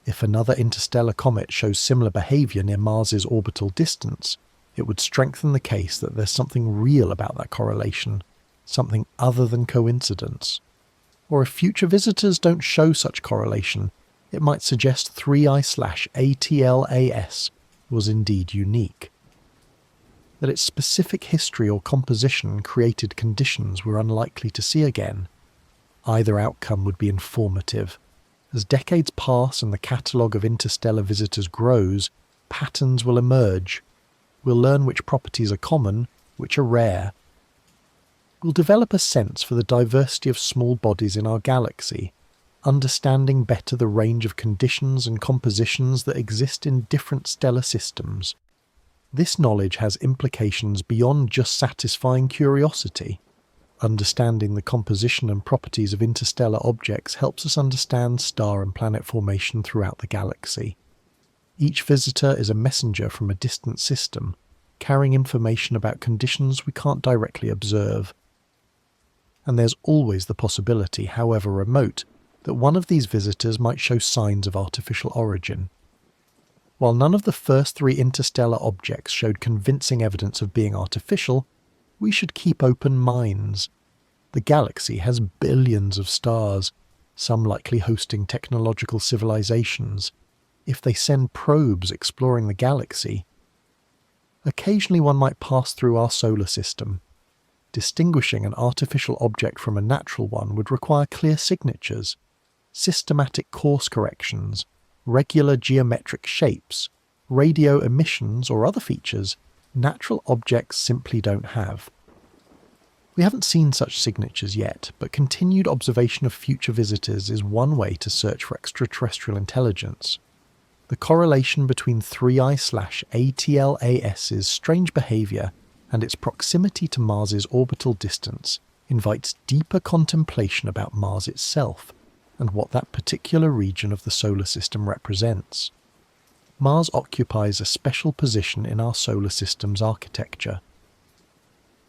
If another interstellar comet shows similar behaviour near Mars's orbital distance, it would strengthen the case that there's something real about that correlation, something other than coincidence. Or if future visitors don't show such correlation, it might suggest 3I/ATLAS was indeed unique. That its specific history or composition created conditions we're unlikely to see again. Either outcome would be informative. As decades pass and the catalogue of interstellar visitors grows, patterns will emerge. We'll learn which properties are common, which are rare. We'll develop a sense for the diversity of small bodies in our galaxy, understanding better the range of conditions and compositions that exist in different stellar systems. This knowledge has implications beyond just satisfying curiosity. Understanding the composition and properties of interstellar objects helps us understand star and planet formation throughout the galaxy. Each visitor is a messenger from a distant system, carrying information about conditions we can't directly observe. And there's always the possibility, however remote, that one of these visitors might show signs of artificial origin. While none of the first 3 interstellar objects showed convincing evidence of being artificial, we should keep open minds. The galaxy has billions of stars, some likely hosting technological civilizations. If they send probes exploring the galaxy, occasionally one might pass through our solar system. Distinguishing an artificial object from a natural one would require clear signatures, systematic course corrections, regular geometric shapes, radio emissions or other features natural objects simply don't have. We haven't seen such signatures yet, but continued observation of future visitors is one way to search for extraterrestrial intelligence. The correlation between 3I/ATLAS's strange behaviour and its proximity to Mars's orbital distance invites deeper contemplation about Mars itself and what that particular region of the solar system represents. Mars occupies a special position in our solar system's architecture.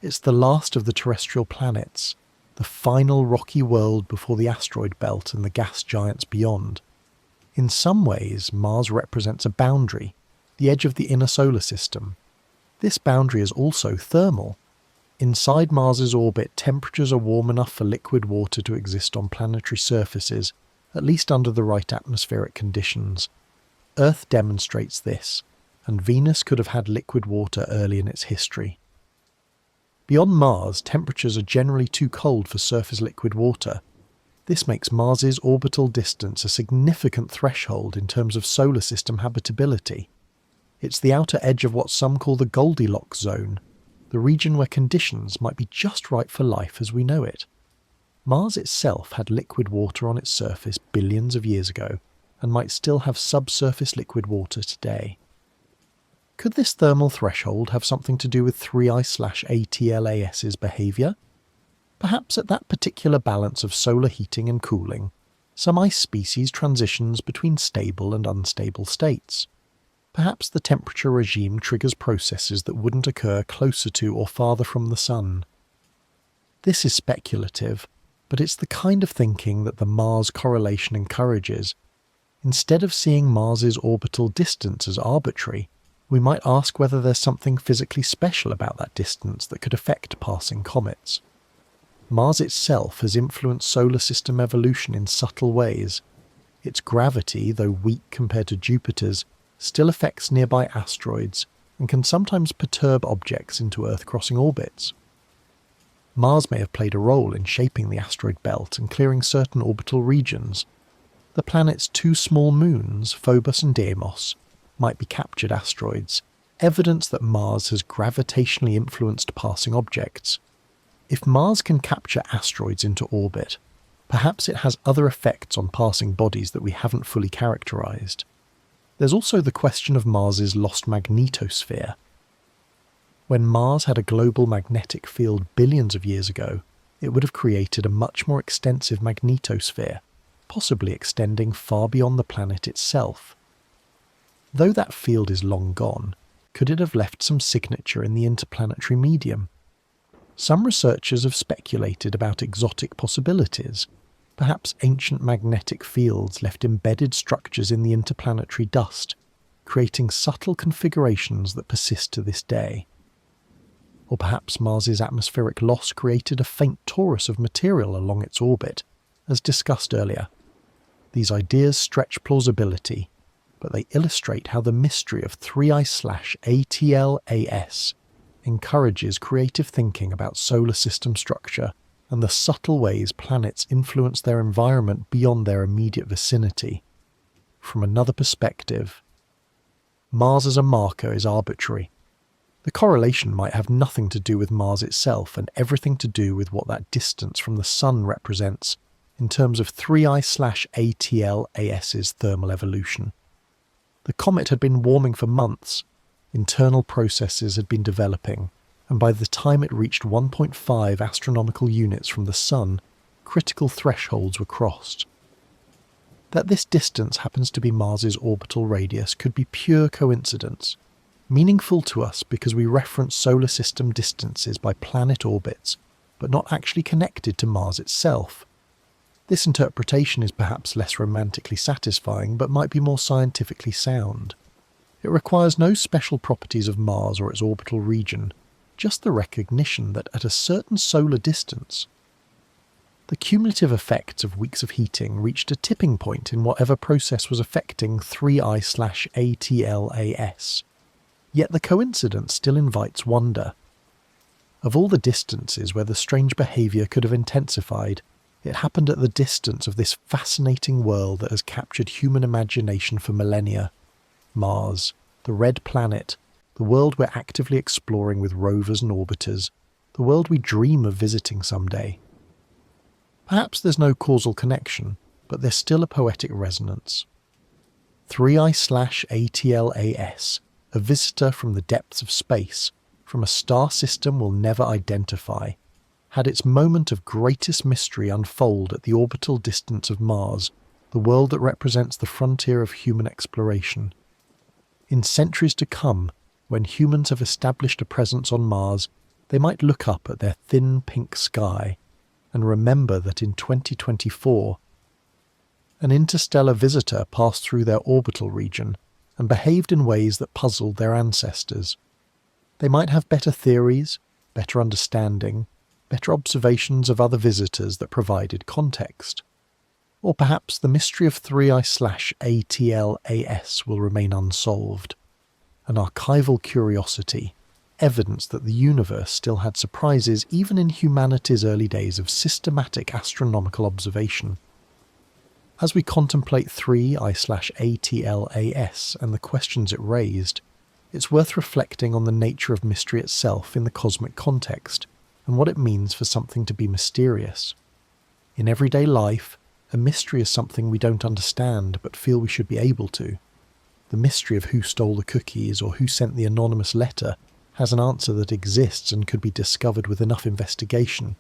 It's the last of the terrestrial planets, the final rocky world before the asteroid belt and the gas giants beyond. In some ways, Mars represents a boundary, the edge of the inner solar system. This boundary is also thermal. Inside Mars's orbit, temperatures are warm enough for liquid water to exist on planetary surfaces, at least under the right atmospheric conditions. Earth demonstrates this, and Venus could have had liquid water early in its history. Beyond Mars, temperatures are generally too cold for surface liquid water. This makes Mars's orbital distance a significant threshold in terms of solar system habitability. It's the outer edge of what some call the Goldilocks zone, the region where conditions might be just right for life as we know it. Mars itself had liquid water on its surface billions of years ago, and might still have subsurface liquid water today. Could this thermal threshold have something to do with 3I/ATLAS's behaviour? Perhaps at that particular balance of solar heating and cooling, some ice species transitions between stable and unstable states. Perhaps the temperature regime triggers processes that wouldn't occur closer to or farther from the Sun. This is speculative, but it's the kind of thinking that the Mars correlation encourages. Instead of seeing Mars's orbital distance as arbitrary, we might ask whether there's something physically special about that distance that could affect passing comets. Mars itself has influenced solar system evolution in subtle ways. Its gravity, though weak compared to Jupiter's, still affects nearby asteroids and can sometimes perturb objects into Earth-crossing orbits. Mars may have played a role in shaping the asteroid belt and clearing certain orbital regions. The planet's 2 small moons, Phobos and Deimos, might be captured asteroids, evidence that Mars has gravitationally influenced passing objects. If Mars can capture asteroids into orbit, perhaps it has other effects on passing bodies that we haven't fully characterized. There's also the question of Mars's lost magnetosphere. When Mars had a global magnetic field billions of years ago, it would have created a much more extensive magnetosphere, possibly extending far beyond the planet itself. Though that field is long gone, could it have left some signature in the interplanetary medium? Some researchers have speculated about exotic possibilities. Perhaps ancient magnetic fields left embedded structures in the interplanetary dust, creating subtle configurations that persist to this day. Or perhaps Mars's atmospheric loss created a faint torus of material along its orbit, as discussed earlier. These ideas stretch plausibility, but they illustrate how the mystery of 3I/ATLAS encourages creative thinking about solar system structure and the subtle ways planets influence their environment beyond their immediate vicinity. From another perspective, Mars as a marker is arbitrary. The correlation might have nothing to do with Mars itself and everything to do with what that distance from the Sun represents in terms of 3I/ATLAS's thermal evolution. The comet had been warming for months, internal processes had been developing, and by the time it reached 1.5 astronomical units from the Sun, critical thresholds were crossed. That this distance happens to be Mars's orbital radius could be pure coincidence, meaningful to us because we reference solar system distances by planet orbits, but not actually connected to Mars itself. This interpretation is perhaps less romantically satisfying, but might be more scientifically sound. It requires no special properties of Mars or its orbital region, just the recognition that at a certain solar distance, the cumulative effects of weeks of heating reached a tipping point in whatever process was affecting 3I/ATLAS. Yet the coincidence still invites wonder. Of all the distances where the strange behaviour could have intensified, it happened at the distance of this fascinating world that has captured human imagination for millennia. Mars, the red planet, the world we're actively exploring with rovers and orbiters, the world we dream of visiting someday. Perhaps there's no causal connection, but there's still a poetic resonance. 3I/ATLAS, a visitor from the depths of space, from a star system we'll never identify, had its moment of greatest mystery unfold at the orbital distance of Mars, the world that represents the frontier of human exploration. In centuries to come, when humans have established a presence on Mars, they might look up at their thin pink sky and remember that in 2024, an interstellar visitor passed through their orbital region and behaved in ways that puzzled their ancestors. They might have better theories, better understanding, better observations of other visitors that provided context. Or perhaps the mystery of 3I/ATLAS will remain unsolved, an archival curiosity, evidence that the universe still had surprises even in humanity's early days of systematic astronomical observation. As we contemplate 3I/ATLAS and the questions it raised, it's worth reflecting on the nature of mystery itself in the cosmic context and what it means for something to be mysterious. In everyday life, a mystery is something we don't understand but feel we should be able to. The mystery of who stole the cookies or who sent the anonymous letter has an answer that exists and could be discovered with enough investigation.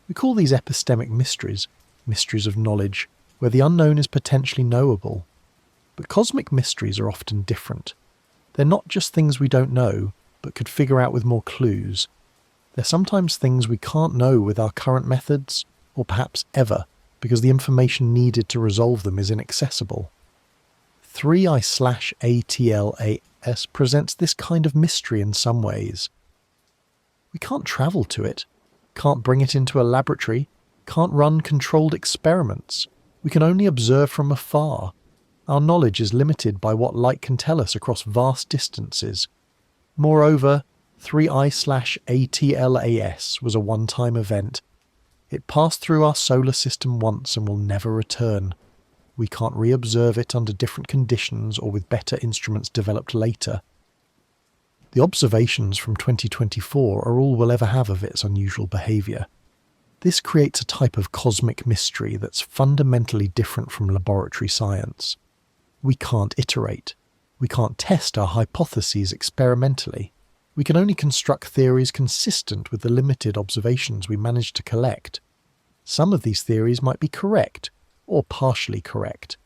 We call these epistemic mysteries, mysteries of knowledge, where the unknown is potentially knowable. But cosmic mysteries are often different. They're not just things we don't know, but could figure out with more clues. They're sometimes things we can't know with our current methods, or perhaps ever, because the information needed to resolve them is inaccessible. 3I/ATLAS presents this kind of mystery in some ways. We can't travel to it, can't bring it into a laboratory, can't run controlled experiments. We can only observe from afar. Our knowledge is limited by what light can tell us across vast distances. Moreover, 3I/ATLAS was a one-time event. It passed through our solar system once and will never return. We can't re-observe it under different conditions or with better instruments developed later. The observations from 2024 are all we'll ever have of its unusual behaviour. This creates a type of cosmic mystery that's fundamentally different from laboratory science. We can't iterate. We can't test our hypotheses experimentally. We can only construct theories consistent with the limited observations we manage to collect. Some of these theories might be correct, or partially correct.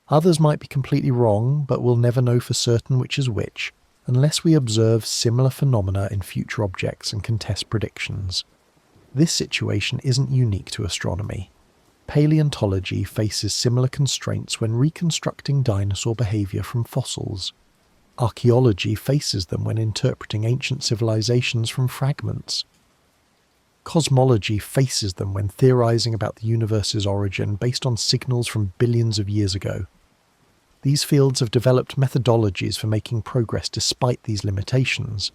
Others might be completely wrong, but we'll never know for certain which is which, unless we observe similar phenomena in future objects and can test predictions. This situation isn't unique to astronomy. Paleontology faces similar constraints when reconstructing dinosaur behaviour from fossils. Archaeology faces them when interpreting ancient civilizations from fragments. Cosmology faces them when theorizing about the universe's origin based on signals from billions of years ago. These fields have developed methodologies for making progress despite these limitations.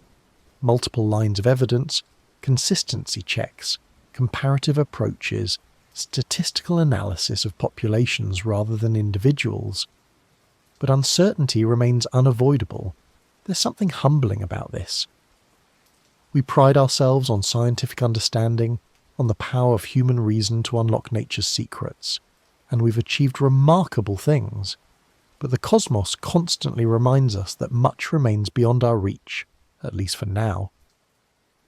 Multiple lines of evidence, consistency checks, comparative approaches, statistical analysis of populations rather than individuals. But uncertainty remains unavoidable. There's something humbling about this. We pride ourselves on scientific understanding, on the power of human reason to unlock nature's secrets, and we've achieved remarkable things. But the cosmos constantly reminds us that much remains beyond our reach, at least for now.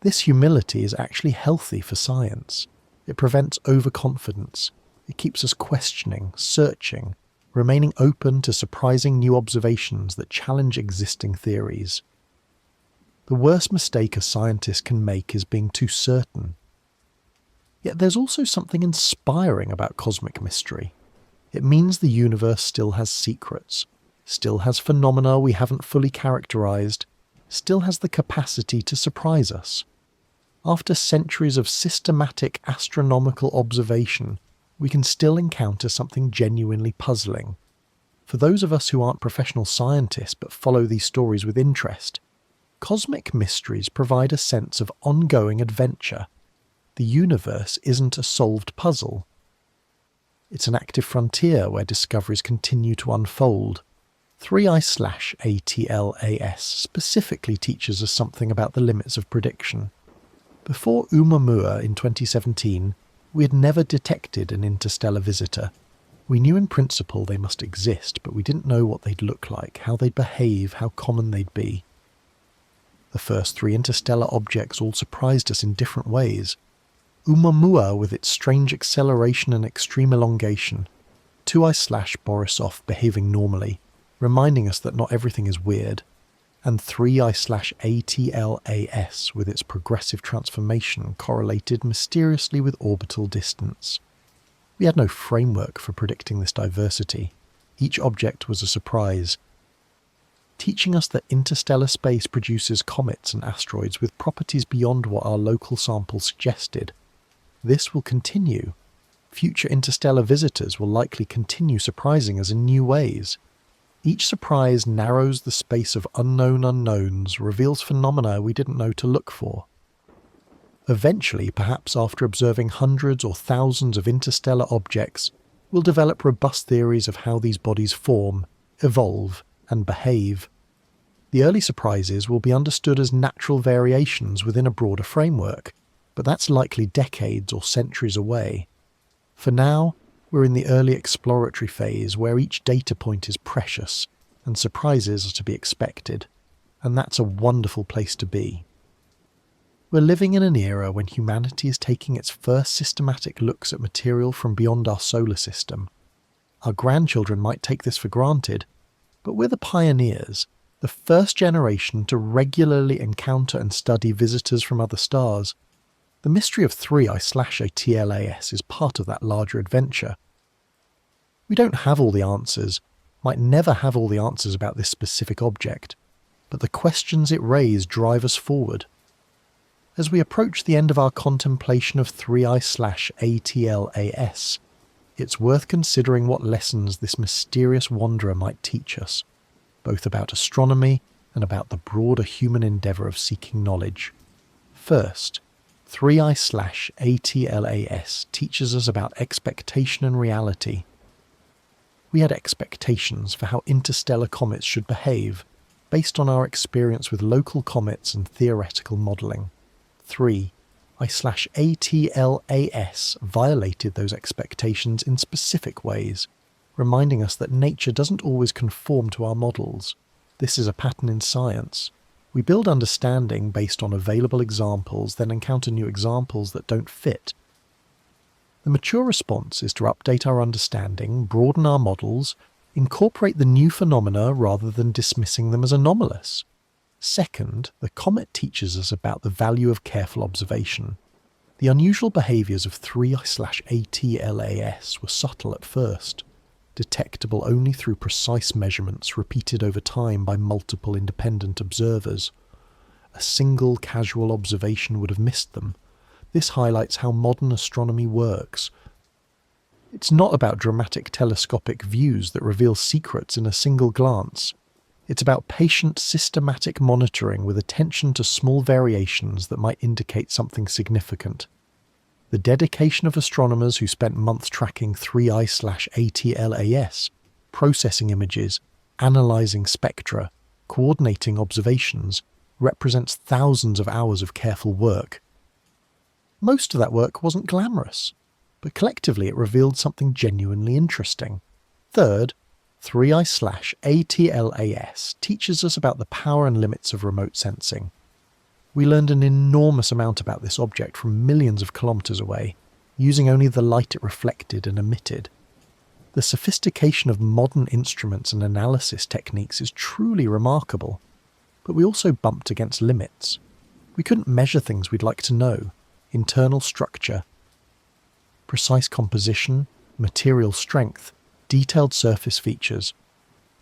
This humility is actually healthy for science. It prevents overconfidence. It keeps us questioning, searching, remaining open to surprising new observations that challenge existing theories. The worst mistake a scientist can make is being too certain. Yet there's also something inspiring about cosmic mystery. It means the universe still has secrets, still has phenomena we haven't fully characterized, still has the capacity to surprise us. After centuries of systematic astronomical observation, we can still encounter something genuinely puzzling. For those of us who aren't professional scientists but follow these stories with interest, cosmic mysteries provide a sense of ongoing adventure. The universe isn't a solved puzzle. It's an active frontier where discoveries continue to unfold. 3I/ATLAS specifically teaches us something about the limits of prediction. Before Oumuamua in 2017, we had never detected an interstellar visitor. We knew in principle they must exist, but we didn't know what they'd look like, how they'd behave, how common they'd be. The first 3 interstellar objects all surprised us in different ways. Oumuamua with its strange acceleration and extreme elongation, 2I/Borisov behaving normally, reminding us that not everything is weird, and 3I/ATLAS with its progressive transformation correlated mysteriously with orbital distance. We had no framework for predicting this diversity. Each object was a surprise, teaching us that interstellar space produces comets and asteroids with properties beyond what our local sample suggested. This will continue. Future interstellar visitors will likely continue surprising us in new ways. Each surprise narrows the space of unknown unknowns, reveals phenomena we didn't know to look for. Eventually, perhaps after observing hundreds or thousands of interstellar objects, we'll develop robust theories of how these bodies form, evolve, and behave. The early surprises will be understood as natural variations within a broader framework, but that's likely decades or centuries away. For now, we're in the early exploratory phase where each data point is precious and surprises are to be expected, and that's a wonderful place to be. We're living in an era when humanity is taking its first systematic looks at material from beyond our solar system. Our grandchildren might take this for granted, but we're the pioneers, the first generation to regularly encounter and study visitors from other stars. The mystery of 3I/ATLAS is part of that larger adventure. We don't have all the answers, might never have all the answers about this specific object, but the questions it raised drive us forward. As we approach the end of our contemplation of 3I/ATLAS, it's worth considering what lessons this mysterious wanderer might teach us, both about astronomy and about the broader human endeavour of seeking knowledge. First, 3I/ATLAS teaches us about expectation and reality. We had expectations for how interstellar comets should behave, based on our experience with local comets and theoretical modelling. 3I/ATLAS violated those expectations in specific ways, reminding us that nature doesn't always conform to our models. This is a pattern in science. We build understanding based on available examples, then encounter new examples that don't fit. The mature response is to update our understanding, broaden our models, incorporate the new phenomena rather than dismissing them as anomalous. Second, the comet teaches us about the value of careful observation. The unusual behaviours of 3I/ATLAS were subtle at first, detectable only through precise measurements repeated over time by multiple independent observers. A single casual observation would have missed them. This highlights how modern astronomy works. It's not about dramatic telescopic views that reveal secrets in a single glance. It's about patient, systematic monitoring with attention to small variations that might indicate something significant. The dedication of astronomers who spent months tracking 3I/ATLAS, processing images, analysing spectra, coordinating observations, represents thousands of hours of careful work. Most of that work wasn't glamorous, but collectively it revealed something genuinely interesting. Third, 3I/ATLAS teaches us about the power and limits of remote sensing. We learned an enormous amount about this object from millions of kilometres away, using only the light it reflected and emitted. The sophistication of modern instruments and analysis techniques is truly remarkable, but we also bumped against limits. We couldn't measure things we'd like to know: internal structure, precise composition, material strength, detailed surface features.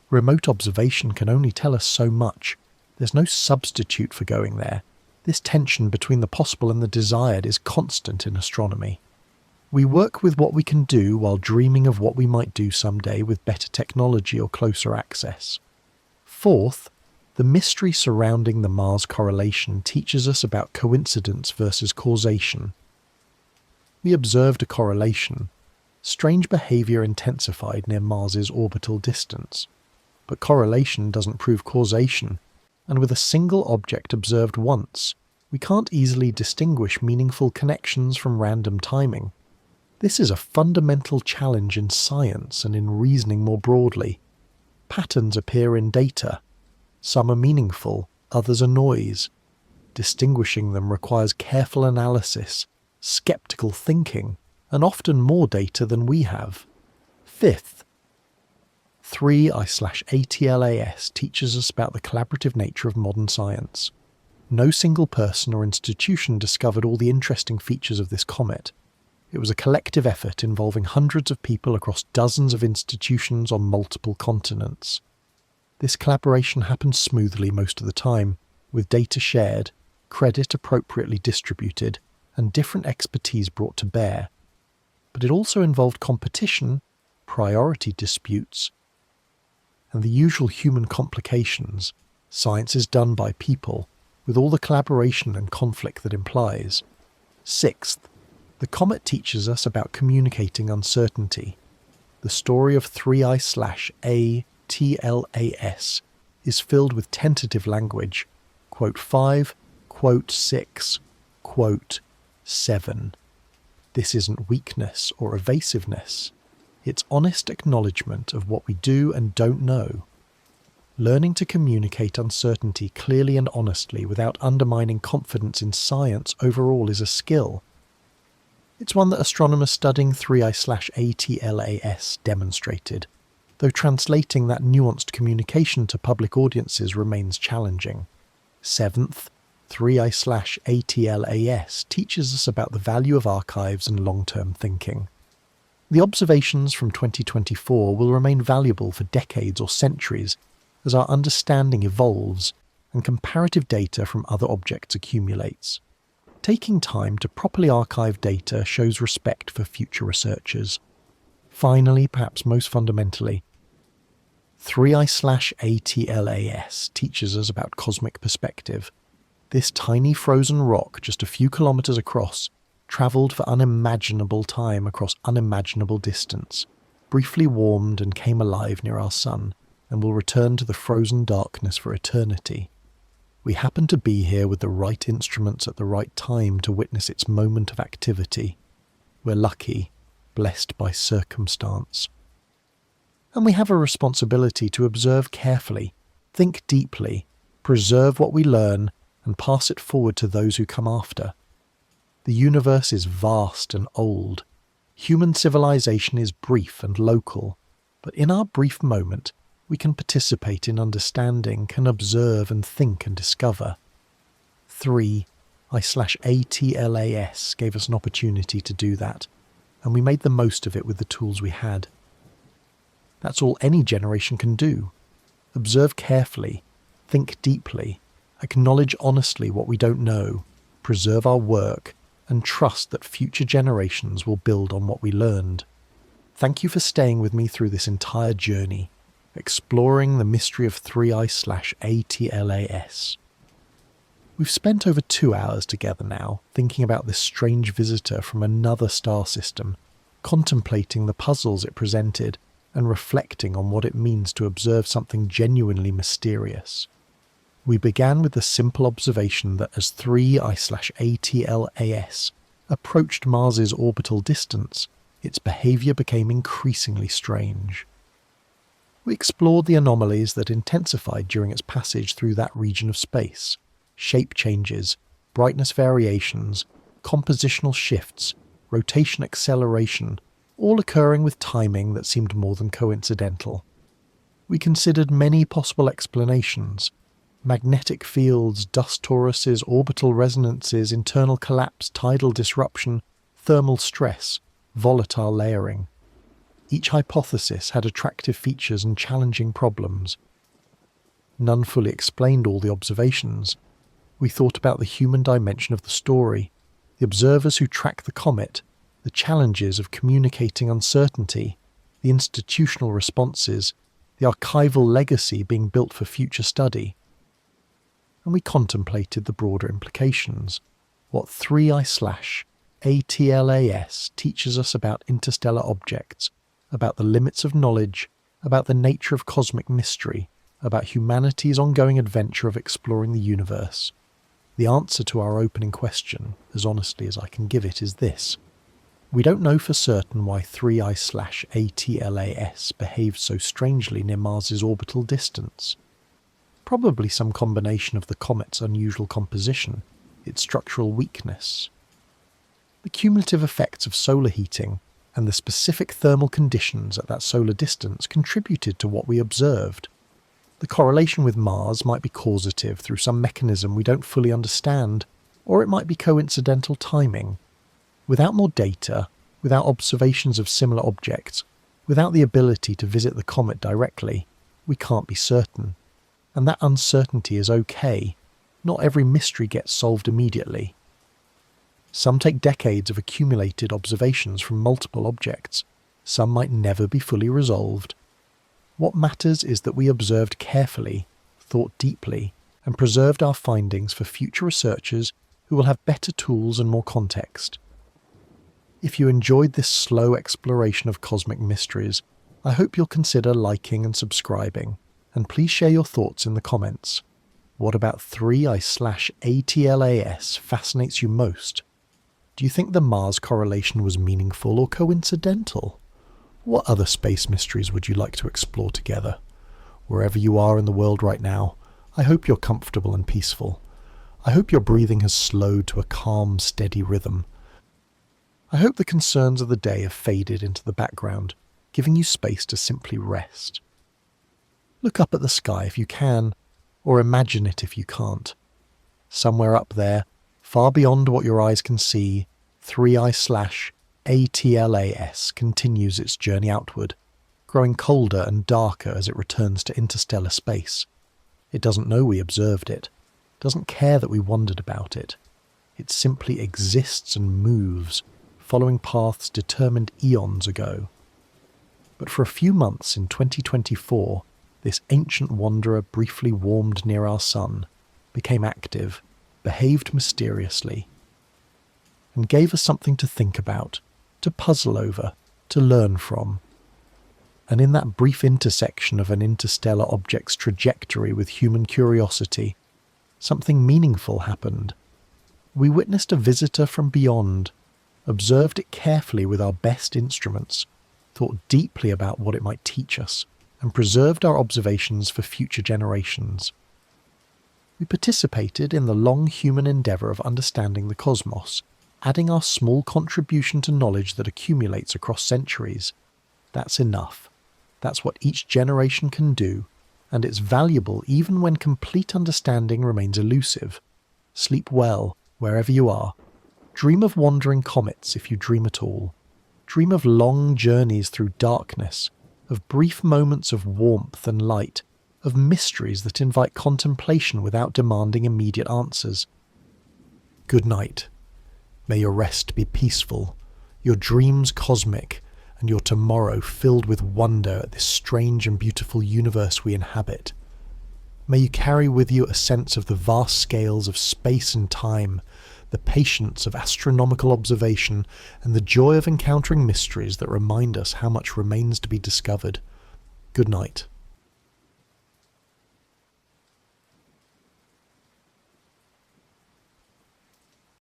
Remote observation can only tell us so much. There's no substitute for going there. This tension between the possible and the desired is constant in astronomy. We work with what we can do while dreaming of what we might do someday with better technology or closer access. Fourth, the mystery surrounding the Mars correlation teaches us about coincidence versus causation. We observed a correlation. Strange behaviour intensified near Mars's orbital distance. But correlation doesn't prove causation, and with a single object observed once, we can't easily distinguish meaningful connections from random timing. This is a fundamental challenge in science and in reasoning more broadly. Patterns appear in data. Some are meaningful, others are noise. Distinguishing them requires careful analysis, skeptical thinking, and often more data than we have. Fifth, 3I/ATLAS teaches us about the collaborative nature of modern science. No single person or institution discovered all the interesting features of this comet. It was a collective effort involving hundreds of people across dozens of institutions on multiple continents. This collaboration happened smoothly most of the time, with data shared, credit appropriately distributed, and different expertise brought to bear. But it also involved competition, priority disputes, and the usual human complications. Science is done by people, with all the collaboration and conflict that implies. Sixth, the comet teaches us about communicating uncertainty. The story of 3I/ATLAS is filled with tentative language. Quote 5, quote 6, quote 7. This isn't weakness or evasiveness. It's honest acknowledgement of what we do and don't know. Learning to communicate uncertainty clearly and honestly without undermining confidence in science overall is a skill. It's one that astronomers studying 3I/ATLAS demonstrated, though translating that nuanced communication to public audiences remains challenging. Seventh, 3I/ATLAS teaches us about the value of archives and long-term thinking. The observations from 2024 will remain valuable for decades or centuries as our understanding evolves and comparative data from other objects accumulates. Taking time to properly archive data shows respect for future researchers. Finally, perhaps most fundamentally, 3I/ATLAS teaches us about cosmic perspective. This tiny frozen rock, just a few kilometres across, travelled for unimaginable time across unimaginable distance, briefly warmed and came alive near our sun, and will return to the frozen darkness for eternity. We happen to be here with the right instruments at the right time to witness its moment of activity. We're lucky, blessed by circumstance. And we have a responsibility to observe carefully, think deeply, preserve what we learn, and pass it forward to those who come after. The universe is vast and old. Human civilization is brief and local, but in our brief moment, we can participate in understanding, can observe and think and discover. 3I/ATLAS gave us an opportunity to do that, and we made the most of it with the tools we had. That's all any generation can do. Observe carefully, think deeply, acknowledge honestly what we don't know, preserve our work, and trust that future generations will build on what we learned. Thank you for staying with me through this entire journey, exploring the mystery of 3I/ATLAS. We've spent over 2 hours together now, thinking about this strange visitor from another star system, contemplating the puzzles it presented, and reflecting on what it means to observe something genuinely mysterious. We began with the simple observation that as 3I/ATLAS approached Mars's orbital distance, its behaviour became increasingly strange. We explored the anomalies that intensified during its passage through that region of space: shape changes, brightness variations, compositional shifts, rotation acceleration, all occurring with timing that seemed more than coincidental. We considered many possible explanations: magnetic fields, dust toruses, orbital resonances, internal collapse, tidal disruption, thermal stress, volatile layering. Each hypothesis had attractive features and challenging problems. None fully explained all the observations. We thought about the human dimension of the story, the observers who track the comet, the challenges of communicating uncertainty, the institutional responses, the archival legacy being built for future study. And we contemplated the broader implications, what 3I/ATLAS teaches us about interstellar objects, about the limits of knowledge, about the nature of cosmic mystery, about humanity's ongoing adventure of exploring the universe. The answer to our opening question, as honestly as I can give it, is this: we don't know for certain why 3I/ATLAS behaves so strangely near Mars's orbital distance. Probably some combination of the comet's unusual composition, its structural weakness. The cumulative effects of solar heating and the specific thermal conditions at that solar distance contributed to what we observed. The correlation with Mars might be causative through some mechanism we don't fully understand, or it might be coincidental timing. Without more data, without observations of similar objects, without the ability to visit the comet directly, we can't be certain. And that uncertainty is okay. Not every mystery gets solved immediately. Some take decades of accumulated observations from multiple objects. Some might never be fully resolved. What matters is that we observed carefully, thought deeply, and preserved our findings for future researchers who will have better tools and more context. If you enjoyed this slow exploration of cosmic mysteries, I hope you'll consider liking and subscribing, and please share your thoughts in the comments. What about 3I/ATLAS fascinates you most? Do you think the Mars correlation was meaningful or coincidental? What other space mysteries would you like to explore together? Wherever you are in the world right now, I hope you're comfortable and peaceful. I hope your breathing has slowed to a calm, steady rhythm. I hope the concerns of the day have faded into the background, giving you space to simply rest. Look up at the sky if you can, or imagine it if you can't. Somewhere up there, far beyond what your eyes can see, 3I/ATLAS continues its journey outward, growing colder and darker as it returns to interstellar space. It doesn't know we observed it, doesn't care that we wondered about it. It simply exists and moves, following paths determined eons ago. But for a few months in 2024, this ancient wanderer briefly warmed near our sun, became active, behaved mysteriously, and gave us something to think about, to puzzle over, to learn from. And in that brief intersection of an interstellar object's trajectory with human curiosity, something meaningful happened. We witnessed a visitor from beyond, observed it carefully with our best instruments, thought deeply about what it might teach us, and preserved our observations for future generations. We participated in the long human endeavour of understanding the cosmos, adding our small contribution to knowledge that accumulates across centuries. That's enough. That's what each generation can do, and it's valuable even when complete understanding remains elusive. Sleep well, wherever you are. Dream of wandering comets if you dream at all. Dream of long journeys through darkness, of brief moments of warmth and light, of mysteries that invite contemplation without demanding immediate answers. Good night. May your rest be peaceful, your dreams cosmic, and your tomorrow filled with wonder at this strange and beautiful universe we inhabit. May you carry with you a sense of the vast scales of space and time, the patience of astronomical observation, and the joy of encountering mysteries that remind us how much remains to be discovered. Good night.